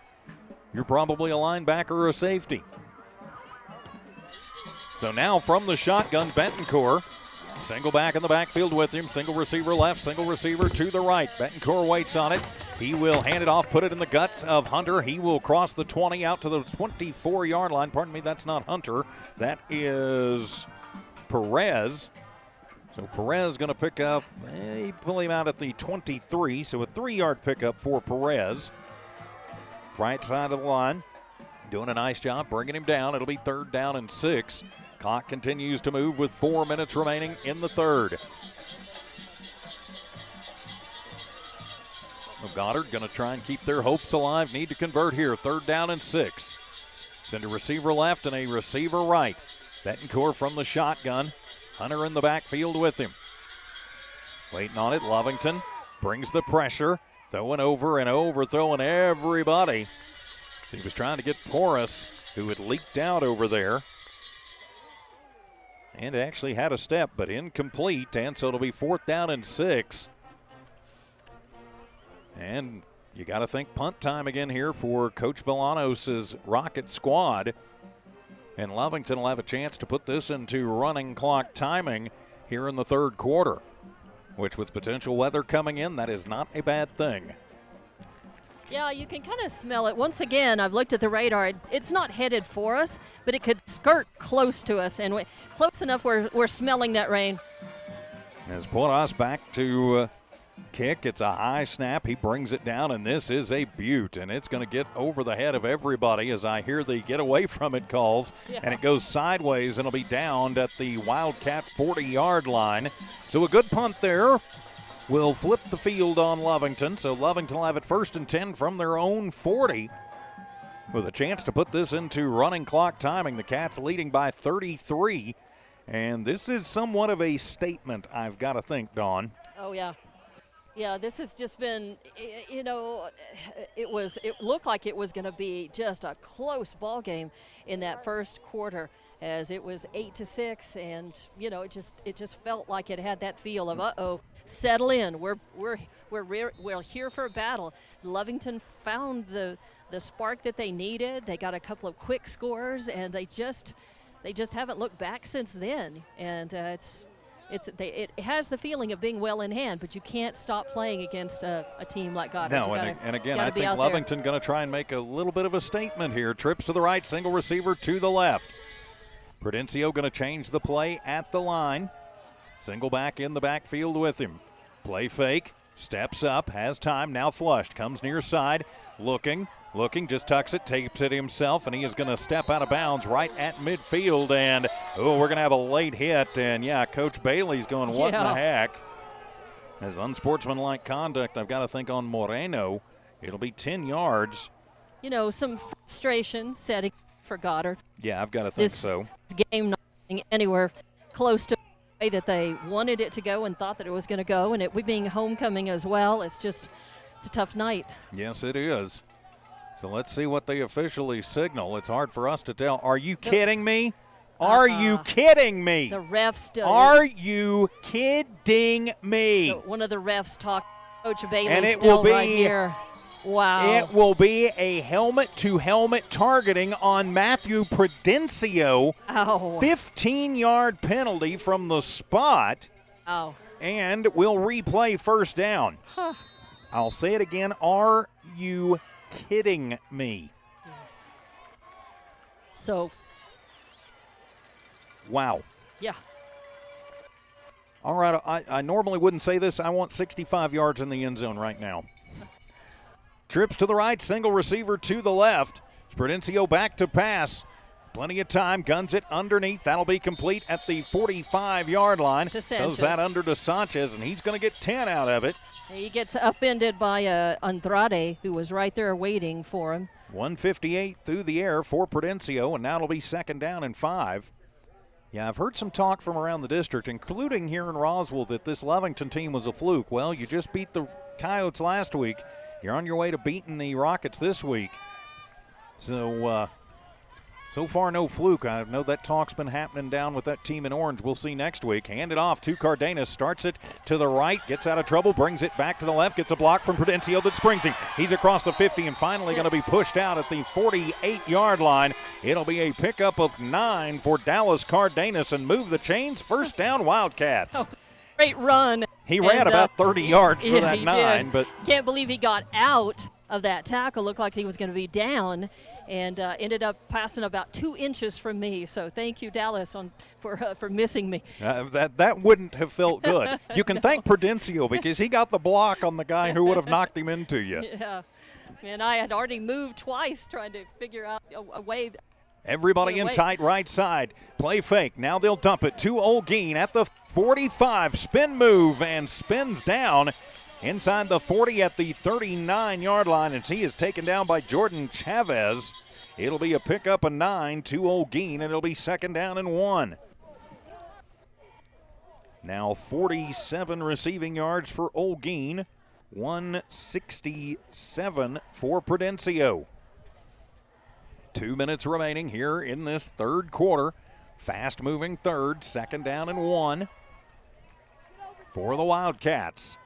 probably a linebacker or a safety. So now from the shotgun, Betancourt. Single back in the backfield with him. Single receiver left, single receiver to the right. Betancourt waits on it. He will hand it off, put it in the guts of Hunter. He will cross the 20 out to the 24-yard line. Pardon me, that's not Hunter. That is Perez. So Perez going to pick up, he pull him out at the 23, so a 3-yard pickup for Perez. Right side of the line. Doing a nice job bringing him down. It'll be 3rd down and 6. Clock continues to move with 4 minutes remaining in the third. Goddard going to try and keep their hopes alive. Need to convert here. 3rd down and 6. Send a receiver left and a receiver right. Betancourt from the shotgun. Hunter in the backfield with him. Waiting on it. Lovington brings the pressure. Throwing over and overthrowing everybody. He was trying to get Porras, who had leaked out over there. And actually had a step, but incomplete. And so it'll be 4th down and 6. And you got to think punt time again here for Coach Bolanos' Rocket squad. And Lovington will have a chance to put this into running clock timing here in the third quarter, which with potential weather coming in, that is not a bad thing. Yeah, you can kind of smell it. Once again, I've looked at the radar. It's not headed for us, but it could skirt close to us. And close enough we're smelling that rain. As Porras back to kick. It's a high snap. He brings it down, and this is a beaut, and it's going to get over the head of everybody as I hear the get away from it calls, and it goes sideways, and it'll be downed at the Wildcat 40-yard line. So a good punt there. Will flip the field on Lovington, so Lovington will have it 1st and 10 from their own 40 with a chance to put this into running clock timing. The Cats leading by 33, and this is somewhat of a statement, I've got to think, Dawn. Oh, yeah. Yeah, this has just been, you know, it looked like it was going to be just a close ball game in that first quarter, as it was 8-6, and you know, it just felt like it had that feel of uh-oh, settle in. We're here for a battle. Lovington found the spark that they needed. They got a couple of quick scores, and they just haven't looked back since then. And it has the feeling of being well in hand, but you can't stop playing against a team like Goddard. No, and again, I think Lovington going to try and make a little bit of a statement here. Trips to the right, single receiver to the left. Prudencio going to change the play at the line. Single back in the backfield with him. Play fake, steps up, has time, now flushed, comes near side, looking, just tucks it, tapes it himself, and he is going to step out of bounds right at midfield. And, we're going to have a late hit. And, yeah, Coach Bailey's going, what in the heck? As unsportsmanlike conduct, I've got to think on Moreno. It'll be 10 yards. You know, some frustration setting for Goddard. Yeah, I've got to think so. This game not being anywhere close to the way that they wanted it to go and thought that it was going to go. And we being homecoming as well, it's a tough night. Yes, it is. So let's see what they officially signal. It's hard for us to tell. Are you kidding me? Are you kidding me? The refs. Are you kidding me? One of the refs talked. Coach Bailey and it still will be, right here. Wow. It will be a helmet-to-helmet targeting on Matthew Prudencio. 15-yard penalty from the spot. Oh. And we'll replay first down. Huh. I'll say it again. Are you kidding me? Yes. So. Wow. Yeah. All right, I normally wouldn't say this. I want 65 yards in the end zone right now. Trips to the right, single receiver to the left. Prudencio back to pass. Plenty of time, guns it underneath. That'll be complete at the 45-yard line. Does that under to Sanchez, and he's going to get 10 out of it. He gets upended by Andrade, who was right there waiting for him. 158 through the air for Prudencio, and now it'll be 2nd down and 5. Yeah, I've heard some talk from around the district, including here in Roswell, that this Lovington team was a fluke. Well, you just beat the Coyotes last week. You're on your way to beating the Rockets this week. So far no fluke. I know that talk's been happening down with that team in orange. We'll see next week. Hand it off to Cardenas. Starts it to the right. Gets out of trouble. Brings it back to the left. Gets a block from Prudencio that springs him. He's across the 50 and finally going to be pushed out at the 48-yard line. It'll be a pickup of 9 for Dallas Cardenas and move the chains. First down, Wildcats. Oh, great run. He ran about 30 yards for that 9. But can't believe he got out of that tackle. Looked like he was going to be down and ended up passing about 2 inches from me. So thank you, Dallas, for missing me. That wouldn't have felt good. You can thank Prudencio because he got the block on the guy who would have knocked him into you. Yeah. Man, I had already moved twice trying to figure out a way. Everybody in tight right side. Play fake. Now they'll dump it to Olguin at the 45. Spin move and spins down inside the 40 at the 39-yard line as he is taken down by Jordan Chavez. It'll be a pickup of 9 to Olguin, and it'll be 2nd down and 1. Now 47 receiving yards for Olguin, 167 for Prudencio. 2 minutes remaining here in this third quarter. Fast-moving third, 2nd down and 1 for the Wildcats.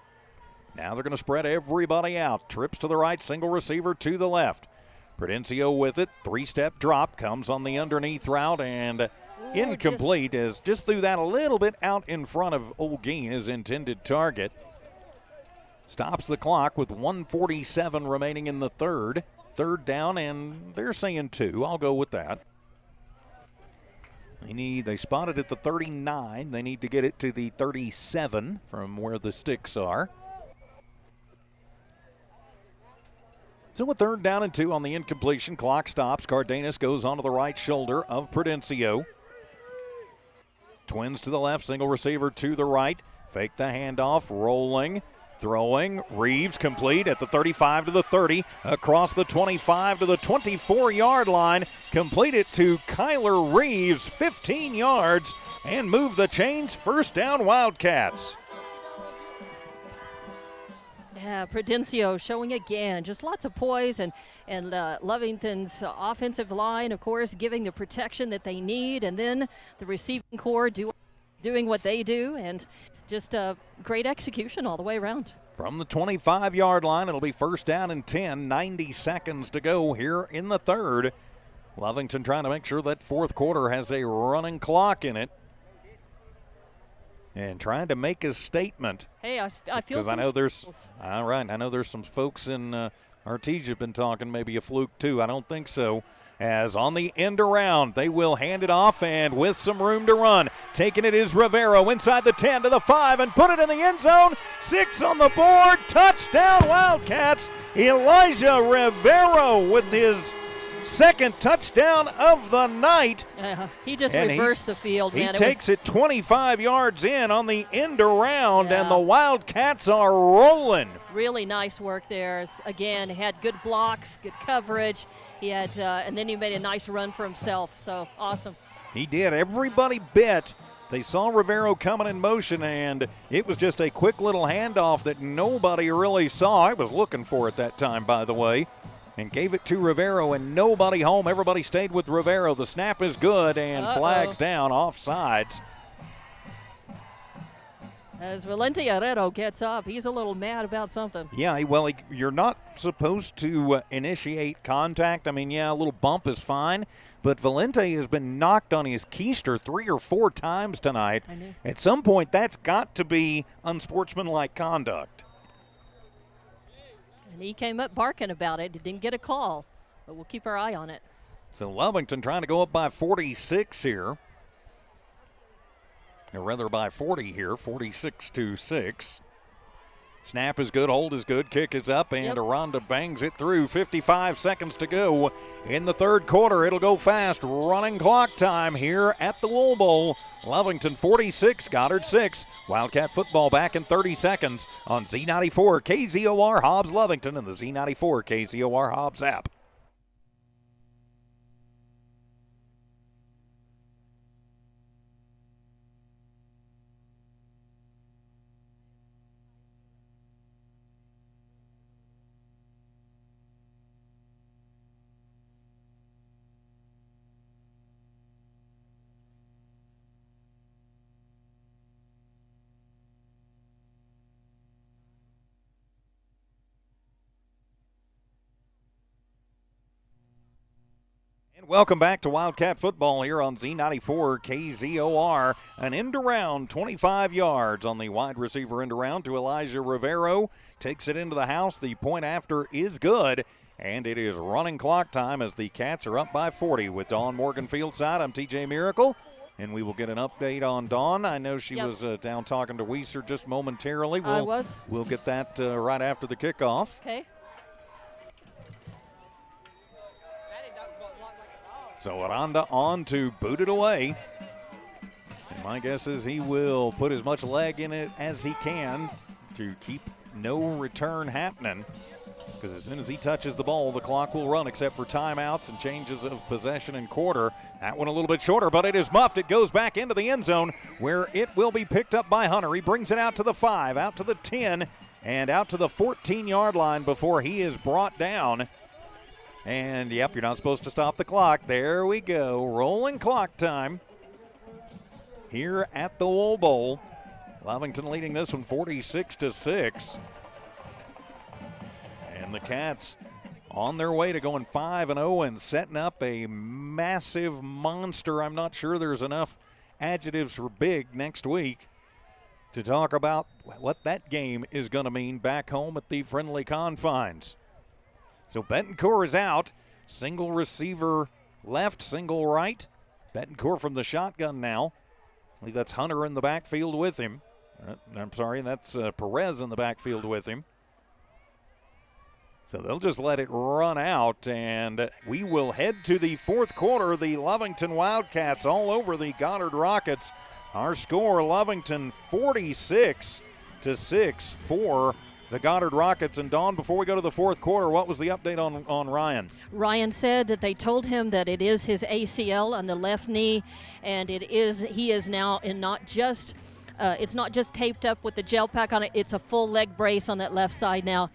Now they're going to spread everybody out. Trips to the right, single receiver to the left. Prudencio with it. 3-step drop comes on the underneath route and incomplete as just threw that a little bit out in front of Olguin, his intended target. Stops the clock with 1:47 remaining in the third. 3rd down, and they're saying 2. I'll go with that. They spotted at the 39. They need to get it to the 37 from where the sticks are. So a 3rd down and 2 on the incompletion. Clock stops. Cardenas goes onto the right shoulder of Prudencio. Twins to the left, single receiver to the right. Fake the handoff, rolling, throwing. Reeves complete at the 35 to the 30, across the 25 to the 24-yard line. Complete it to Kyler Reeves, 15 yards, and move the chains. 1st down, Wildcats. Yeah, Prudencio showing again, just lots of poise, and Lovington's offensive line, of course, giving the protection that they need, and then the receiving corps doing what they do, and just great execution all the way around. From the 25-yard line, it'll be 1st down and 10, 90 seconds to go here in the 3rd. Lovington trying to make sure that 4th quarter has a running clock in it. And trying to make a statement. Hey, I feel because I know there's all right. I know there's some folks in Artesia been talking maybe a fluke too. I don't think so. As on the end around, they will hand it off, and with some room to run, taking it is Rivero inside the 10 to the 5 and put it in the end zone. 6 on the board. Touchdown Wildcats. Elijah Rivero with his 2nd touchdown of the night. He just reversed the field, man. He takes it 25 yards in on the end around, and the Wildcats are rolling. Really nice work there. Again, had good blocks, good coverage. He had, and then he made a nice run for himself. So awesome. He did. Everybody bit. They saw Rivero coming in motion, and it was just a quick little handoff that nobody really saw. I was looking for it that time, by the way. And gave it to Rivero, and nobody home. Everybody stayed with Rivero. The snap is good, and flags down, offsides. As Valente Herrero gets up, he's a little mad about something. Yeah, well, you're not supposed to initiate contact. I mean, yeah, a little bump is fine, but Valente has been knocked on his keister 3 or 4 times tonight. At some point, that's got to be unsportsmanlike conduct. And he came up barking about it. He didn't get a call, but we'll keep our eye on it. So Lovington trying to go up by 46 here. Or rather by 40 here, 46-6. Snap is good, hold is good, kick is up, and Aranda bangs it through. 55 seconds to go in the 3rd quarter. It'll go fast. Running clock time here at the Wool Bowl. Lovington 46, Goddard 6. Wildcat football back in 30 seconds on Z94 KZOR Hobbs Lovington and the Z94 KZOR Hobbs app. Welcome back to Wildcat football here on Z94 KZOR. An end around, 25 yards on the wide receiver end around to Elijah Rivero. Takes it into the house. The point after is good. And it is running clock time as the Cats are up by 40 with Dawn Morgan Fieldside. I'm TJ Miracle. And we will get an update on Dawn. I know she was down talking to Weiser just momentarily. We'll get that right after the kickoff. Okay. So Aranda on to boot it away. And my guess is he will put as much leg in it as he can to keep no return happening. Because as soon as he touches the ball, the clock will run except for timeouts and changes of possession and quarter. That one a little bit shorter, but it is muffed. It goes back into the end zone where it will be picked up by Hunter. He brings it out to the 5, out to the 10, and out to the 14-yard line before he is brought down. And, yep, you're not supposed to stop the clock. There we go. Rolling clock time here at the Wool Bowl. Lovington leading this one 46-6. And the Cats on their way to going 5-0 and setting up a massive monster. I'm not sure there's enough adjectives for big next week to talk about what that game is going to mean back home at the friendly confines. So Betancourt is out. Single receiver left, single right. Betancourt from the shotgun now. I believe that's Hunter in the backfield with him. I'm sorry, that's Perez in the backfield with him. So they'll just let it run out, and we will head to the fourth quarter. The Lovington Wildcats all over the Goddard Rockets. Our score, Lovington 46-6 for the Goddard Rockets. And Dawn, before we go to the fourth quarter, what was the update on Ryan? Ryan said that they told him that it is his ACL on the left knee, and he is now in not just it's not just taped up with the gel pack on it, it's a full leg brace on that left side now.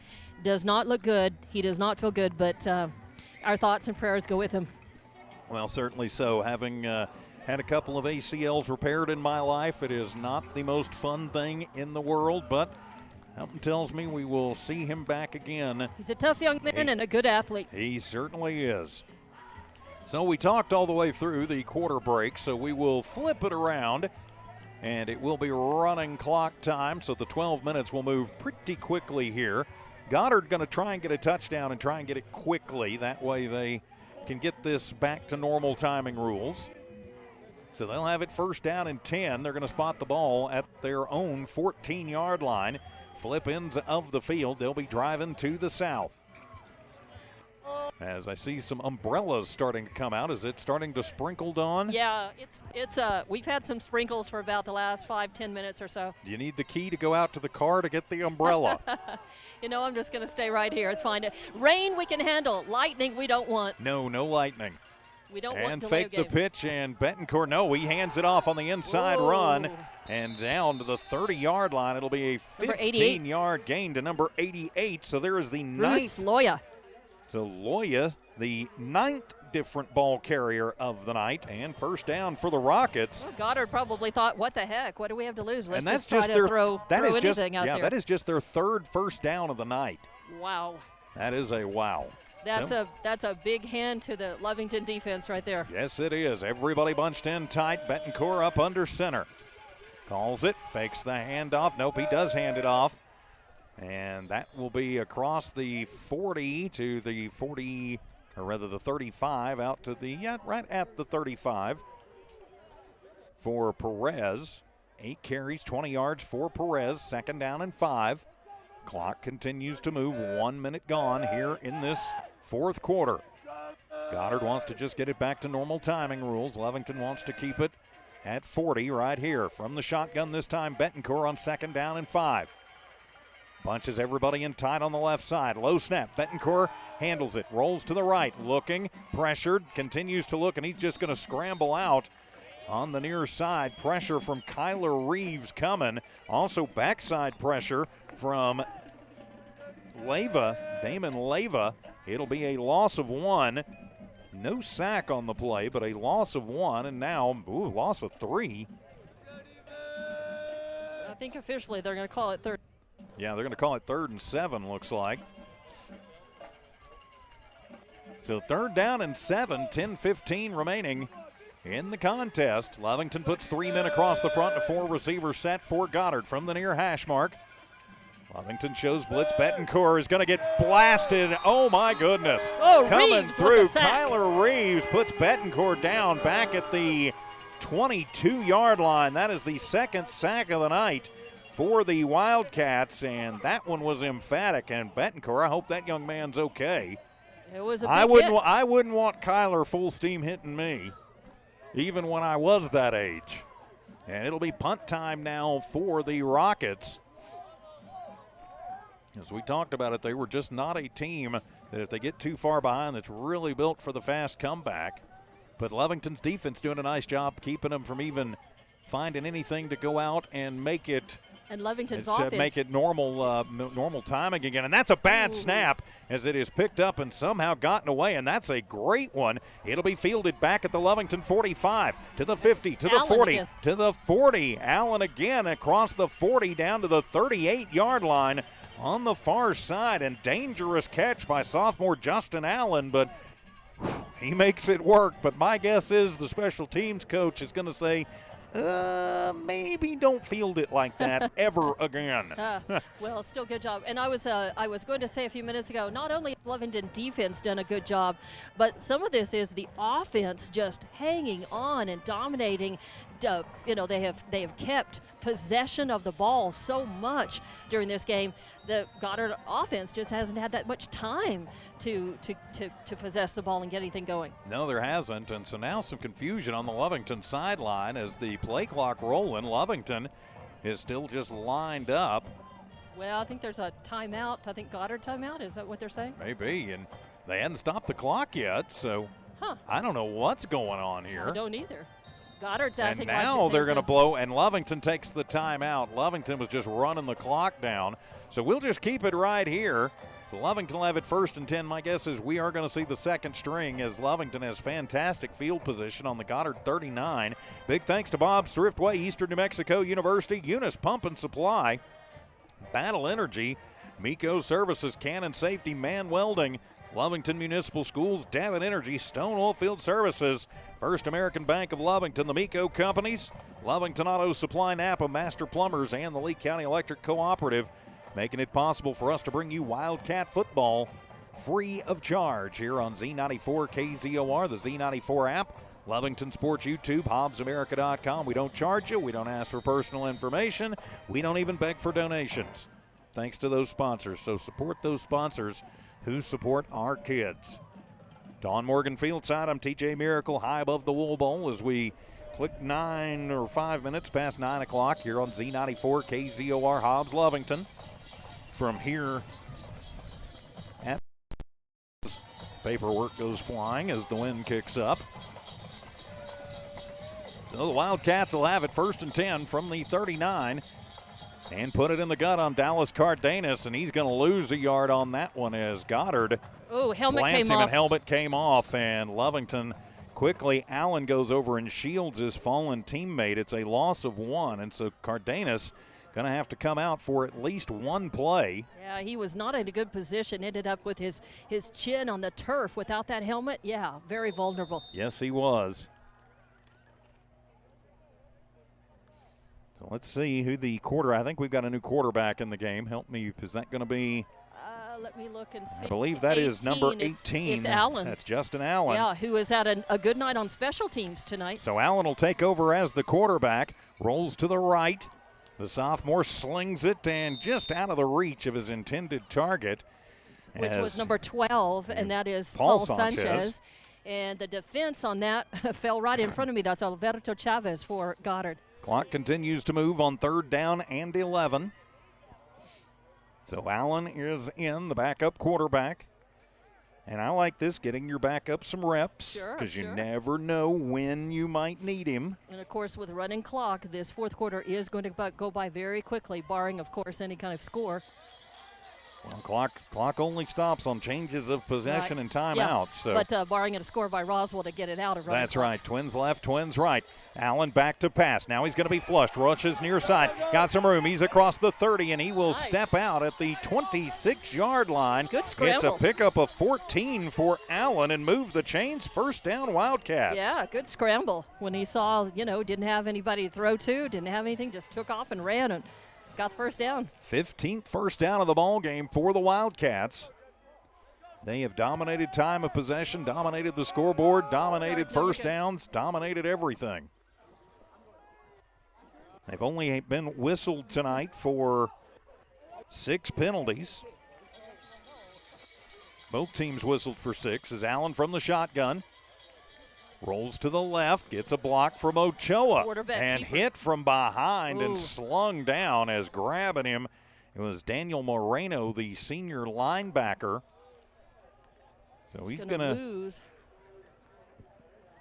Does not look good. He does not feel good, but our thoughts and prayers go with him. Well, certainly so. Having had a couple of ACLs repaired in my life, it is not the most fun thing in the world, but something tells me we will see him back again. He's a tough young man and a good athlete. He certainly is. So we talked all the way through the quarter break, so we will flip it around, and it will be running clock time, so the 12 minutes will move pretty quickly here. Goddard going to try and get a touchdown and try and get it quickly. That way they can get this back to normal timing rules. So they'll have it first down and 10. They're going to spot the ball at their own 14-yard line. Flip ends of the field. They'll be driving to the south. As I see some umbrellas starting to come out. Is it starting to sprinkle, Dawn? Yeah, it's we've had some sprinkles for about the last 5-10 minutes or so. Do you need the key to go out to the car to get the umbrella? You know, I'm just going to stay right here. It's fine. Rain we can handle. Lightning we don't want. No lightning. We don't want and delay fake the pitch, and Betancourt, no, he hands it off on the inside run, and down to the 30-yard line. It'll be a 15-yard gain to number 88. So there is the ninth. Loya. So Loya, the ninth different ball carrier of the night, and first down for the Rockets. Well, Goddard probably thought, what the heck? What do we have to lose? Let's and that's just try to throw anything out there. Yeah, that is just their third first down of the night. Wow. That is a wow. That's a big hand to the Lovington defense right there. Yes, it is. Everybody bunched in tight. Betancourt up under center. Calls it, fakes the handoff. Nope, he does hand it off. And that will be across the 40 to the 40, or rather the 35, out to the, right at the 35 for Perez. 8 carries, 20 yards for Perez. Second down and 5. Clock continues to move. 1 minute gone here in this fourth quarter. Goddard wants to just get it back to normal timing rules. Lovington wants to keep it at 40 right here. From the shotgun this time, Betancourt on second down and 5. Bunches everybody in tight on the left side. Low snap. Betancourt handles it. Rolls to the right. Looking. Pressured. Continues to look, and he's just going to scramble out on the near side. Pressure from Kyler Reeves coming. Also backside pressure from Damon Leyva. It'll be a loss of 1. No sack on the play, but a loss of 1, and now, loss of 3. I think officially they're going to call it third. Yeah, they're going to call it 3rd and 7, looks like. So 3rd down and 7, 10-15 remaining in the contest. Lovington puts 3 men across the front and a 4 receiver set for Goddard from the near hash mark. Lovington shows blitz. Betancourt is going to get blasted. Oh, my goodness. Coming Reeves through. Kyler Reeves puts Betancourt down back at the 22-yard line. That is the second sack of the night for the Wildcats, and that one was emphatic. And Betancourt, I hope that young man's okay. It was a big I wouldn't want Kyler full steam hitting me, even when I was that age. And it'll be punt time now for the Rockets. As we talked about it, they were just not a team that if they get too far behind, that's really built for the fast comeback. But Lovington's defense doing a nice job keeping them from even finding anything to go out and make it. And Lovington's offense. Make it normal timing again. And that's a bad snap as it is picked up and somehow gotten away. And that's a great one. It'll be fielded back at the Lovington 45 to the 50 to the 40 again. to the 40. Allen again across the 40 down to the 38-yard line on the far side. And dangerous catch by sophomore Justin Allen, but he makes it work. But my guess is the special teams coach is going to say, maybe don't field it like that ever again. Well, still good job. And I was going to say a few minutes ago, not only has Lovington defense done a good job, but some of this is the offense just hanging on and dominating. They have kept possession of the ball so much during this game. The Goddard offense just hasn't had that much time to possess the ball and get anything going. No, there hasn't, and so now some confusion on the Lovington sideline as the play clock rolling. Lovington is still just lined up. Well, I think there's a timeout. I think Goddard timeout. Is that what they're saying? Maybe, and they hadn't stopped the clock yet, so I don't know what's going on here. I don't either. Goddard's acting like. And now they're going to blow, and Lovington takes the timeout. Lovington was just running the clock down, so we'll just keep it right here. So Lovington will have it 1st and 10. My guess is we are going to see the second string as Lovington has fantastic field position on the Goddard 39. Big thanks to Bob's Thriftway, Eastern New Mexico University, Eunice Pump and Supply, Battle Energy, Miko Services, Cannon Safety, Man Welding, Lovington Municipal Schools, Davin Energy, Stone Oilfield Services, First American Bank of Lovington, the Miko Companies, Lovington Auto Supply, Napa, Master Plumbers, and the Lee County Electric Cooperative, making it possible for us to bring you Wildcat football free of charge here on Z94 KZOR, the Z94 app, Lovington Sports YouTube, HobbsAmerica.com. We don't charge you. We don't ask for personal information. We don't even beg for donations. Thanks to those sponsors. So support those sponsors who support our kids. Don Morgan Fieldside, I'm TJ Miracle, high above the Wool Bowl as we click 5 minutes past 9 o'clock here on Z94 KZOR Hobbs Lovington. From here, paperwork goes flying as the wind kicks up. So the Wildcats will have it 1st and 10 from the 39 and put it in the gut on Dallas Cardenas, and he's going to lose a yard on that one as Goddard helmet came off. And helmet came off, and Lovington quickly, Allen goes over and shields his fallen teammate. It's a loss of 1, and so Cardenas going to have to come out for at least one play. Yeah, he was not in a good position. Ended up with his chin on the turf without that helmet. Yeah, very vulnerable. Yes, he was. So let's see who the I think we've got a new quarterback in the game. Help me, is that going to be? Let me look and see. I believe that is number 18. It's Allen. That's Justin Allen. Yeah, who has had a good night on special teams tonight. So Allen will take over as the quarterback, rolls to the right. The sophomore slings it and just out of the reach of his intended target. Which was number 12, and that is Paul Sanchez. And the defense on that fell right in front of me. That's Alberto Chavez for Goddard. Clock continues to move on 3rd down and 11. So Allen is in, the backup quarterback. And I like this, getting your backup some reps, because you never know when you might need him. And, of course, with running clock, this 4th quarter is going to go by very quickly, barring, of course, any kind of score. Well, clock only stops on changes of possession and timeouts. Yeah. But barring a score by Roswell to get it out of running That's clock. right. Twins left, twins right. Allen back to pass. Now he's going to be flushed. Rushes near side. Got some room. He's across the 30, and he will step out at the 26-yard line. Good scramble. It's a pickup of 14 for Allen and move the chains. 1st down Wildcats. Yeah, good scramble. When he saw, didn't have anybody to throw to, didn't have anything, just took off and ran and got the 1st down. 15th first down of the ball game for the Wildcats. They have dominated time of possession, dominated the scoreboard, dominated first downs, dominated everything. They've only been whistled tonight for 6 penalties. Both teams whistled for 6 as Allen from the shotgun. Rolls to the left, gets a block from Ochoa, and hit from behind and slung down as grabbing him. It was Daniel Moreno, the senior linebacker. So he's going to lose.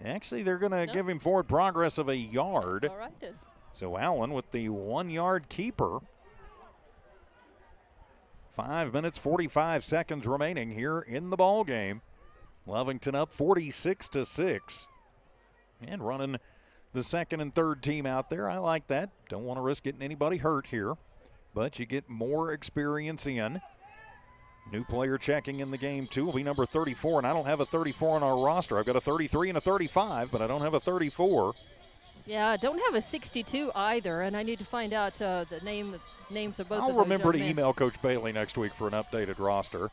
Actually, they're going to give him forward progress of a yard. All right, then. So Allen with the 1-yard keeper. 5 minutes, 45 seconds remaining here in the ball game. Lovington up 46-6. And running the 2nd and 3rd team out there. I like that. Don't want to risk getting anybody hurt here. But you get more experience in. New player checking in the game, too, will be number 34. And I don't have a 34 on our roster. I've got a 33 and a 35, but I don't have a 34. Yeah, I don't have a 62 either, and I need to find out the names of both I'll of those remember to young men. email Coach Bailey next week for an updated roster.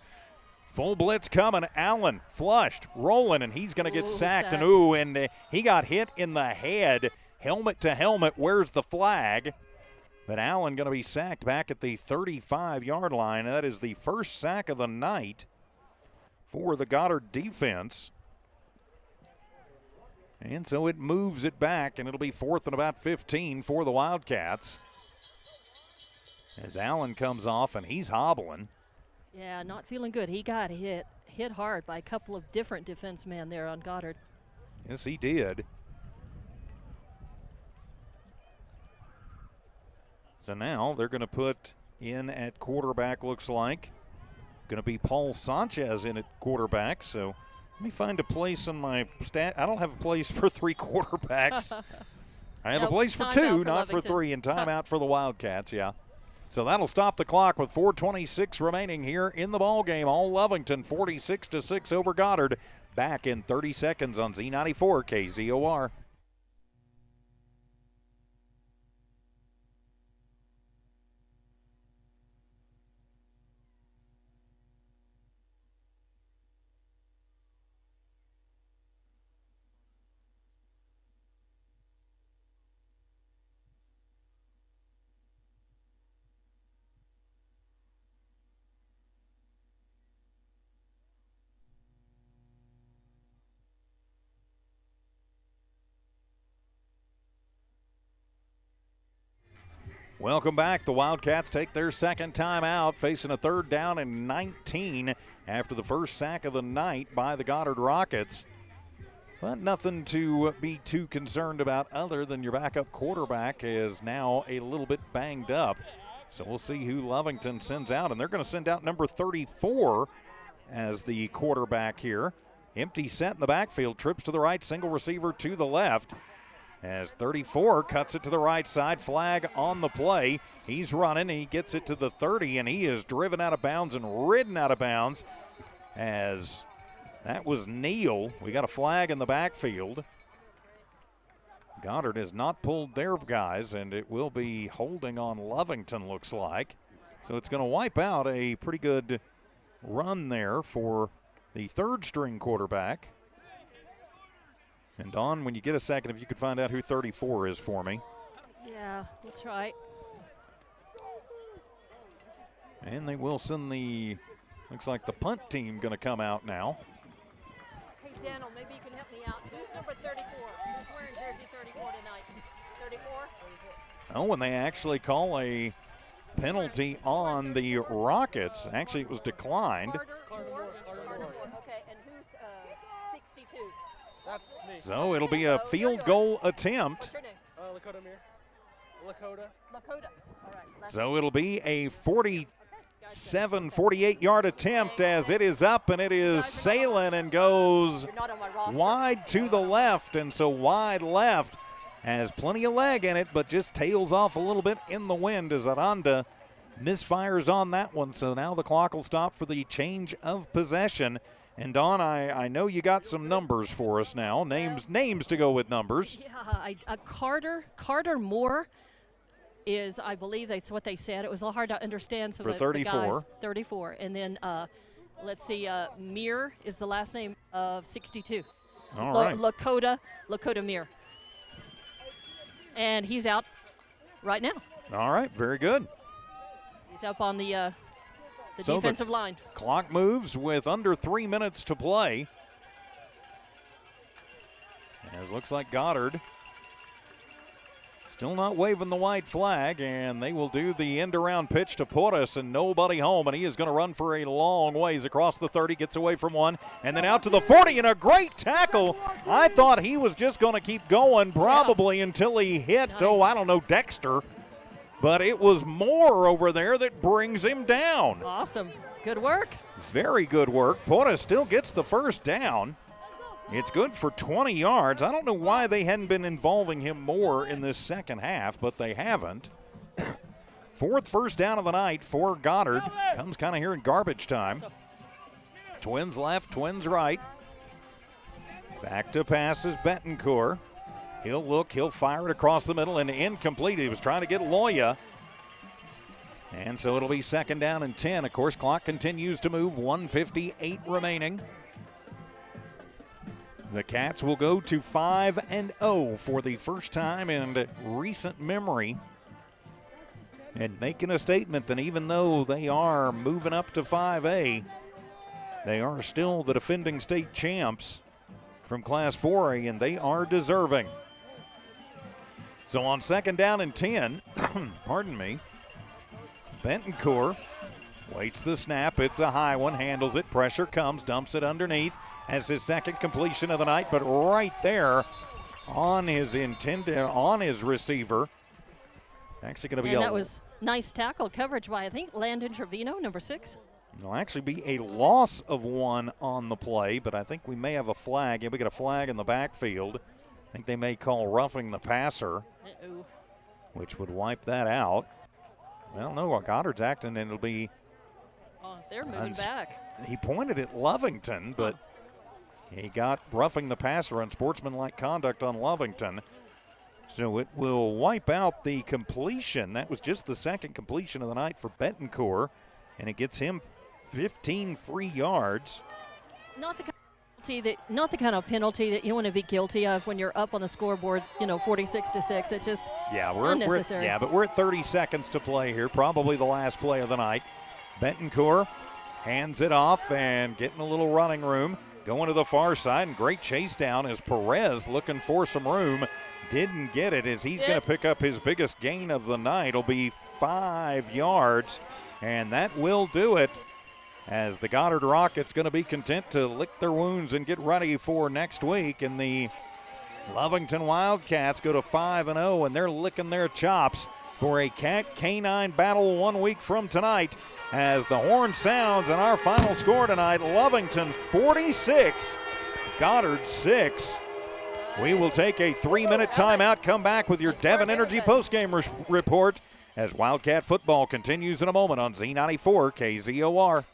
Full blitz coming. Allen flushed, rolling, and he's going to get sacked. Sacked. And he got hit in the head, helmet to helmet. Where's the flag? But Allen going to be sacked back at the 35-yard line. That is the first sack of the night for the Goddard defense. And so it moves it back, and it'll be 4th and about 15 for the Wildcats. As Allen comes off, and he's hobbling. Yeah, not feeling good. He got hit hard by a couple of different defensemen there on Goddard. Yes, he did. So now they're going to put in at quarterback, looks like. Going to be Paul Sanchez in at quarterback. So let me find a place on my stat. I don't have a place for 3 quarterbacks. I have a place for 2, not for 3, and timeout for the Wildcats, yeah. So that'll stop the clock with 4:26 remaining here in the ball game. All Lovington 46-6 over Goddard. Back in 30 seconds on Z94 KZOR. Welcome back. The Wildcats take their second time out, facing a 3rd down and 19 after the first sack of the night by the Goddard Rockets. But nothing to be too concerned about other than your backup quarterback is now a little bit banged up. So we'll see who Lovington sends out, and they're going to send out number 34 as the quarterback here. Empty set in the backfield, trips to the right, single receiver to the left. As 34 cuts it to the right side, flag on the play. He's running, he gets it to the 30, and he is driven out of bounds and ridden out of bounds as that was Neal. We got a flag in the backfield. Goddard has not pulled their guys, and it will be holding on Lovington, looks like. So it's going to wipe out a pretty good run there for the 3rd-string quarterback. And Dawn, when you get a second, if you could find out who 34 is for me. Yeah, we'll try. And they will send looks like the punt team going to come out now. Hey, Daniel, maybe you can help me out. Who's number 34? Who's wearing jersey 34 tonight? 34? Oh, and they actually call a penalty on the Rockets. Actually, it was declined. Carter Moore. Okay, and who's 62? That's me. So it'll be a field goal attempt. What's your name? Lakota Mir. Lakota. Lakota. All right. So it'll be a 48-yard attempt as it is up and it is sailing and goes You're not on my roster. wide to the left. And so wide left has plenty of leg in it, but just tails off a little bit in the wind as Aranda misfires on that one. So now the clock will stop for the change of possession. And Dawn, I know you got some numbers for us now. Names to go with numbers. Yeah, Carter Moore is, I believe that's what they said. It was a little hard to understand. So For the 34. guys, 34. And then let's see, Mir is the last name of 62. All right. Lakota Mir. And he's out right now. All right, very good. He's up on the So defensive line. Clock moves with under 3 minutes to play. As looks like Goddard still not waving the white flag, and they will do the end-around pitch to Porras and nobody home, and he is going to run for a long ways across the 30, gets away from one, and then out to the 40, and a great tackle. I thought he was just going to keep going probably until he hit, Dexter. But it was Moore over there that brings him down. Awesome. Good work. Very good work. Porras still gets the first down. It's good for 20 yards. I don't know why they hadn't been involving him more in this second half, but they haven't. 4th first down of the night for Goddard. Comes kind of here in garbage time. Twins left, twins right. Back to pass is Betancourt. He'll look, he'll fire it across the middle and incomplete. He was trying to get Loya. And so it'll be 2nd down and 10. Of course, clock continues to move, 1:58 remaining. The Cats will go to 5-0 for the first time in recent memory. And making a statement that even though they are moving up to 5A, they are still the defending state champs from Class 4A, and they are deserving. So on 2nd down and 10, pardon me, Bentoncourt waits the snap. It's a high one, handles it, pressure comes, dumps it underneath. Has his 2nd completion of the night, but right there on his receiver. Actually going to be that was nice tackle coverage by, I think, Landon Trevino, number 6. It'll actually be a loss of 1 on the play, but I think we may have a flag. Yeah, we got a flag in the backfield. I think they may call roughing the passer, which would wipe that out. Well, no, Goddard's acting, and it'll be. Oh, they're moving back. He pointed at Lovington, but he got roughing the passer, unsportsmanlike conduct on Lovington. So it will wipe out the completion. That was just the 2nd completion of the night for Bentoncourt, and it gets him 15 free yards. Not the kind of penalty that you want to be guilty of when you're up on the scoreboard, 46-6. It's just unnecessary. But we're at 30 seconds to play here, probably the last play of the night. Bentoncourt hands it off and getting a little running room, going to the far side, and great chase down as Perez looking for some room. Didn't get it as he's going to pick up his biggest gain of the night. It'll be 5 yards, and that will do it, as the Goddard Rockets going to be content to lick their wounds and get ready for next week. And the Lovington Wildcats go to 5-0, and they're licking their chops for a canine battle 1 week from tonight, as the horn sounds. And our final score tonight, Lovington 46, Goddard 6. We will take a 3-minute timeout, come back with your Devon Energy postgame report as Wildcat football continues in a moment on Z94 KZOR.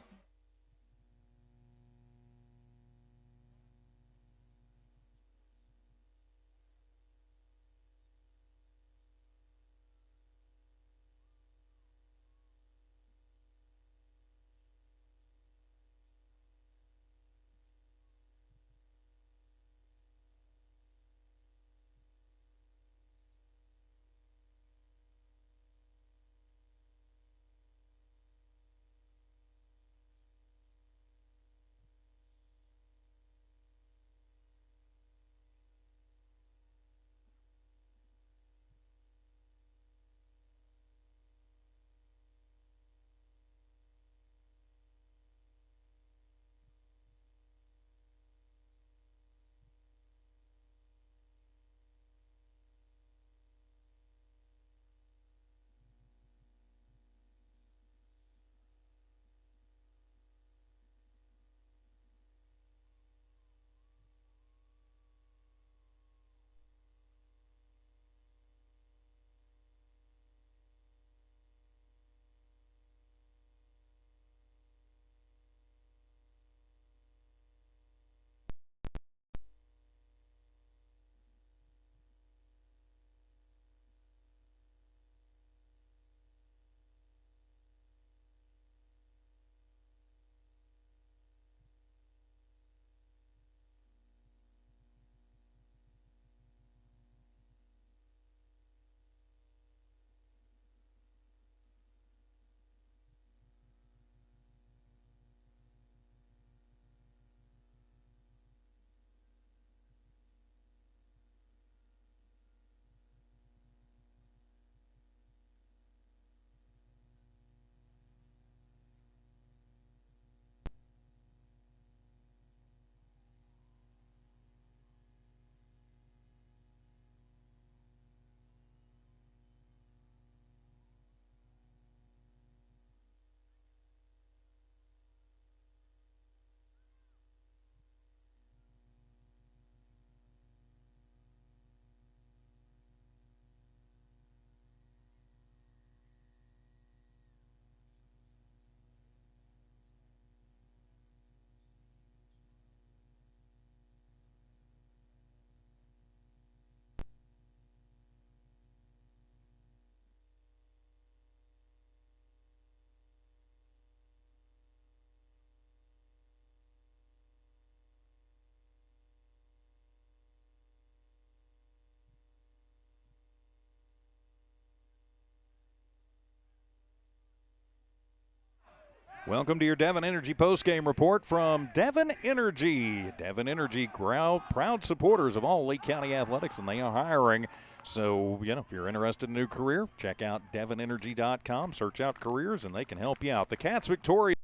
Welcome to your Devon Energy postgame report from Devon Energy. Devon Energy, proud supporters of all Lee County athletics, and they are hiring. So, if you're interested in a new career, check out devonenergy.com, search out careers, and they can help you out. The Cats victorious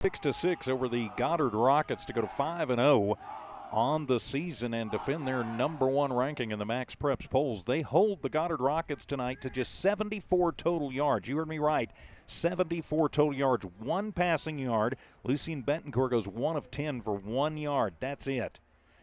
6-6 over the Goddard Rockets to go to 5-0 on the season and defend their #1 ranking in the Max Preps polls. They hold the Goddard Rockets tonight to just 74 total yards. You heard me right. 74 total yards, 1 passing yard. Lucien Bentoncourt goes 1 of 10 for 1 yard. That's it.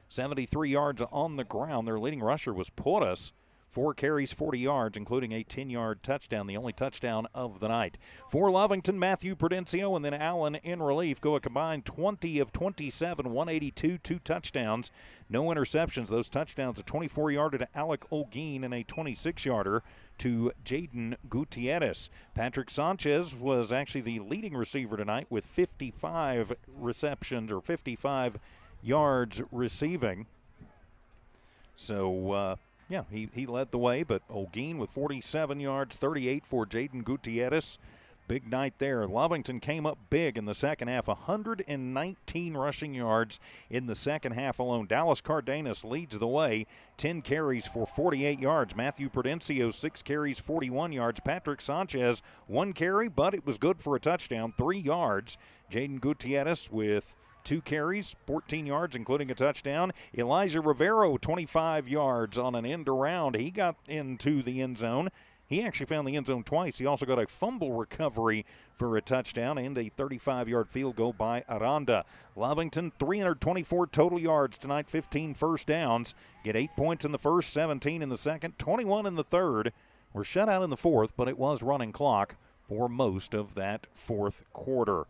73 yards on the ground. Their leading rusher was Porras. 4 carries, 40 yards, including a 10-yard touchdown, the only touchdown of the night. For Lovington, Matthew Prudencio and then Allen in relief go a combined 20 of 27, 182, 2 touchdowns. No interceptions. Those touchdowns, a 24-yarder to Alec Olguin and a 26-yarder to Jaden Gutierrez. Patrick Sanchez was actually the leading receiver tonight with 55 receptions or 55 yards receiving. So, he led the way, but Olguin with 47 yards, 38 for Jaden Gutierrez. Big night there. Lovington came up big in the second half, 119 rushing yards in the second half alone. Dallas Cardenas leads the way, 10 carries for 48 yards. Matthew Prudencio, 6 carries, 41 yards. Patrick Sanchez, 1 carry, but it was good for a touchdown, 3 yards. Jaden Gutierrez with 2 carries, 14 yards, including a touchdown. Elijah Rivero, 25 yards on an end around. He got into the end zone. He actually found the end zone twice. He also got a fumble recovery for a touchdown and a 35-yard field goal by Aranda. Lovington, 324 total yards tonight, 15 first downs. Get 8 points in the first, 17 in the second, 21 in the third. Were shut out in the fourth, but it was running clock for most of that fourth quarter.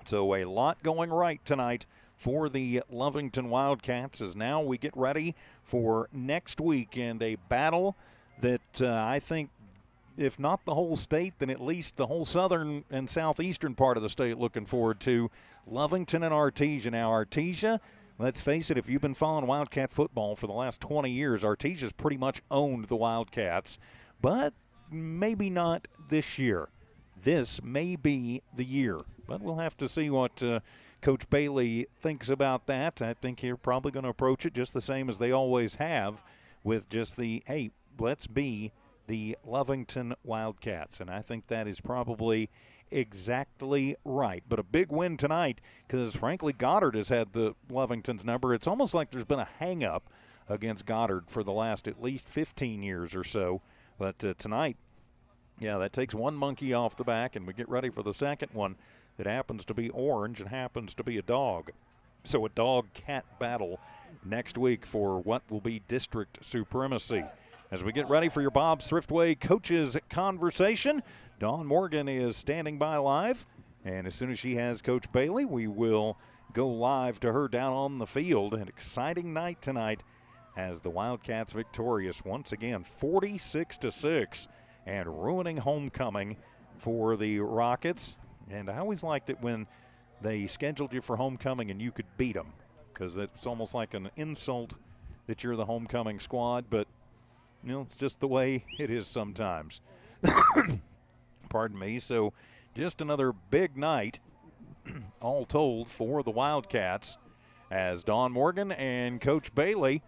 So a lot going right tonight for the Lovington Wildcats as now we get ready for next week and a battle that I think, if not the whole state, then at least the whole southern and southeastern part of the state looking forward to. Lovington and Artesia. Now, Artesia, let's face it, if you've been following Wildcat football for the last 20 years, Artesia's pretty much owned the Wildcats, but maybe not this year. This may be the year, but we'll have to see what Coach Bailey thinks about that. I think they're probably going to approach it just the same as they always have, with just the, hey, let's be the Lovington Wildcats. And I think that is probably exactly right. But a big win tonight because, frankly, Goddard has had the Lovington's number. It's almost like there's been a hang-up against Goddard for the last at least 15 years or so. But tonight, that takes one monkey off the back, and we get ready for the second one that happens to be orange and happens to be a dog. So a dog-cat battle next week for what will be district supremacy. As we get ready for your Bob's Thriftway Coaches Conversation, Dawn Morgan is standing by live. And as soon as she has Coach Bailey, we will go live to her down on the field. An exciting night tonight as the Wildcats victorious once again, 46-6, and ruining homecoming for the Rockets. And I always liked it when they scheduled you for homecoming and you could beat them, because it's almost like an insult that you're the homecoming squad, but it's just the way it is sometimes. Pardon me. So just another big night, all told, for the Wildcats as Dawn Morgan and Coach Bailey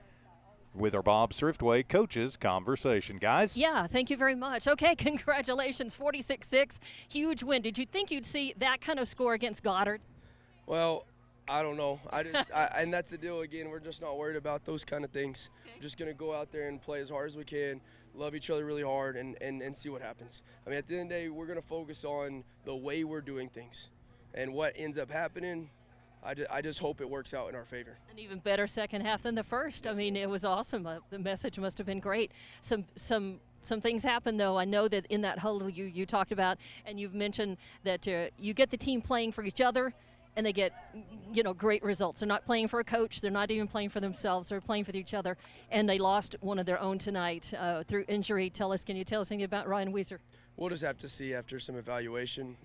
with our Bob's Thriftway Coaches Conversation. Guys? Yeah, thank you very much. Okay, congratulations, 46-6. Huge win. Did you think you'd see that kind of score against Goddard? Well, I don't know. And that's the deal again. We're just not worried about those kind of things. Okay. We're just going to go out there and play as hard as we can, love each other really hard, and see what happens. I mean, at the end of the day, we're going to focus on the way we're doing things. And what ends up happening, I just hope it works out in our favor. An even better second half than the first. I mean, it was awesome. The message must have been great. Some things happened, though. I know that in that huddle you talked about, and you've mentioned that you get the team playing for each other, and they get, great results. They're not playing for a coach. They're not even playing for themselves. They're playing for each other, and they lost one of their own tonight through injury. Can you tell us anything about Ryan Weiser? We'll just have to see after some evaluation,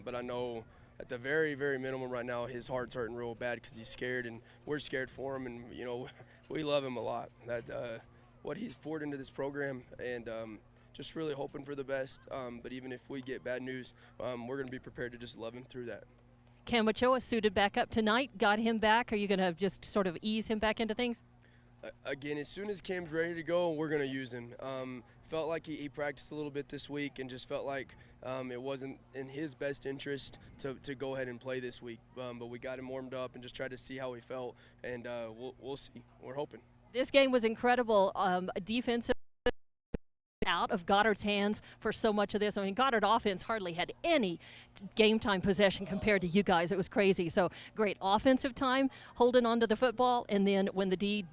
but I know at the very, very minimum right now, his heart's hurting real bad because he's scared, and we're scared for him, and, we love him a lot. That what he's poured into this program, and just really hoping for the best. But even if we get bad news, we're going to be prepared to just love him through that. Camachoa suited back up tonight, got him back. Are you going to just sort of ease him back into things? Again, as soon as Cam's ready to go, we're going to use him. Felt like he practiced a little bit this week and just felt like it wasn't in his best interest to go ahead and play this week. But we got him warmed up and just tried to see how he felt, and we'll see. We're hoping. This game was incredible. Defensive out of Goddard's hands for so much of this. I mean, Goddard offense hardly had any game time possession compared to you guys. It was crazy. So great offensive time, holding on to the football, and then when the D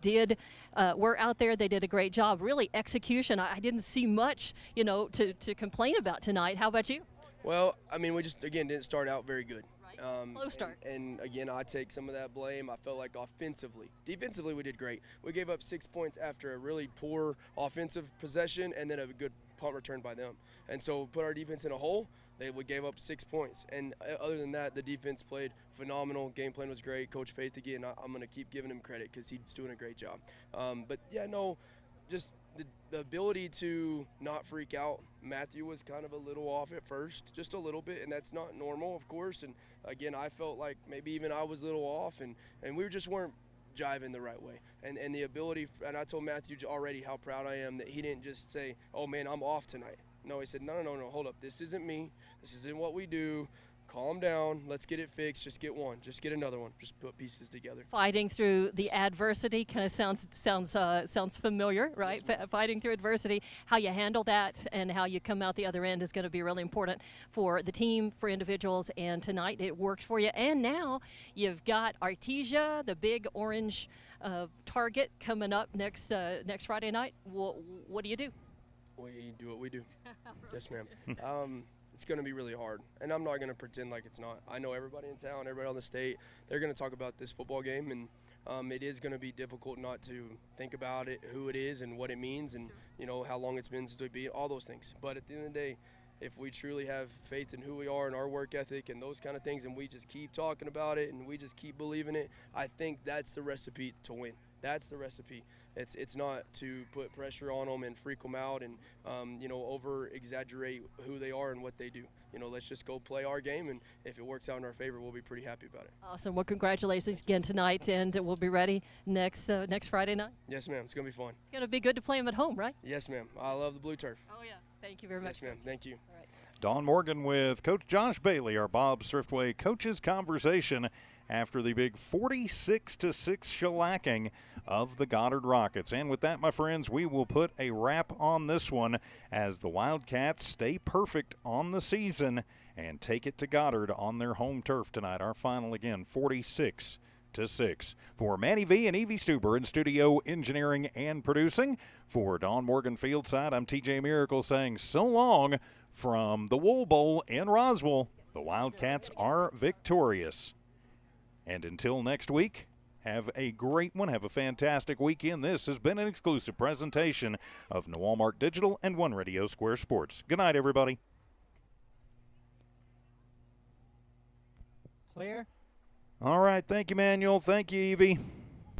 were out there, they did a great job. Really, execution. I didn't see much, to complain about tonight. How about you? Well, I mean, we just, again, didn't start out very good. Slow start. And again, I take some of that blame. I felt like defensively we did great. We gave up 6 points after a really poor offensive possession and then a good punt return by them. And so put our defense in a hole. We gave up 6 points. And other than that, the defense played phenomenal. Game plan was great. Coach Faith, again, I'm going to keep giving him credit because he's doing a great job. But yeah, no, just the ability to not freak out. Matthew was kind of a little off at first, just a little bit, and that's not normal, of course. And again, I felt like maybe even I was a little off, and we just weren't jiving the right way. And the ability, and I told Matthew already how proud I am that he didn't just say, oh man, I'm off tonight. No, he said, no, hold up. This isn't me. This isn't what we do. Calm down. Let's get it fixed. Just get one. Just get another one. Just put pieces together. Fighting through the adversity kind of sounds familiar, right? Fighting through adversity. How you handle that and how you come out the other end is going to be really important for the team, for individuals. And tonight it worked for you. And now you've got Artesia, the big orange target, coming up next Friday night. What do you do? We do what we do. Yes, ma'am. It's going to be really hard, and I'm not going to pretend like it's not. I know everybody in town, everybody on the state, they're going to talk about this football game, and it is going to be difficult not to think about it, who it is and what it means, and how long it's been since we beat, all those things. But at the end of the day, if we truly have faith in who we are and our work ethic and those kind of things, and we just keep talking about it and we just keep believing it, I think that's the recipe to win. That's the recipe. It's not to put pressure on them and freak them out and over exaggerate who they are and what they do. Let's just go play our game, and if it works out in our favor, we'll be pretty happy about it. Awesome. Well, congratulations again tonight, and we'll be ready next Friday night. Yes, ma'am. It's gonna be fun. It's gonna be good to play them at home, right? Yes, ma'am. I love the blue turf. Oh yeah. Thank you very much. Yes, ma'am. Thank you. All right. Don Morgan with Coach Josh Bailey, our Bob Thriftway coaches conversation after the big 46-6 shellacking of the Goddard Rockets. And with that, my friends, we will put a wrap on this one as the Wildcats stay perfect on the season and take it to Goddard on their home turf tonight. Our final again, 46-6. For Manny V and Evie Stuber in studio engineering and producing, for Don Morgan Fieldside, I'm TJ Miracle saying so long from the Wool Bowl in Roswell. The Wildcats are victorious. And until next week, have a great one. Have a fantastic weekend. This has been an exclusive presentation of Walmart Digital and One Radio Square Sports. Good night, everybody. Clear? All right. Thank you, Manuel. Thank you, Evie.